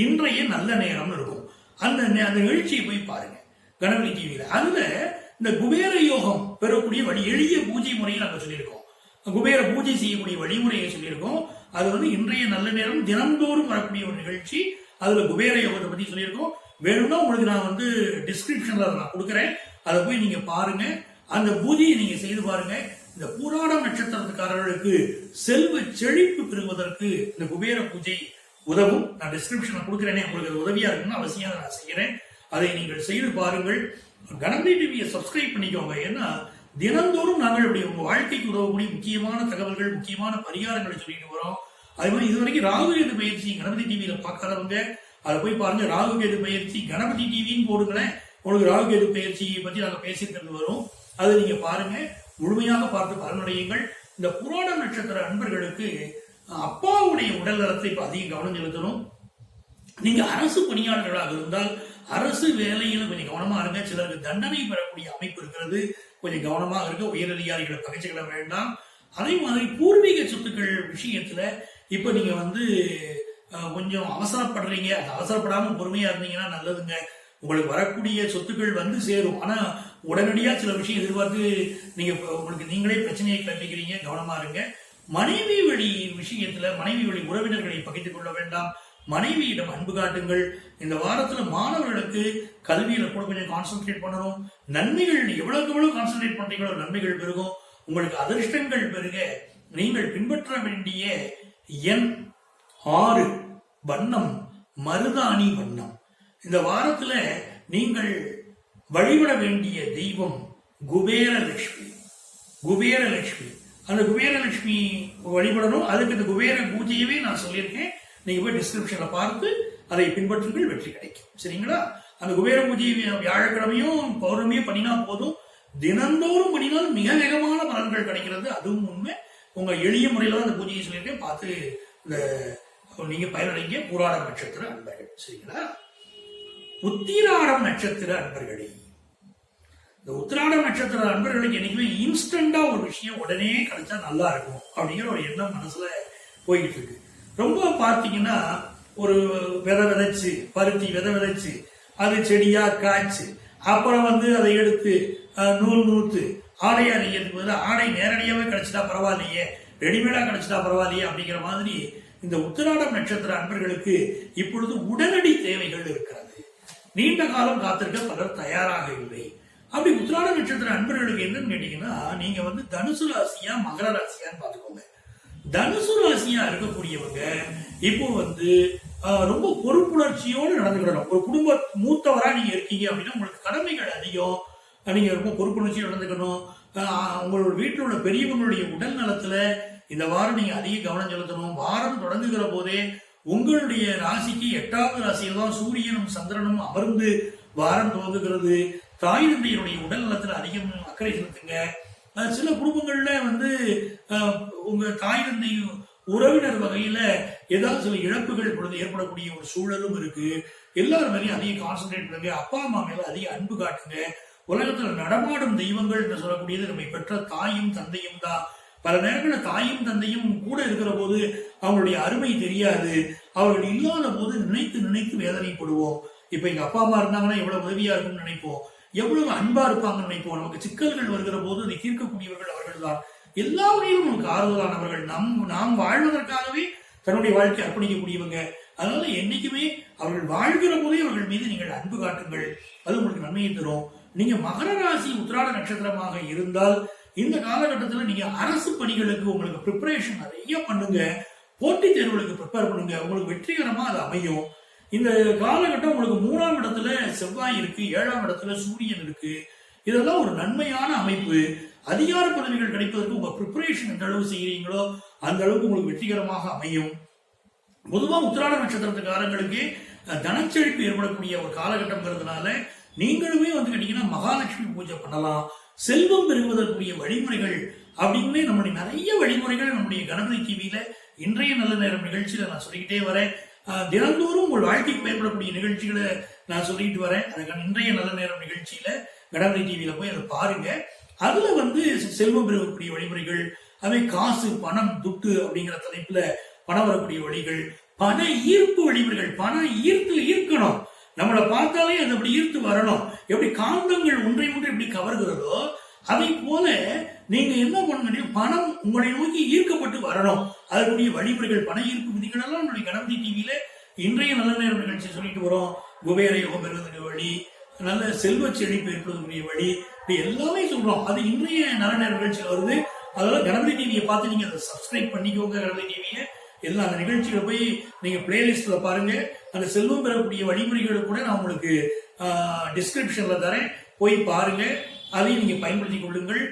இன்றைய நல்ல நேரம்னு இருக்கும். அந்த நிகழ்ச்சியை போய் பாருங்க கணபதி டிவியில. அதுல இந்த குபேர யோகம் பெறக்கூடிய வழி, எளிய பூஜை முறையை நாங்க சொல்லியிருக்கோம். குபேர பூஜை செய்யக்கூடிய வழிமுறையை சொல்லியிருக்கோம். அது வந்து இன்றைய நல்ல நேரம் தினந்தோறும் வரக்கூடிய ஒரு நிகழ்ச்சி. அதுல குபேர யோகத்தை பத்தி சொல்லியிருக்கோம். வேணும்னா உங்களுக்கு நான் வந்து டிஸ்கிரிப்ஷன்ல நான் கொடுக்குறேன், அதை போய் நீங்க பாருங்க. அந்த பூஜையை நீங்க செய்து பாருங்க. இந்த பூராடம் நட்சத்திரத்துக்காரர்களுக்கு செல்வ செழிப்பு பெறுவதற்கு இந்த குபேர பூஜை உதவும். நான் டிஸ்கிரிப்ஷன்ல கொடுக்குறேனே, உங்களுக்கு அது உதவியா இருக்குன்னு அவசியம் நான் செய்யறேன். அதை நீங்கள் செய்து பாருங்கள். கணபதி டிவியை சப்ஸ்கிரைப் பண்ணிக்கோங்க. ஏன்னா தினந்தோறும் நாங்கள் அப்படி உங்க வாழ்க்கைக்கு உதவக்கூடிய முக்கியமான தகவல்கள், முக்கியமான பரிகாரங்களை சொல்லிட்டு வரோம். அதே மாதிரி இதுவரைக்கும் ராகு கேது பயிற்சி கணபதி டிவியில பார்க்காதவங்க அதை போய் பாருங்க. ராகு கேது பயிற்சி கணபதி டிவின்னு போடுங்களேன், உங்களுக்கு ராகு கேது பயிற்சியை பத்தி நாங்க பேசியிருக்கிறது வரும். அதை நீங்க பாருங்க, முழுமையாக பார்த்து பலனடையுங்கள். இந்த புராண நட்சத்திர அன்பர்களுக்கு அப்பாவுடைய உடல் நலத்தை இப்ப அதிகம் கவனம் செலுத்தணும். நீங்க அரசு பணியாளர்களாக இருந்தால் அரசு வேலையில கொஞ்சம் கவனமா இருங்க. சிலருக்கு தண்டனை பெறக்கூடிய அமைப்பு இருக்கிறது, கொஞ்சம் கவனமாக இருக்க. உயரதிகாரிகளை பகைச்சுக்கிட வேண்டாம். அதே மாதிரி பூர்வீக சொத்துக்கள் விஷயத்துல இப்ப நீங்க வந்து கொஞ்சம் அவசரப்படுறீங்க. அது அவசரப்படாம பொறுமையா இருந்தீங்கன்னா நல்லதுங்க. உங்களுக்கு வரக்கூடிய சொத்துக்கள் வந்து சேரும். ஆனா உடனடியா சில விஷயம் எதிர்பார்த்து நீங்க உங்களுக்கு நீங்களே பிரச்சனையை கற்பிக்கிறீங்க, கவனமா இருங்க. மனைவி வழி விஷயத்துல மனைவி வழி உறவினர்களை பகிர்ந்து கொள்ள வேண்டாம். மனைவியிடம் அன்பு காட்டுங்கள். இந்த வாரத்துல மாணவர்களுக்கு கல்வியில கூட கொஞ்சம் கான்சென்ட்ரேட் பண்ணணும். நன்மைகள் எவ்வளவுக்கு எவ்வளவு கான்சென்ட்ரேட் பண்றீங்களோ நன்மைகள் பெருகும். உங்களுக்கு அதிர்ஷ்டங்கள் பெருக நீங்கள் பின்பற்ற வேண்டிய எண் 6, வண்ணம் மருதாணி வண்ணம். இந்த வாரத்துல நீங்கள் வழிபட வேண்டிய தெய்வம் குபேரலட்சுமி. குபேரலட்சுமி, அந்த குபேரலட்சுமி வழிபடணும். அதுக்கு இந்த குபேர பூஜையவே நான் சொல்லியிருக்கேன். நீங்க போய் டிஸ்கிரிப்ஷன்ல பார்த்து அதை பின்பற்றுங்கள், வெற்றி கிடைக்கும். சரிங்களா? அந்த குபேர பூஜை வியாழக்கிழமையும் பௌர்ணமியும் பண்ணினா போதும். தினந்தோறும் பண்ணினால் மிக வேகமான பலன்கள் கிடைக்கிறது. அதுவும் உண்மை. உங்க எளிய முறையில தான் அந்த பூஜையை சொல்லியிருக்கேன், பார்த்து இந்த நீங்க பயனடைங்க. பூராட நட்சத்திர அன்பர்கள். சரிங்களா? உத்திராடம் நட்சத்திர அன்பர்களே, இந்த உத்திராடம் நட்சத்திர அன்பர்களுக்கு என்னைக்குமே இன்ஸ்டன்டா ஒரு விஷயம் உடனே கிடைச்சா நல்லா இருக்கும் அப்படிங்கிற ஒரு எண்ணம் மனசுல போயிட்டு இருக்கு. ரொம்ப பார்த்தீங்கன்னா ஒரு விதைச்சு பருத்தி விதைச்சு அது செடியா காய்ச்சு அப்புறம் வந்து அதை எடுத்து நூல் நூத்து ஆடையா நெய்யறதுக்கு பதிலாக ஆடை நேரடியாவே கிடைச்சிட்டா பரவாயில்லையே, ரெடிமேடா கிடைச்சிட்டா பரவாயில்லையே அப்படிங்கிற மாதிரி இந்த உத்திராடம் நட்சத்திர அன்பர்களுக்கு இப்பொழுது உடனடி தேவைகள் இருக்கிறது. நீண்ட காலம் காத்திருக்க பலர் தயாராக இல்லை. அப்படி உத்திராட நட்சத்திர அன்பர்களுக்கு என்னன்னு கேட்டீங்கன்னா, நீங்க வந்து தனுசு ராசியா மகர ராசியான்னு பாத்துக்கோங்க. தனுசு ராசியா இருக்கக்கூடியவங்க இப்போ வந்து ரொம்ப பொறுப்புணர்ச்சியோடு நடந்துக்கிடணும். ஒரு குடும்ப மூத்தவரா நீங்க இருக்கீங்க அப்படின்னா உங்களுக்கு கடமைகள் அதிகம். நீங்க ரொம்ப பொறுப்புணர்ச்சியோடு நடந்துக்கணும். உங்களோட வீட்டில் உள்ள பெரியவங்களுடைய உடல் நலத்துல இந்த வாரம் நீங்க அதிக கவனம் செலுத்தணும். வாரம் தொடங்குகிற போதே உங்களுடைய ராசிக்கு 8வது ராசியில தான் சூரியனும் சந்திரனும் அமர்ந்து வாரம் துவங்குகிறது. தாய் தந்தையினுடைய உடல் நலத்துல அதிகம் அக்கறை செலுத்துங்க. சில குடும்பங்கள்ல வந்து உங்க தாய் தந்தை உறவினர் வகையில ஏதாவது சில இழப்புகள் பொழுது ஏற்படக்கூடிய ஒரு சூழலும் இருக்கு. எல்லாரும் மேலேயும் அதிக கான்சென்ட்ரேட் பண்ணுங்க. அப்பா அம்மா மேல அதிக அன்பு காட்டுங்க. உலகத்துல நடமாடும் தெய்வங்கள் என்று சொல்லக்கூடியது நம்மை பெற்ற தாயும் தந்தையும் தான். பல நேரங்களில் தாயும் தந்தையும் கூட இருக்கிற போது அவங்களுடைய அருமை தெரியாது. அவர்கள் இல்லாத போது நினைத்து நினைத்து வேதனைப்படுவோம். இப்ப எங்க அப்பா அம்மா இருந்தாங்கன்னா எவ்வளவு உதவியா இருக்கும்னு நினைப்போம். எவ்வளவு அன்பா இருப்பாங்கன்னு நினைப்போம். நமக்கு சிக்கல்கள் வருகிற போது அதை தீர்க்கக்கூடியவர்கள் அவர்கள் தான். எல்லா வகையிலும் நமக்கு ஆறுதலானவர்கள். நாம் வாழ்வதற்காகவே தன்னுடைய வாழ்க்கை அர்ப்பணிக்கக்கூடியவங்க. அதனால என்னைக்குமே அவர்கள் வாழ்கிற போதே அவர்கள் மீது நீங்கள் அன்பு காட்டுங்கள். அது உங்களுக்கு நன்மையை தரும். நீங்க மகர ராசி உத்திராட நட்சத்திரமாக இருந்தால் இந்த காலகட்டத்தில் நீங்க அரசு பணிகளுக்கு உங்களுக்கு ப்ரிப்பரேஷன் நிறைய பண்ணுங்க. போட்டித் தேர்வுகளுக்கு ப்ரிப்பேர் பண்ணுங்க. உங்களுக்கு வெற்றிகரமா அது அமையும். இந்த காலகட்டம் உங்களுக்கு 3ஆம் இடத்துல செவ்வாய் இருக்கு, 7ஆம் இடத்துல சூரியன் இருக்கு. இதெல்லாம் ஒரு நன்மையான அமைப்பு. அதிகார பதவிகள் கிடைப்பதற்கு உங்க ப்ரிப்பரேஷன் எந்த அளவு செய்யறீங்களோ அந்த அளவுக்கு உங்களுக்கு வெற்றிகரமாக அமையும். பொதுவா உத்திராட நட்சத்திரத்துக்காரங்களுக்கு தனச்செழிப்பு ஏற்படக்கூடிய ஒரு காலகட்டம்ங்கிறதுனால நீங்களுமே வந்து கேட்டீங்கன்னா மகாலட்சுமி பூஜை பண்ணலாம். செல்வம் பெறுவதற்குரிய வழிமுறைகள் அப்படின்னு நம்முடைய நிறைய வழிமுறைகள் நம்முடைய கணபதி டிவியில இன்றைய நல்ல நேரம் நிகழ்ச்சியில நான் சொல்லிக்கிட்டே வரேன். தினந்தோறும் உங்கள் வாழ்க்கைக்கு பயன்படக்கூடிய நிகழ்ச்சிகளை நான் சொல்லிட்டு வரேன். அதுக்கான இன்றைய நல்ல நேரம் நிகழ்ச்சியில கணபதி டிவியில போய் அதை பாருங்க. அதுல வந்து செல்வம் பெறக்கூடிய வழிமுறைகள், அதே காசு பணம் துட்டு அப்படிங்கிற தலைப்புல பணம் வரக்கூடிய வழிகள், பண ஈர்ப்பு வழிமுறைகள். பணம் ஈர்க்கணும். நம்மளை பார்த்தாலே அது அப்படி ஈர்த்து வரணும். எப்படி காந்தங்கள் ஒன்றை ஒன்று எப்படி கவர்கிறதோ அதை போல நீங்க என்ன பண்ண பணம் உங்களை நோக்கி ஈர்க்கப்பட்டு வரணும். அதற்குரிய வழிமுறைகள், பண ஈர்ப்பு விதிகள் எல்லாம் நம்மளுடைய கணபதி டிவியில இன்றைய நல்ல நேரம் நிகழ்ச்சி சொல்லிட்டு வரோம். குபேர யோகம் பெறுவதற்கு வழி, நல்ல செல்வ செழிப்பு ஏற்படுவதற்குரிய வழி, இப்படி எல்லாமே சொல்றோம். அது இன்றைய நல்ல நேரம் நிகழ்ச்சியில் வருது. அதனால கணபதி டிவியை பார்த்து நீங்க அதை சப்ஸ்கிரைப் பண்ணிக்கோங்க. கணபதி டிவியை எல்லா அந்த நிகழ்ச்சிகளை போய் நீங்க பிளேலிஸ்ட்ல பாருங்க. அந்த செல்வம் பெறக்கூடிய வழிமுறைகளை கூட நான் உங்களுக்கு டிஸ்கிரிப்ஷன்ல தரேன், போய் பாருங்க. அதையும் நீங்க பயன்படுத்திக் கொள்ளுங்கள்.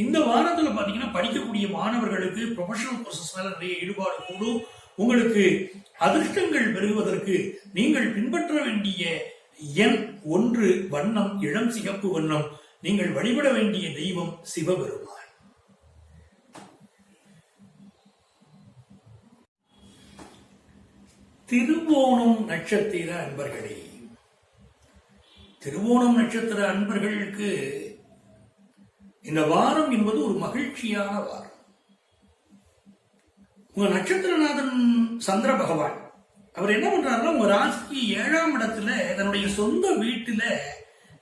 இந்த வாரத்துல பாத்தீங்கன்னா படிக்கக்கூடிய மாணவர்களுக்கு ப்ரொஃபஷனல் கோர்சஸ் மேல நிறைய ஈடுபாடு கூடும். உங்களுக்கு அதிர்ஷ்டங்கள் பெறுவதற்கு நீங்கள் பின்பற்ற வேண்டிய எண் 1, வண்ணம் இளம் சிகப்பு வண்ணம். நீங்கள் வழிபட வேண்டிய தெய்வம் சிவபெருமான். திருவோணம் நட்சத்திர அன்பர்களே, திருவோணம் நட்சத்திர அன்பர்களுக்கு இந்த வாரம் என்பது ஒரு மகிழ்ச்சியான வாரம். உங்க நட்சத்திரநாதன் சந்திர பகவான் அவர் என்ன பண்றாருன்னா உங்க ராசிக்கு 7ஆம் இடத்துல தன்னுடைய சொந்த வீட்டுல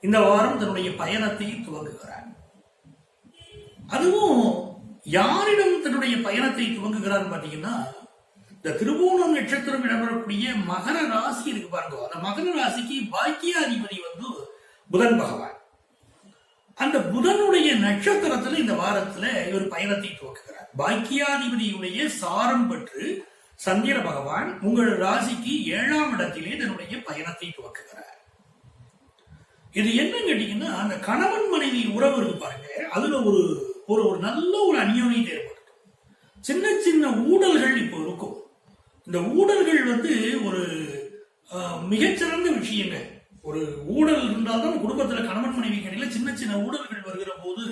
இந்த வாரம் தன்னுடைய பயணத்தை துவங்குகிறார். அதுவும் யாரிடம் தன்னுடைய பயணத்தை துவங்குகிறார் பாத்தீங்கன்னா, இந்த திருவோணம் நட்சத்திரம் இடம்பெறக்கூடிய மகர ராசி இருக்கு பாருங்க. அந்த மகர ராசிக்கு பாக்கியாதிபதி வந்து புதன் பகவான். அந்த புதனுடைய நட்சத்திரத்துல இந்த வாரத்துல இவர் பயணத்தை துவக்குகிறார். பாக்கியாதிபதியுடைய சாரம் பெற்று சந்திர பகவான் உங்கள் ராசிக்கு 7ஆம் இடத்திலே தன்னுடைய பயணத்தை துவக்குகிறார். இது என்ன கேட்டீங்கன்னா, அந்த கணவன் மனைவி உறவு இருக்கு பாருங்க, அதுல ஒரு ஒரு நல்ல ஒரு அந்யோன்யத்தை ஏற்படுத்தும். சின்ன சின்ன ஊழல்கள் இப்போ இருக்கும். இந்த ஊழல்கள் வந்து ஒரு மிகச்சிறந்த விஷயங்க. ஒரு ஊழல் இருந்தால்தான் குடும்பத்துல கணவன் மனைவி இடையில சின்ன சின்ன ஊழல்கள் வருகிற போது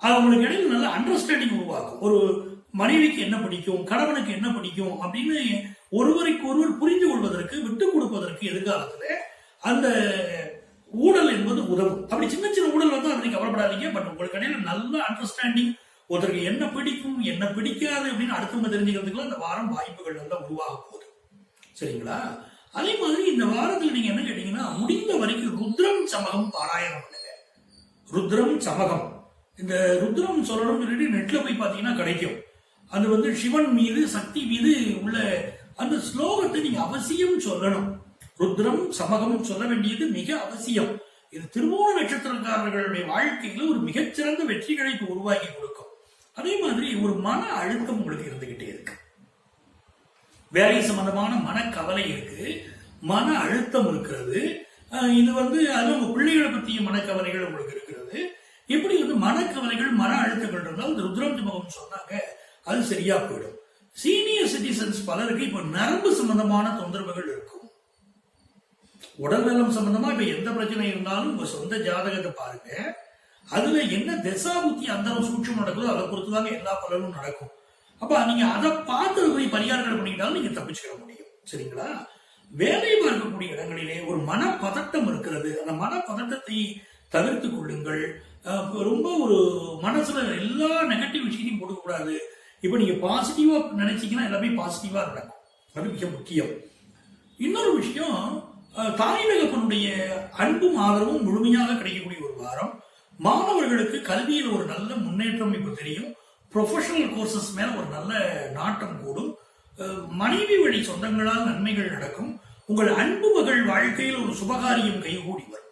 அவங்களுக்கு இடையில நல்ல அண்டர்ஸ்டாண்டிங் உருவாக்கும். ஒரு மனைவிக்கு என்ன பிடிக்கும், கணவனுக்கு என்ன பிடிக்கும் அப்படின்னு ஒருவருக்கு ஒருவர் புரிந்து கொள்வதற்கு, விட்டுக் கொடுப்பதற்கு எதிர்காலத்துல அந்த ஊழல் என்பது உதவும். அப்படி சின்ன சின்ன ஊழல் வந்து அதை கவலைப்படாதீங்க. பட் உங்களுக்கு இடையில நல்ல அண்டர்ஸ்டாண்டிங், ஒருத்தருக்கு என்ன பிடிக்கும் என்ன பிடிக்காது அப்படின்னு அடுத்தவங்க தெரிஞ்சுக்கிறதுக்குள்ள இந்த வாரம் வாய்ப்புகள் நல்லா உருவாக போகுது. சரிங்களா? அதே மாதிரி இந்த வாரத்தில் நீங்க என்ன கேட்டீங்கன்னா, முடிந்த வரைக்கும் ருத்ரம் சமகம் பாராயணம் பண்ணுங்க. ருத்ரம் சமகம், இந்த ருத்ரம் சொல்லணும் சொல்லிட்டு நெட்ல போய் பாத்தீங்கன்னா கிடைக்கும். அது வந்து சிவன் மீது சக்தி மீது உள்ள அந்த ஸ்லோகத்தை நீங்க அவசியம் சொல்லணும். ருத்ரம் சமகம் சொல்ல வேண்டியது மிக அவசியம். இது திருவோண நட்சத்திரக்காரர்களுடைய வாழ்க்கையில ஒரு மிகச்சிறந்த வெற்றிகளை உருவாக்கி கொடுக்கும். அதே மாதிரி ஒரு மன அழுத்தம் உங்களுக்கு இருந்துகிட்டே இருக்கு, வேலை சம்பந்தமான மனக்கவலை இருக்கு, மன அழுத்தம் இருக்கிறது. இது வந்து அது உங்க பிள்ளைகளை பற்றிய மனக்கவலைகள் உங்களுக்கு இருக்கிறது. இப்படி வந்து மனக்கவலைகள் மன அழுத்தங்கள் இருந்தால் இந்த ருத்ரம் சமகம் சொன்னாங்க, அது சரியா போயிடும். சீனியர் சிட்டிசன்ஸ் பலருக்கு இப்ப நரம்பு சம்பந்தமான தொந்தரவுகள் இருக்கும். உடல் நலம் சம்பந்தமா இப்ப எந்த பிரச்சனை இருந்தாலும் உங்க சொந்த ஜாதகத்தை பாருங்க. அதுல என்ன தசா புத்தி அந்த சூட்சம் நடக்குதோ அதை பொறுத்துதாங்க எல்லா பலனும் நடக்கும். அப்ப நீங்க அதை பார்த்து போய் பரிகாரங்கள் பண்ணிக்கிட்டாலும் நீங்க தப்பிச்சுக்க முடியும். சரிங்களா? வேலை பார்க்கக்கூடிய இடங்களிலே ஒரு மனப்பதட்டம் இருக்கிறது. அந்த மனப்பதட்டத்தை தவிர்த்து கொள்ளுங்கள். ரொம்ப ஒரு மனசுல எல்லா நெகட்டிவ் விஷயத்தையும் போட்டுக்க கூடாது. இப்ப நீங்க பாசிட்டிவா நினைச்சீங்கன்னா எல்லாமே பாசிட்டிவா நடக்கும். அது மிக முக்கியம். இன்னொரு விஷயம், தாய் தகப்பனுடைய அன்பும் ஆதரவும் முழுமையாக கிடைக்கக்கூடிய ஒரு வாரம். மாணவர்களுக்கு கல்வியில் ஒரு நல்ல முன்னேற்றம் இப்ப தெரியும். ப்ரொஃபஷனல் கோர்சஸ் மேல ஒரு நல்ல நாட்டம் கூடும். மனைவி வழி சொந்தங்களால் நன்மைகள் நடக்கும். உங்கள் அன்பு மகள் வாழ்க்கையில் ஒரு சுபகாரியம் கைகூடி வரும்.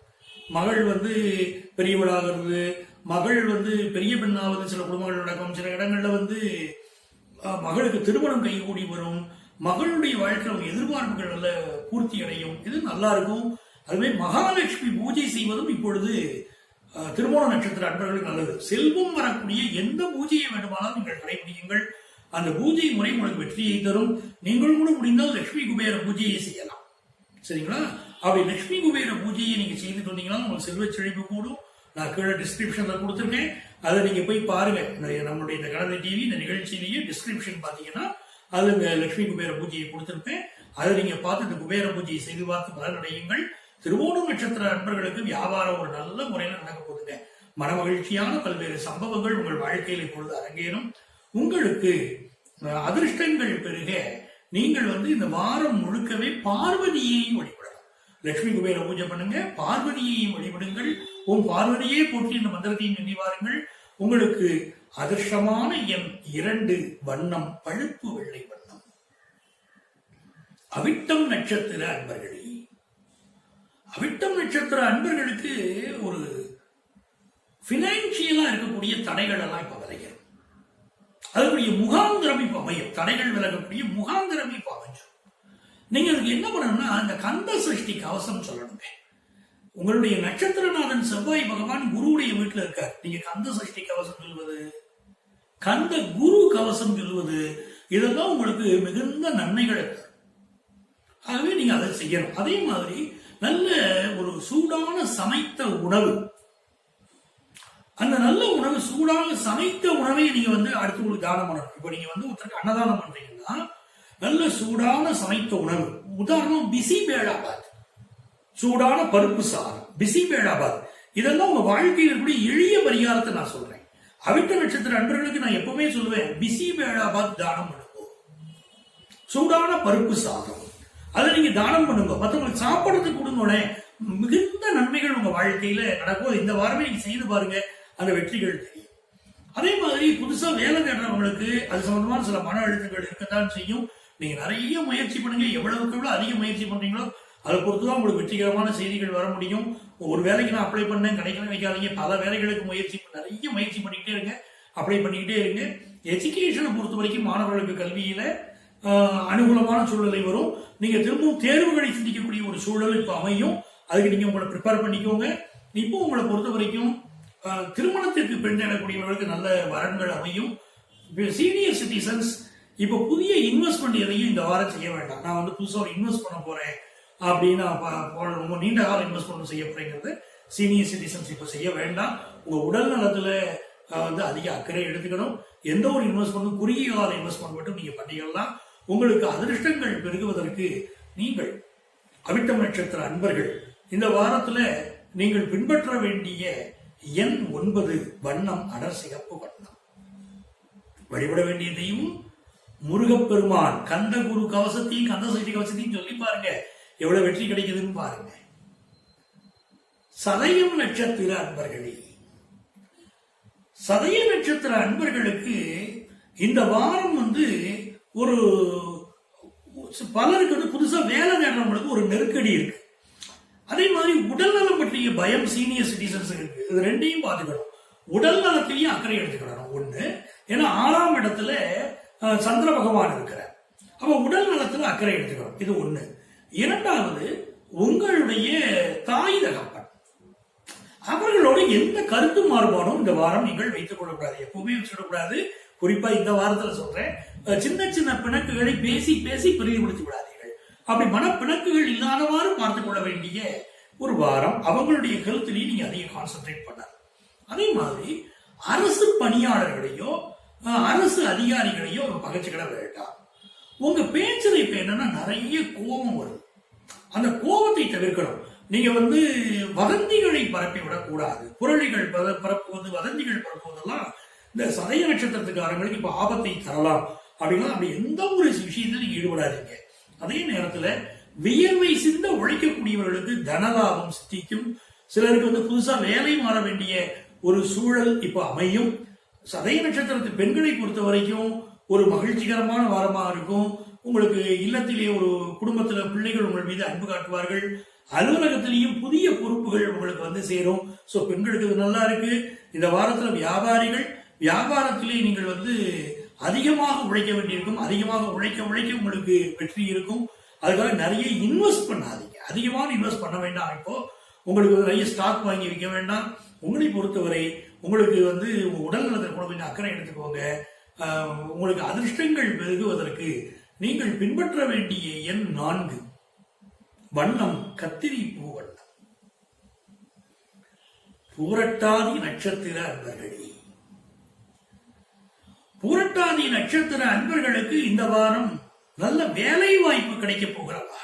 மகள் பெரியவளாகிறது, மகள் பெரிய பெண்ணாவது சில குடும்பங்கள் நடக்கும். சில இடங்கள்ல மகளுக்கு திருமணம் கைகூடி வரும். மகளுடைய வாழ்க்கையில் எதிர்பார்ப்புகள் நல்ல பூர்த்தி அடையும். இது நல்லா இருக்கும். அதுவே மகாலட்சுமி பூஜை செய்வதும் இப்பொழுது திருமண நட்சத்திர அன்பர்களுக்கு நல்லது. செல்வம் வரக்கூடிய எந்த பூஜையை வேண்டுமானாலும் நீங்கள் கடைபிடியுங்கள். அந்த பூஜை முறை உங்களுக்கு வெற்றியை தரும். நீங்கள் கூட முடிந்தால் லட்சுமி குபேர பூஜையை செய்யலாம். சரிங்களா? அப்படி லட்சுமி குபேர பூஜையை நீங்க செய்துட்டு வந்தீங்கன்னா உங்களுக்கு செல்வ செழிப்பு கூடும். நான் கீழே டிஸ்கிரிப்ஷன்ல கொடுத்துருக்கேன், அதை நீங்க போய் பாருங்க. நம்மளுடைய இந்த கணதை டிவி இந்த நிகழ்ச்சியிலேயே டிஸ்கிரிப்ஷன் பாத்தீங்கன்னா அது இந்த லட்சுமி குபேர பூஜையை கொடுத்திருப்பேன். அதை நீங்க பார்த்து இந்த குபேர பூஜையை செய்து பார்த்து பலனடையுங்கள். திருவோணம் நட்சத்திர அன்பர்களுக்கு வியாபாரம் ஒரு நல்ல முறையில் நடக்க போகுதுங்க. மன மகிழ்ச்சியான பல்வேறு சம்பவங்கள் உங்கள் வாழ்க்கையில் இப்பொழுது அரங்கேறும். உங்களுக்கு அதிர்ஷ்டங்கள் பெருக நீங்கள் இந்த வாரம் முழுக்கவே பார்வதியையும் வழிபடலாம். லட்சுமி குபேர பூஜை பண்ணுங்க, பார்வதியையும் வழிபடுங்கள். ஓம் பார்வதியே போற்றி இந்த மந்திரத்தையும் சொல்லி வாருங்கள். உங்களுக்கு அதிர்ஷ்டமான எண் 2, வண்ணம் பழுப்பு வெள்ளை வண்ணம். அவிட்டம் நட்சத்திர அன்பர்களே, அவிட்டம் நட்சத்திர அன்பர்களுக்கு ஒரு பினான்சியலா இருக்கக்கூடிய தடைகள் எல்லாம் இப்ப விளையும். அதனுடைய முகாந்திரம் இப்ப அமையும். தடைகள் விலகக்கூடிய முகாந்திரம் இப்ப அமைஞ்சிடும். நீங்க அதுக்கு என்ன பண்ணணும்னா அந்த கந்த சஷ்டி கவசம் சொல்லணுங்க. உங்களுடைய நட்சத்திரநாதன் செவ்வாய் பகவான் குருவுடைய வீட்டுல இருக்கார். நீங்க கந்த சஷ்டி கவசம் சொல்வது, கந்த குரு கவசம் சொல்வது, இதெல்லாம் உங்களுக்கு மிகுந்த நன்மைகளை தரும். ஆகவே நீங்க அதை செய்யணும். அதே மாதிரி நல்ல ஒரு சூடான சமைத்த உணவு, அந்த நல்ல உணவு சூடாக சமைத்த உணவை நீங்க அடுத்தவங்களுக்கு தானம் பண்ணணும். இப்ப நீங்க ஒருத்தருக்கு அன்னதானம் பண்றீங்கன்னா நல்ல சூடான சமைத்த உணவு. உதாரணம் பிசி பேடாபாத், சூடான பருப்பு சாதம், பிசி பேடாபாத், இதெல்லாம் உங்க வாழ்க்கையில் இருக்கக்கூடிய எளிய பரிகாரத்தை நான் சொல்றேன். அவிட்ட நட்சத்திர அன்பர்களுக்கு நான் எப்பவுமே சொல்லுவேன், பிசி பேடாபாத் தானம் பண்ணுவோம். சூடான பருப்பு சாதம் அதை நீங்க தானம் பண்ணுங்க. மற்றவங்களுக்கு சாப்பிடறதுக்கு கொடுங்க. மிகுந்த நன்மைகள் உங்க வாழ்க்கையில நடக்கும். இந்த வாரமே நீங்க செய்து பாருங்க, அந்த வெற்றிகள் தெரியும். அதே மாதிரி புதுசா வேலை தேடுறவங்களுக்கு அது சம்பந்தமான சில மன அழுத்தங்கள் இருக்கத்தான் செய்யும். நீங்க நிறைய முயற்சி பண்ணுங்க. எவ்வளவுக்கு எவ்வளவு அதிக முயற்சி பண்றீங்களோ அதை பொறுத்துதான் உங்களுக்கு வெற்றிகரமான செய்திகள் வர முடியும். ஒரு வேலைக்கு நான் அப்ளை பண்ணேன் கிடைக்கல வைக்காதீங்க. பல வேலைகளுக்கு நிறைய முயற்சி பண்ணிக்கிட்டே இருங்க, அப்ளை பண்ணிக்கிட்டே இருங்க. எஜுகேஷனை பொறுத்த வரைக்கும் மாணவர்களுக்கு கல்வியில அனுகூலமான சூழ்நிலை வரும். நீங்க திரும்பவும் தேர்வுகளை சிந்திக்கக்கூடிய ஒரு சூழல் இப்ப அமையும். அதுக்கு நீங்க உங்களை ப்ரிப்பேர் பண்ணிக்கோங்க. இப்போ உங்களை பொறுத்த வரைக்கும் திருமணத்திற்கு பெண் தேடக்கூடியவர்களுக்கு நல்ல வரன்கள் அமையும். சீனியர் சிட்டிசன்ஸ் இப்ப புதிய இன்வெஸ்ட்மெண்ட் எதையும் இந்த வாரம் செய்ய வேண்டாம். நான் புதுசா ஒரு இன்வெஸ்ட் பண்ண போறேன் அப்படின்னு ரொம்ப நீண்ட கால இன்வெஸ்ட்மெண்ட் செய்ய போறேங்கிறது சீனியர் சிட்டிசன்ஸ் இப்ப செய்ய வேண்டாம். உங்க உடல் நலத்துல அதிக அக்கறை எடுத்துக்கணும். எந்த ஒரு இன்வெஸ்ட்மெண்ட்டும் குறுகிய கால இன்வெஸ்ட்மெண்ட் மட்டும் நீங்க பண்ணிக்கலாம். உங்களுக்கு அதிர்ஷ்டங்கள் பெருகுவதற்கு நீங்கள் அவிட்டம் நட்சத்திர அன்பர்கள் இந்த வாரத்துல நீங்கள் பின்பற்ற வேண்டிய எண் 9, வண்ணம் அடர் சிகப்பு வண்ணம். வழிபட வேண்டிய தெய்வம் முருகப்பெருமான். கந்த குரு கவசத்தையும் கந்த சஷ்டி கவசத்தையும் சொல்லி பாருங்க, எவ்வளவு வெற்றி கிடைக்குதுன்னு பாருங்க. சதயம் நட்சத்திர அன்பர்களே, சதய நட்சத்திர அன்பர்களுக்கு இந்த வாரம் ஒரு பலருக்கு புதுசா வேலை தேடுறவங்களுக்கு ஒரு நெருக்கடி இருக்கு. அதே மாதிரி உடல் நலம் பற்றிய பயம் சீனியர் சிட்டிசன்ஸ் இருக்கு. இது ரெண்டையும் பார்த்துக்கணும். உடல் நலத்திலையும் அக்கறை எடுத்துக்கணும். ஒண்ணு, ஏன்னா 6ஆம் இடத்துல சந்திர பகவான் இருக்கிறார். அப்ப உடல் நலத்துல அக்கறை எடுத்துக்கணும். இது ஒண்ணு. இரண்டாவது, உங்களுடைய தாய் தகப்பன் அவர்களோட எந்த கருத்து மாறுபாடும் இந்த வாரம் நீங்கள் வைத்துக் கொள்ளக்கூடாது. எப்பவுமே வச்சுடக்கூடாது. குறிப்பா இந்த வாரத்துல சொல்றேன், சின்ன சின்ன பிணக்குகளை பேசி பேசி பிரிவுபடுத்தி விடாதீர்கள். அப்படி மனப்பிணக்குகள் இல்லாதவாறு பார்த்துக் கொள்ள வேண்டிய ஒரு வாரம். அவங்களுடைய கருத்துலையும் நீங்க அதிக கான்சென்ட்ரேட் பண்ணாது. அதே மாதிரி அரசு பணியாளர்களையோ அரசு அதிகாரிகளையோ ஒரு பகைச்சுக்கிட வேண்டாம். உங்க பேச்சுல இப்ப என்னன்னா நிறைய கோபம் வருது. அந்த கோபத்தை தவிர்க்கணும். நீங்க வதந்திகளை பரப்பி விடக்கூடாது. புரளிகள் பரப்புவது, வதந்திகள் பரப்புவதெல்லாம் இந்த சதய நட்சத்திரத்துக்காரங்களுக்கு இப்ப ஆபத்தை தரலாம். அப்படின்னா அப்படி எந்த ஒரு விஷயத்துல நீங்க ஈடுபடாதீங்க. அதே நேரத்துல வியர்வை சிந்த உழைக்கக்கூடியவர்களுக்கு தனலாபம் சித்திக்கும். சிலருக்கு வந்து புதுசா வேலை மாற வேண்டிய ஒரு சூழல் இப்ப அமையும். சதய நட்சத்திரத்து பெண்களை பொறுத்த வரைக்கும் ஒரு மகிழ்ச்சிகரமான வாரமாக இருக்கும். உங்களுக்கு இல்லத்திலே ஒரு குடும்பத்துல பிள்ளைகள் உங்கள் மீது அன்பு காட்டுவார்கள். அலுவலகத்திலையும் புதிய பொறுப்புகள் உங்களுக்கு வந்து சேரும். சோ பெண்களுக்கு இது நல்லா இருக்கு. இந்த வாரத்துல வியாபாரத்திலே நீங்கள் வந்து அதிகமாக உழைக்க வேண்டியிருக்கும். அதிகமாக உழைக்க உங்களுக்கு வெற்றி இருக்கும். அதுக்காக நிறைய இன்வெஸ்ட் பண்ணாதீங்க. அதிகமான இன்வெஸ்ட் பண்ண வேண்டாம். இப்போ உங்களுக்கு நிறைய ஸ்டாக் வாங்கி வைக்க வேண்டாம். உங்களை பொறுத்தவரை உங்களுக்கு வந்து உங்க உடல் நலத்தை கூட கொஞ்சம் அக்கறை எடுத்துக்கோங்க. உங்களுக்கு அதிர்ஷ்டங்கள் பெருகுவதற்கு நீங்கள் பின்பற்ற வேண்டிய எண் 4. வண்ணம் கத்திரி பூ வண்ணம். பூரட்டாதி நட்சத்திர அன்பர்களே, பூரட்டாதி நட்சத்திர அன்பர்களுக்கு இந்த வாரம் நல்ல வேலை வாய்ப்பு கிடைக்க போகிறவா.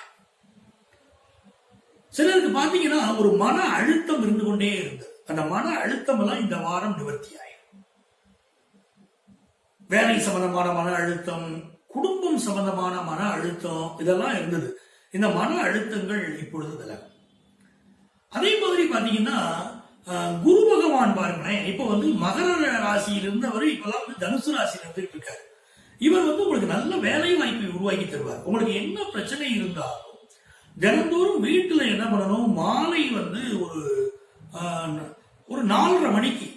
சிலருக்கு பாத்தீங்கன்னா ஒரு மன அழுத்தம் இருந்து கொண்டே இருந்தது. அந்த மன அழுத்தம் எல்லாம் இந்த வாரம் நிவர்த்தி ஆயிடும். வேலை சம்பந்தமான மன அழுத்தம், குடும்பம் சம்பந்தமான மன அழுத்தம் இதெல்லாம் இருந்தது. இந்த மன அழுத்தங்கள் இப்பொழுது விலகும். அதே மாதிரி பாத்தீங்கன்னா குரு பகவான் பாருங்களேன், இப்ப வந்து மகர ராசியில் இருந்தவர் இப்பதான் வந்து தனுசு ராசியில் இருந்துட்டு இருக்காரு. இவர் வந்து உங்களுக்கு நல்ல வேலை வாய்ப்பை உருவாக்கி தருவார். உங்களுக்கு என்ன பிரச்சனை இருந்தாலும் தினந்தோறும் வீட்டுல என்ன பண்ணணும், மாலை வந்து ஒரு 4:30 மணிக்கு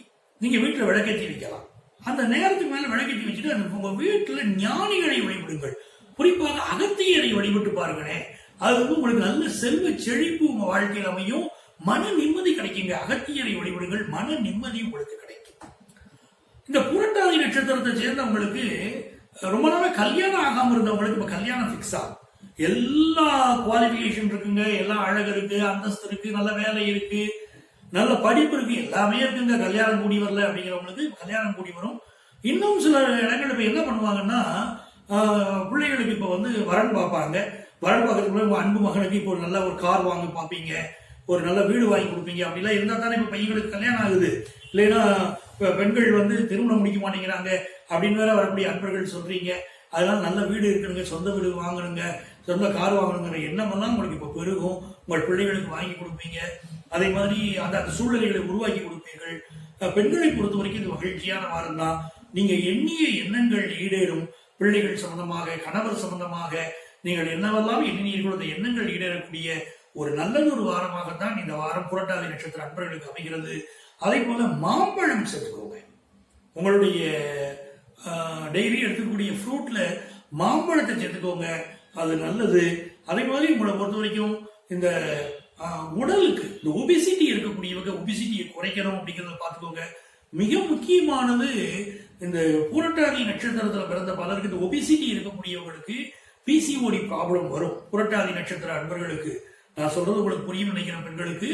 நீங்க வீட்டுல விளக்கேற்றி வைக்கலாம். அந்த நேரத்துக்கு மேல விளக்கேற்றி வச்சுட்டு உங்க வீட்டுல ஞானிகளை வழிபடுங்கள். குறிப்பாக அகத்தியரை வழிபட்டு பாருங்களேன். அது வந்து உங்களுக்கு நல்ல செல்வ செழிப்பு உங்க வாழ்க்கையில் அமையும். மன நிம்மதி கிடைக்குங்க. அகத்தியரை வழிபடுங்கள், மன நிம்மதி உங்களுக்கு கிடைக்கும். இந்த புரட்டாதி நட்சத்திரத்தை சேர்ந்தவங்களுக்கு ரொம்ப நாளா கல்யாணம் ஆகாம இருந்தவங்களுக்கு இப்ப கல்யாணம் பிக்ஸ் ஆகும். எல்லா குவாலிபிகேஷன் இருக்குங்க, எல்லாம் அழகு இருக்கு, அந்தஸ்து இருக்கு, நல்ல வேலை இருக்கு, நல்ல படிப்பு இருக்கு, எல்லாமே இருக்குங்க. கல்யாணம் கூடி வரல அப்படிங்கிறவங்களுக்கு கல்யாணம் கூடி வரும். இன்னும் சில இடங்கள் இப்ப என்ன பண்ணுவாங்கன்னா, பிள்ளைகளுக்கு இப்ப வந்து வரன் பார்ப்பாங்க. வரன் பார்க்கறதுக்கு உங்க அன்பு மகனுக்கு இப்போ நல்ல ஒரு கார் வாங்க பார்ப்பீங்க, ஒரு நல்ல வீடு வாங்கி கொடுப்பீங்க. அப்படிலாம் இருந்தா தானே இப்ப பையங்களுக்கு கல்யாணம் ஆகுது. இல்லைன்னா பெண்கள் வந்து திருமணம் முடிக்க மாட்டேங்கிறாங்க அப்படின்னு வேற வரக்கூடிய அன்பர்கள் சொல்றீங்க. அதெல்லாம் நல்ல வீடு இருக்கணுங்க, சொந்த வீடு வாங்கணுங்க, சொந்த கார் வாங்கணுங்கிற எண்ணமெல்லாம் உங்களுக்கு இப்ப பெருகும். உங்கள் பிள்ளைகளுக்கு வாங்கி கொடுப்பீங்க. அதே மாதிரி அந்த சூழ்நிலைகளை உருவாக்கி கொடுப்பீர்கள். பெண்களை பொறுத்த வரைக்கும் இது மகிழ்ச்சியான வாரம் தான். நீங்க எண்ணிய எண்ணங்கள் ஈடேறும். பிள்ளைகள் சம்பந்தமாக, கணவர் சம்பந்தமாக நீங்கள் என்னவெல்லாம் எண்ணினீர்களோ அந்த எண்ணங்கள் ஈடேறக்கூடிய ஒரு நல்லதொரு வாரமாகத்தான் இந்த வாரம் புரட்டாதி நட்சத்திர அன்பர்களுக்கு அமைகிறது. அதே போல மாம்பழம் சேர்த்துக்கோங்க. உங்களுடைய டெய்லி எடுத்துக்கூடிய ஃப்ரூட்ல மாம்பழத்தை சேர்த்துக்கோங்க, அது நல்லது. அதே மாதிரி உங்களை பொறுத்த வரைக்கும் இந்த உடலுக்கு இந்த ஒபிசிட்டி இருக்கக்கூடியவங்க ஒபிசிட்டியை குறைக்கணும் அப்படிங்கிறத பார்த்துக்கோங்க. மிக முக்கியமானது இந்த புரட்டாதி நட்சத்திரத்துல பிறந்த பலருக்கு இந்த ஒபிசிட்டி இருக்கக்கூடியவங்களுக்கு பிசிஓடி ப்ராப்ளம் வரும். புரட்டாதி நட்சத்திர அன்பர்களுக்கு நான் சொல்றது உங்களுக்கு புரியும் நினைக்கிறேன் பெண்களுக்கு.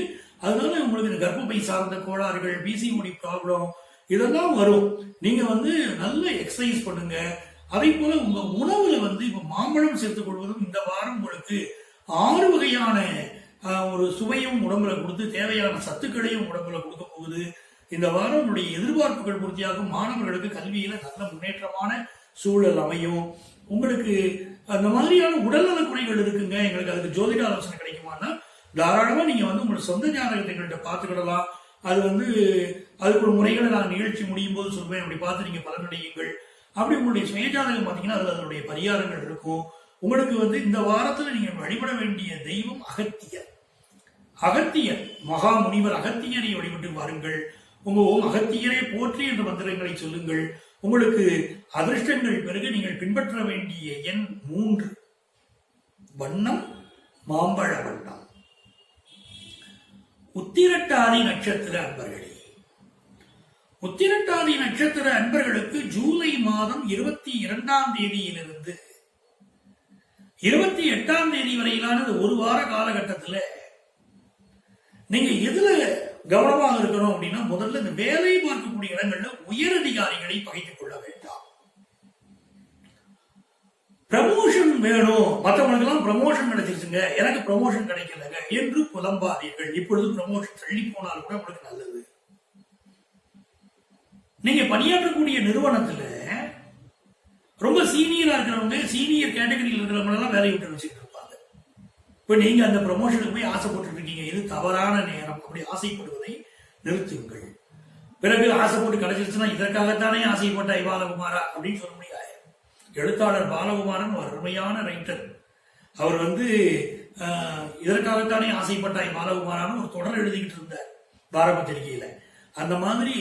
அதனால உங்களுக்கு இந்த கர்ப்பப்பை சார்ந்த கோளாறுகள், பிசிஓடி ப்ராப்ளம் இதெல்லாம் வரும். நீங்க வந்து நல்ல எக்ஸசைஸ் பண்ணுங்க. அதே போல உங்க உணவுல வந்து இப்ப மாம்பழம் சேர்த்துக் கொள்வதும் இந்த வாரம் உங்களுக்கு 6 வகையான ஒரு சுவையும் உடம்புல கொடுத்து தேவையான சத்துக்களையும் உடம்புல கொடுக்க போகுது. இந்த வாரம் உங்களுடைய எதிர்பார்ப்புகள் பூர்த்தியாகும். மாணவர்களுக்கு கல்வியில நல்ல முன்னேற்றமான சூழல் அமையும். உங்களுக்கு அந்த மாதிரியான உடல்நல குறைகள் இருக்குங்க, எங்களுக்கு அதுக்கு ஜோதிட ஆலோசனை கிடைக்குமானா தாராளமா நீங்க வந்து உங்களோட சொந்த ஜாதகத்தை எங்கள்கிட்ட பார்த்துக்கிடலாம். அது வந்து அதுக்கு ஒரு முறைகளை நான் நிகழ்ச்சி முடியும் போது சொல்வேன். அப்படி பார்த்து நீங்க பலனடையுங்கள். அப்படி உங்களுடைய சுயஜாதகம் பார்த்தீங்கன்னா அதுல அதனுடைய பரிகாரங்கள் இருக்கும். உங்களுக்கு வந்து இந்த வாரத்துல நீங்க வழிபட வேண்டிய தெய்வம் அகத்தியர். அகத்தியர் மகா முனிவர் அகத்தியரை வழிபட்டு வாருங்கள். உங்க ஓம் அகத்தியரை போற்றி என்ற மந்திரங்களை சொல்லுங்கள். உங்களுக்கு அதிர்ஷ்டங்கள் பிறகு நீங்கள் பின்பற்ற வேண்டிய எண் 3. வண்ணம் மாம்பழ வண்ணம். உத்திரட்டாதி நட்சத்திர அன்பர்களே, உத்திரட்டாதி நட்சத்திர அன்பர்களுக்கு ஜூலை மாதம் 22ஆம் தேதியிலிருந்து 28ஆம் தேதி வரையிலான ஒரு வார காலகட்டத்தில் நீங்க எதுல கவனமாக இருக்கணும் அப்படின்னா, முதல்ல இந்த வேலை பார்க்கக்கூடிய இடங்கள்ல உயர் அதிகாரிகளை பகைத்துக் கொள்ள வேண்டாம். ப்ரமோஷன் வேணும், மற்றவங்களுக்கு எல்லாம் ப்ரமோஷன் கிடைச்சிருச்சுங்க, எனக்கு ப்ரமோஷன் கிடைக்கலங்க என்று புலம்பாதீர்கள். இப்பொழுது ப்ரமோஷன் தள்ளி போனால் கூட உங்களுக்கு நல்லது. நீங்க பணியாற்றக்கூடிய நிறுவனத்துல ரொம்ப சீனியரா இருக்கிறவங்க, சீனியர் கேட்டகரியில் இருக்கிறவங்க எல்லாம் வேலையை விட்டு வச்சுட்டு இருப்பாங்க. இப்ப நீங்க அந்த ப்ரமோஷனுக்கு போய் ஆசைப்பட்டு இருக்கீங்க, இது தவறான நேரம். அப்படி ஆசைப்படுவதை நிறுத்துங்கள். பிறகு ஆசைப்பட்டு கிடைச்சிருச்சுன்னா இதற்காகத்தானே ஆசைப்பட்ட பாலகுமாரா அப்படின்னு சொல்ல முடியாது. எழுத்தாளர் பாலகுமாரன் ஒரு அருமையான ரைட்டர். அவர் இதற்காகத்தானே ஆசைப்பட்டாய் பாலகுமாரான்னு ஒரு தொடர் எழுதிக்கிட்டு இருந்தார் பாரத பத்திரிகையில. அந்த மாதிரி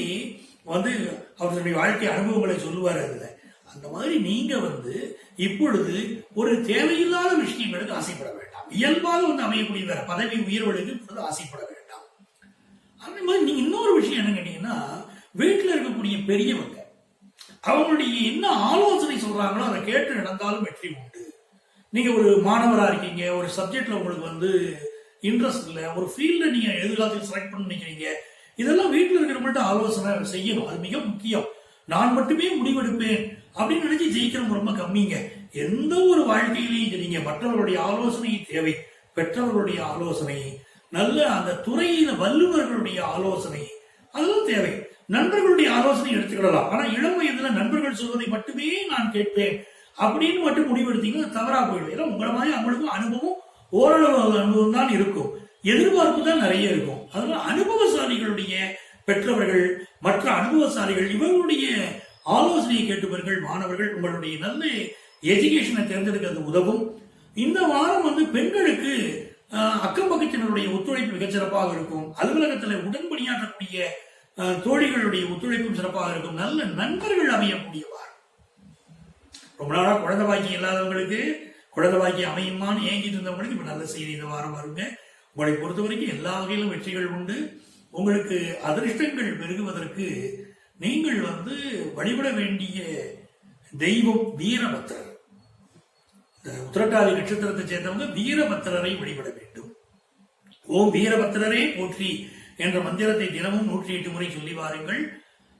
அவர்களுடைய வாழ்க்கை அனுபவங்களை சொல்லுவார் அதுல. அந்த மாதிரி நீங்க இப்பொழுது ஒரு தேவையில்லாத விஷயங்களுக்கு ஆசைப்பட வேண்டாம். இயல்பாக அமையக்கூடிய வேற பதவி உயர்வுகளுக்கு இப்பொழுது ஆசைப்பட வேண்டாம். அந்த மாதிரி நீங்க இன்னொரு விஷயம் என்ன கேட்டீங்கன்னா, வீட்டில் இருக்கக்கூடிய பெரியவங்க அவங்களுடைய என்ன ஆலோசனை சொல்றாங்களோ அதை கேட்டு நடந்தாலும் வெற்றி உண்டு. நீங்க ஒரு மாணவரா இருக்கீங்க, ஒரு சப்ஜெக்ட்ல உங்களுக்கு இன்ட்ரெஸ்ட் இல்லை, ஒரு ஃபீல்ட்ல நீங்க எதிர்காலத்தில் செலக்ட் பண்ண நினைக்கிறீங்க, இதெல்லாம் வீட்டில் இருக்கிறவங்கள்ட்ட ஆலோசனை செய்யணும். அது மிக முக்கியம். நான் மட்டுமே முடிவெடுப்பேன் அப்படின்னு நினைச்சு ஜெயிக்கிறவங்க ரொம்ப கம்மிங்க. எந்த ஒரு வாழ்க்கையிலையும் சரிங்க, மற்றவர்களுடைய ஆலோசனை தேவை. பெற்றவர்களுடைய ஆலோசனை, நல்ல அந்த துறையில வல்லுநர்களுடைய ஆலோசனை, அதெல்லாம் தேவை. நண்பர்களுடைய ஆலோசனை எடுத்துக்கிடலாம். ஆனா இளம் வயதுல நண்பர்கள் சொல்வதை மட்டுமே நான் கேட்பேன் அப்படின்னு மட்டும் முடிவெடுத்தீங்கன்னா தவறா போயிடும். ஏன்னா உங்களை மாதிரி அவங்களுக்கும் அனுபவம் ஓரளவு அனுபவம் தான் இருக்கும், எதிர்பார்ப்பு தான் நிறைய இருக்கும். அதனால அனுபவசாலிகளுடைய பெற்றவர்கள், மற்ற அனுபவசாலிகள் இவர்களுடைய ஆலோசனையை கேட்டுவர்கள் மாணவர்கள் உங்களுடைய நல்ல எஜுகேஷனை தேர்ந்தெடுக்கிறது உதவும். இந்த வாரம் பெண்களுக்கு அக்கம் பக்கத்தினருடைய ஒத்துழைப்பு மிகச்சிறப்பாக இருக்கும். அலுவலகத்தில் உடன் பணியாற்றக்கூடிய தோழிகளுடைய ஒத்துழைப்பும் சிறப்பாக இருக்கும். நல்ல நண்பர்கள் அமையக்கூடிய வாரம். ரொம்ப நாளா குழந்தை பாக்கியம் இல்லாதவங்களுக்கு குழந்தை பாக்கியம் அமையுமான்னு ஏங்கிட்டு இருந்தவங்களுக்கு இப்ப நல்ல செய்தி இந்த வாரம் வருங்க. உங்களை பொறுத்த வரைக்கும் எல்லா வகையிலும் வெற்றிகள் உண்டு. உங்களுக்கு அதிர்ஷ்டங்கள் பெருகுவதற்கு நீங்கள் வழிபட வேண்டிய தெய்வம் வீரபத்திரர். உத்திரட்டாதி நட்சத்திரத்தை சேர்ந்தவங்க வீரபத்திரரை வழிபட வேண்டும். ஓம் வீரபத்திரரே போற்றி என்ற மந்திரத்தை தினமும் 108 முறை சொல்லி வாருங்கள்.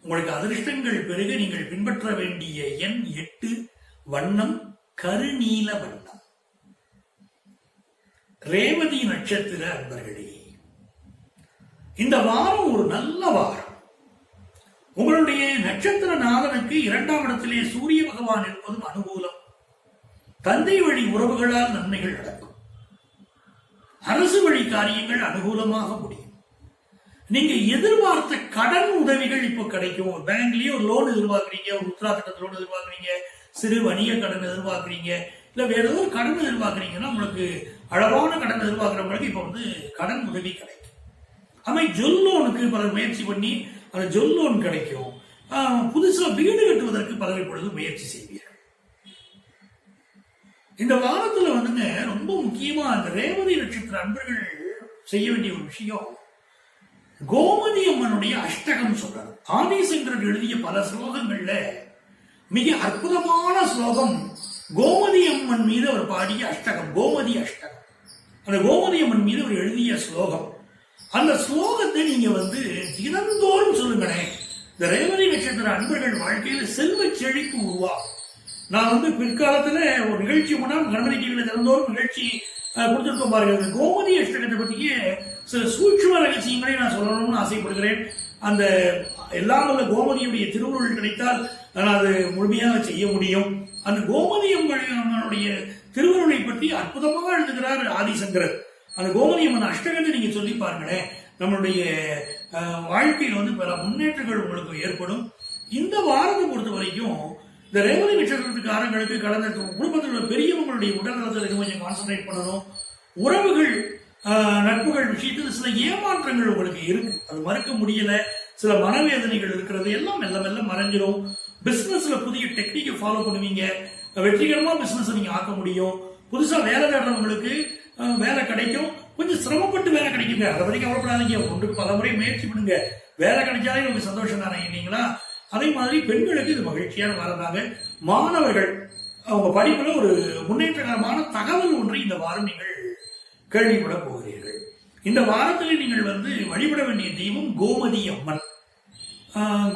உங்களுக்கு அதிர்ஷ்டங்கள் பெருக நீங்கள் பின்பற்ற வேண்டிய எண் 8, வண்ணம் கருநீல வண்ணம். ரேவதி நட்சத்திர அன்பர்களே, இந்த வாரம் ஒரு நல்ல வாரம். உங்களுடைய நட்சத்திர நாதனுக்கு 2ஆம் இடத்திலே சூரிய பகவான் இருப்பதும் அனுகூலம். தந்தை வழி உறவுகளால் நன்மைகள் நடக்கும். அரசு வழி காரியங்கள் அனுகூலமாக முடியும். நீங்க எதிர்பார்த்த கடன் உதவிகள் இப்போ கிடைக்கும். ஒரு பேங்க்லயே ஒரு லோன் எதிர்பார்க்கறீங்க, ஒரு உத்ரா திட்டத்தில் லோன் எதிர்பார்க்கறீங்க, சிறு வணிக கடன் எதிர்பார்க்கறீங்க, இல்ல வேற ஏதோ ஒரு கடன் எதிர்பார்க்கறீங்கன்னா உங்களுக்கு அளவான கடன் எதிர்பார்க்கிறவங்களுக்கு இப்போ கடன் உதவி கிடைக்கும். ஜொல் லோனுக்கு பலர் முயற்சி பண்ணி அந்த ஜொல் லோன் கிடைக்கும். புதுசா வீடு கட்டுவதற்கு பலர் இப்பொழுது முயற்சி செய்வீர்கள். இந்த வாரத்துல ரொம்ப முக்கியமா அந்த ரேவதி நட்சத்திர அன்பர்கள் செய்ய வேண்டிய ஒரு விஷயம், கோமதி அம்மனுடைய அஷ்டகம் சொல்றாரு. ஆதிசங்கரர் எழுதிய பல ஸ்லோகங்கள்ல மிக அற்புதமான ஸ்லோகம் கோமதி அம்மன் மீது அவர் பாடிய அஷ்டகம், கோமதி அஷ்டகம். அந்த கோமதி அம்மன் மீது அவர் எழுதிய ஸ்லோகம். அந்த ஸ்லோகத்தை நீங்க தினந்தோறும் சொல்லுங்களேன். இந்த ரேவதி நட்சத்திர அன்பர்கள் வாழ்க்கையில செல்வ செழிப்பு உருவாகும். நான் பிற்காலத்துல ஒரு நிகழ்ச்சி முன்னாள் கணபதி டிவியில தினந்தோறும் நிகழ்ச்சி கொடுத்துருக்கோம் பாருங்க. கோமதி அஷ்டகத்தை பற்றிய சில சூட்சும ரகசியங்களை நான் சொல்லணும்னு ஆசைப்படுகிறேன். அந்த எல்லாம் வல்ல கோமதியுடைய திருவுருள் கிடைத்தால் நான் அது முழுமையாக செய்ய முடியும். அந்த கோமதி அம்மனுடைய திருவுருளை பற்றி அற்புதமாக எழுதுகிறார் ஆதிசங்கரர். அந்த கோமதி அம்மன் அஷ்டகத்தை நீங்க சொல்லி பாருங்களேன், நம்மளுடைய வாழ்க்கையில் பல முன்னேற்றங்கள் உங்களுக்கு ஏற்படும். இந்த வாரத்தை பொறுத்த வரைக்கும் இந்த ரேவதி நட்சத்திரத்துக்காரங்களுக்கு கடந்த குடும்பத்தில் உள்ள பெரியவங்களுடைய உடல் நலத்தில் கொஞ்சம் கான்சன்ட்ரேட் பண்ணணும். உறவுகள் நட்புகள் விஷயத்தில் சில ஏமாற்றங்கள் உங்களுக்கு இருக்கு, அது மறுக்க முடியல. சில மனவேதனைகள் இருக்கிறது, எல்லாம் மெல்ல மெல்ல மறைஞ்சிரும். பிசினஸ்ல புதிய டெக்னிக்கை ஃபாலோ பண்ணுவீங்க, வெற்றிகரமா பிசினஸ் நீங்க ஆக்க முடியும். புதுசா வேலை தேடுறவங்களுக்கு வேலை கிடைக்கும். கொஞ்சம் சிரமப்பட்டு வேலை கிடைக்குங்க, அதை பத்தி கவலைப்படாதீங்க. ஒன்றுக்கு பல முறை முயற்சி பண்ணுங்க, வேலை கிடைச்சாலே உங்களுக்கு சந்தோஷம் தானே இல்லைங்களா? அதே மாதிரி பெண்களுக்கு இது மகிழ்ச்சியான வாரந்தாங்க. மாணவர்கள் அவங்க படிப்புல ஒரு முன்னேற்றகரமான தகவல் ஒன்றை இந்த வாரம் நீங்கள் கேள்விப்பட போகிறீர்கள். இந்த வாரத்தில் நீங்கள் வழிபட வேண்டிய தெய்வம் கோமதி அம்மன்.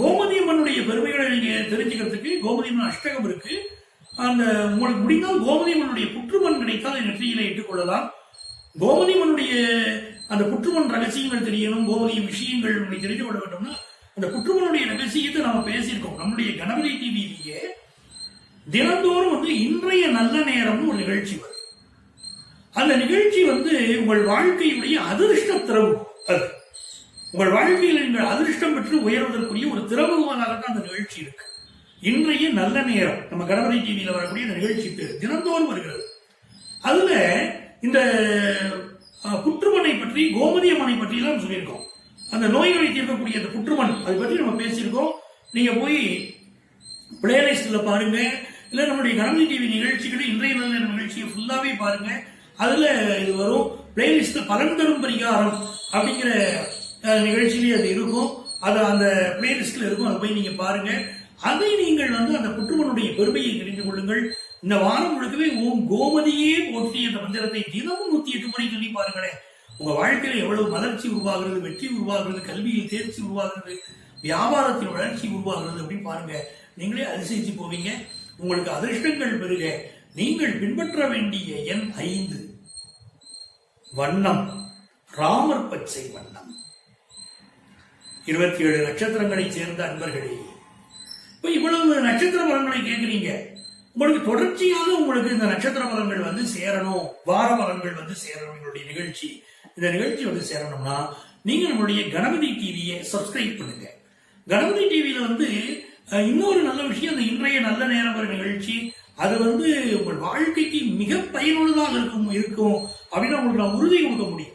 கோமதி அம்மனுடைய பெருமைகளை நீங்க தெரிஞ்சுக்கிறதுக்கு கோமதி அம்மன் அஷ்டகம் இருக்கு. அந்த உங்களுக்கு முடிந்தால் கோமதி அம்மனுடைய புற்றுமண் கிடைத்தால் நெற்றியில இட்டுக்கொள்ளலாம். கோமதி அம்மனுடைய அந்த புற்றுமண் ரகசியங்கள் தெரியணும், கோமதி விஷயங்கள் உங்களுக்கு தெரிந்து கொள்ள வேண்டும்னா அந்த புற்றுமனுடைய ரகசியத்தை நம்ம பேசியிருக்கோம் நம்முடைய கணபதி டிவியிலேயே. தினந்தோறும் இன்றைய நல்ல நேரம்னு ஒரு நிகழ்ச்சி வரும். அந்த நிகழ்ச்சி வந்து உங்கள் வாழ்க்கையுடைய அதிர்ஷ்ட திறவு. அது உங்கள் வாழ்க்கையில் நீங்கள் அதிர்ஷ்டம் பெற்று உயர்வதற்குரிய ஒரு திறவுகோலாகத்தான் அந்த நிகழ்ச்சி இருக்கு. இன்றைய நல்ல நேரம் நம்ம கணபதி டிவியில வரக்கூடிய இந்த நிகழ்ச்சி பேர் தினந்தோறும் வருகிறது. அதுல இந்த புற்றுமனை பற்றி, கோமதி அம்மனை பற்றி எல்லாம் சொல்லியிருக்கோம். அந்த நோய்களை தீர்க்கக்கூடிய அந்த புற்றுமன் அதை பற்றி நம்ம பேசியிருக்கோம். நீங்க போய் பிளேலிஸ்ட்ல பாருங்க, இல்ல நம்முடைய கணபதி டிவி நிகழ்ச்சிகளை இன்றைய நல்ல நேரம் நிகழ்ச்சியை ஃபுல்லாவே பாருங்க. அதுல இது வரும். பிளேலிஸ்ட் பலன் தரும் பரிகாரம் அப்படிங்கிற நிகழ்ச்சியிலே அது இருக்கும். அது அந்த பிளேலிஸ்ட்ல இருக்கும். அதை போய் நீங்க பாருங்க. அதை நீங்கள் வந்து அந்த புற்றுமனுடைய பெருமையை தெரிந்து கொள்ளுங்கள். இந்த வாரம் முழுக்கவே ஓம் கோமதியே போற்றி என்ற மந்திரத்தை தினமும் 108 முறை சொல்லி பாருங்களேன். உங்க வாழ்க்கையில எவ்வளவு மலர்ச்சி உருவாகிறது, வெற்றி உருவாகிறது, கல்வியில் தேர்ச்சி உருவாகிறது, வியாபாரத்தில் வளர்ச்சி உருவாகிறது அப்படின்னு பாருங்க. நீங்களே அதிசயிச்சு போவீங்க. உங்களுக்கு அதிர்ஷ்டங்கள் பெருக. நீங்கள் பின்பற்ற வேண்டிய எண் 5. வண்ணம் ராமர் பச்சை வண்ணம். 27 நட்சத்திரங்களை சேர்ந்த அன்பர்களே, இப்ப இவ்வளவு நட்சத்திர பலன்களை கேட்கிறீங்க. உங்களுக்கு தொடர்ச்சியாக உங்களுக்கு இந்த நட்சத்திர பலன்கள் வந்து சேரணும், வார பலன்கள் வந்து சேரணும். எங்களுடைய நிகழ்ச்சி இந்த நிகழ்ச்சி வந்து சேரணும்னா நீங்க நம்மளுடைய கணபதி டிவியை சப்ஸ்கிரைப் பண்ணுங்க. கணபதி டிவியில வந்து இன்னொரு நல்ல விஷயம், அந்த இன்றைய நல்ல நேரம் வர நிகழ்ச்சி அது வந்து உங்கள் வாழ்க்கைக்கு மிக பயனுள்ளதாக இருக்கும் அப்படின்னு உங்களுக்கு நான் உறுதி கொடுக்க முடியும்.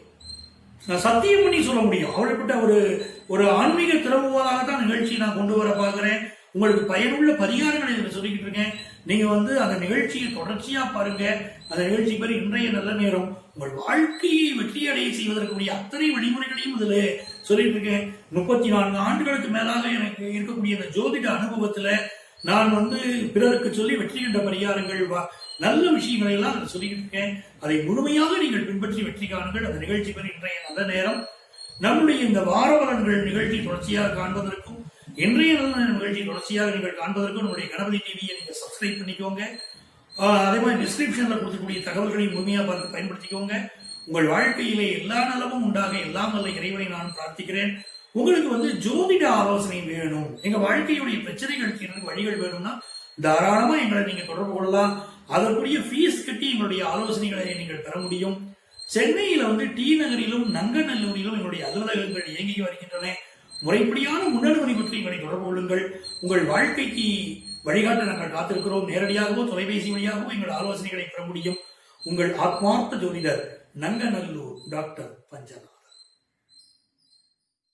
நான் சத்தியம் பண்ணி சொல்ல முடியும். அப்படிப்பட்ட ஒரு ஆன்மீக திறவுகோலாக தான் நிகழ்ச்சியை நான் கொண்டு வர பார்க்கிறேன். உங்களுக்கு பயனுள்ள பரிகாரங்களை சொல்லிக்கிட்டு இருக்கேன். நீங்க வந்து அந்த நிகழ்ச்சியை தொடர்ச்சியா பாருங்க. அந்த நிகழ்ச்சி பேர் இன்றைய நல்ல நேரம். உங்கள் வாழ்க்கையை வெற்றியடைய செய்வதற்குரிய அத்தனை வழிமுறைகளையும் இதுல சொல்லிட்டு இருக்கேன். 34 ஆண்டுகளுக்கு மேலாக எனக்கு இருக்கக்கூடிய இந்த ஜோதிட அனுபவத்துல நான் வந்து பிறருக்கு சொல்லி வெற்றி கண்ட பரிகாரங்கள், நல்ல விஷயங்களை எல்லாம் சொல்லிக்கிட்டு இருக்கேன். அதை முழுமையாக நீங்கள் பின்பற்றி வெற்றி காணுங்கள். அந்த நிகழ்ச்சி பேர் இன்றைய நல்ல நேரம். நம்முடைய இந்த வார பலன்கள் நிகழ்ச்சி தொடர்ச்சியாக காண்பதற்கும், இன்றைய நல்ல நிகழ்ச்சி தொடர்ச்சியாக நீங்கள் காண்பதற்கும் நம்முடைய கணபதி டிவியை நீங்க சப்ஸ்கிரைப் பண்ணிக்கோங்க. அதே மாதிரி டிஸ்கிரிப்ஷன்ல கொடுக்கக்கூடிய தகவல்களை முழுமையா பார்த்து பயன்படுத்திக்கோங்க. உங்கள் வாழ்க்கையிலே எல்லா நலமும் உண்டாக எல்லாம் வல்ல இறைவனை நான் பிரார்த்திக்கிறேன். உங்களுக்கு வந்து ஜோதிட ஆலோசனை வேணும், எங்க வாழ்க்கையுடைய பிரச்சனைகள் தீர்ந்து வழிகள் வேணும்னா தாராளமா எங்களை நீங்க தொடர்பு கொள்ளலாம். அதற்குரிய ஃபீஸ் கட்டி எங்களுடைய ஆலோசனைகளை நீங்கள் பெற முடியும். சென்னையில வந்து டி நகரிலும் நங்கநல்லூரிலும் எங்களுடைய அலுவலகங்கள் இயங்கி வருகின்றன. முறைப்படியான முன்னனுமதி பற்றி எங்களை தொடர்பு கொள்ளுங்கள். உங்கள் வாழ்க்கைக்கு வழிகாட்ட நாங்கள் காத்திருக்கிறோம். நேரடியாகவோ தொலைபேசி வழியாகவோ எங்கள் ஆலோசனைகளை பெற முடியும். உங்கள் ஆத்மார்த்த ஜோதிடர் நங்கநல்லூர் டாக்டர் பஞ்சனா.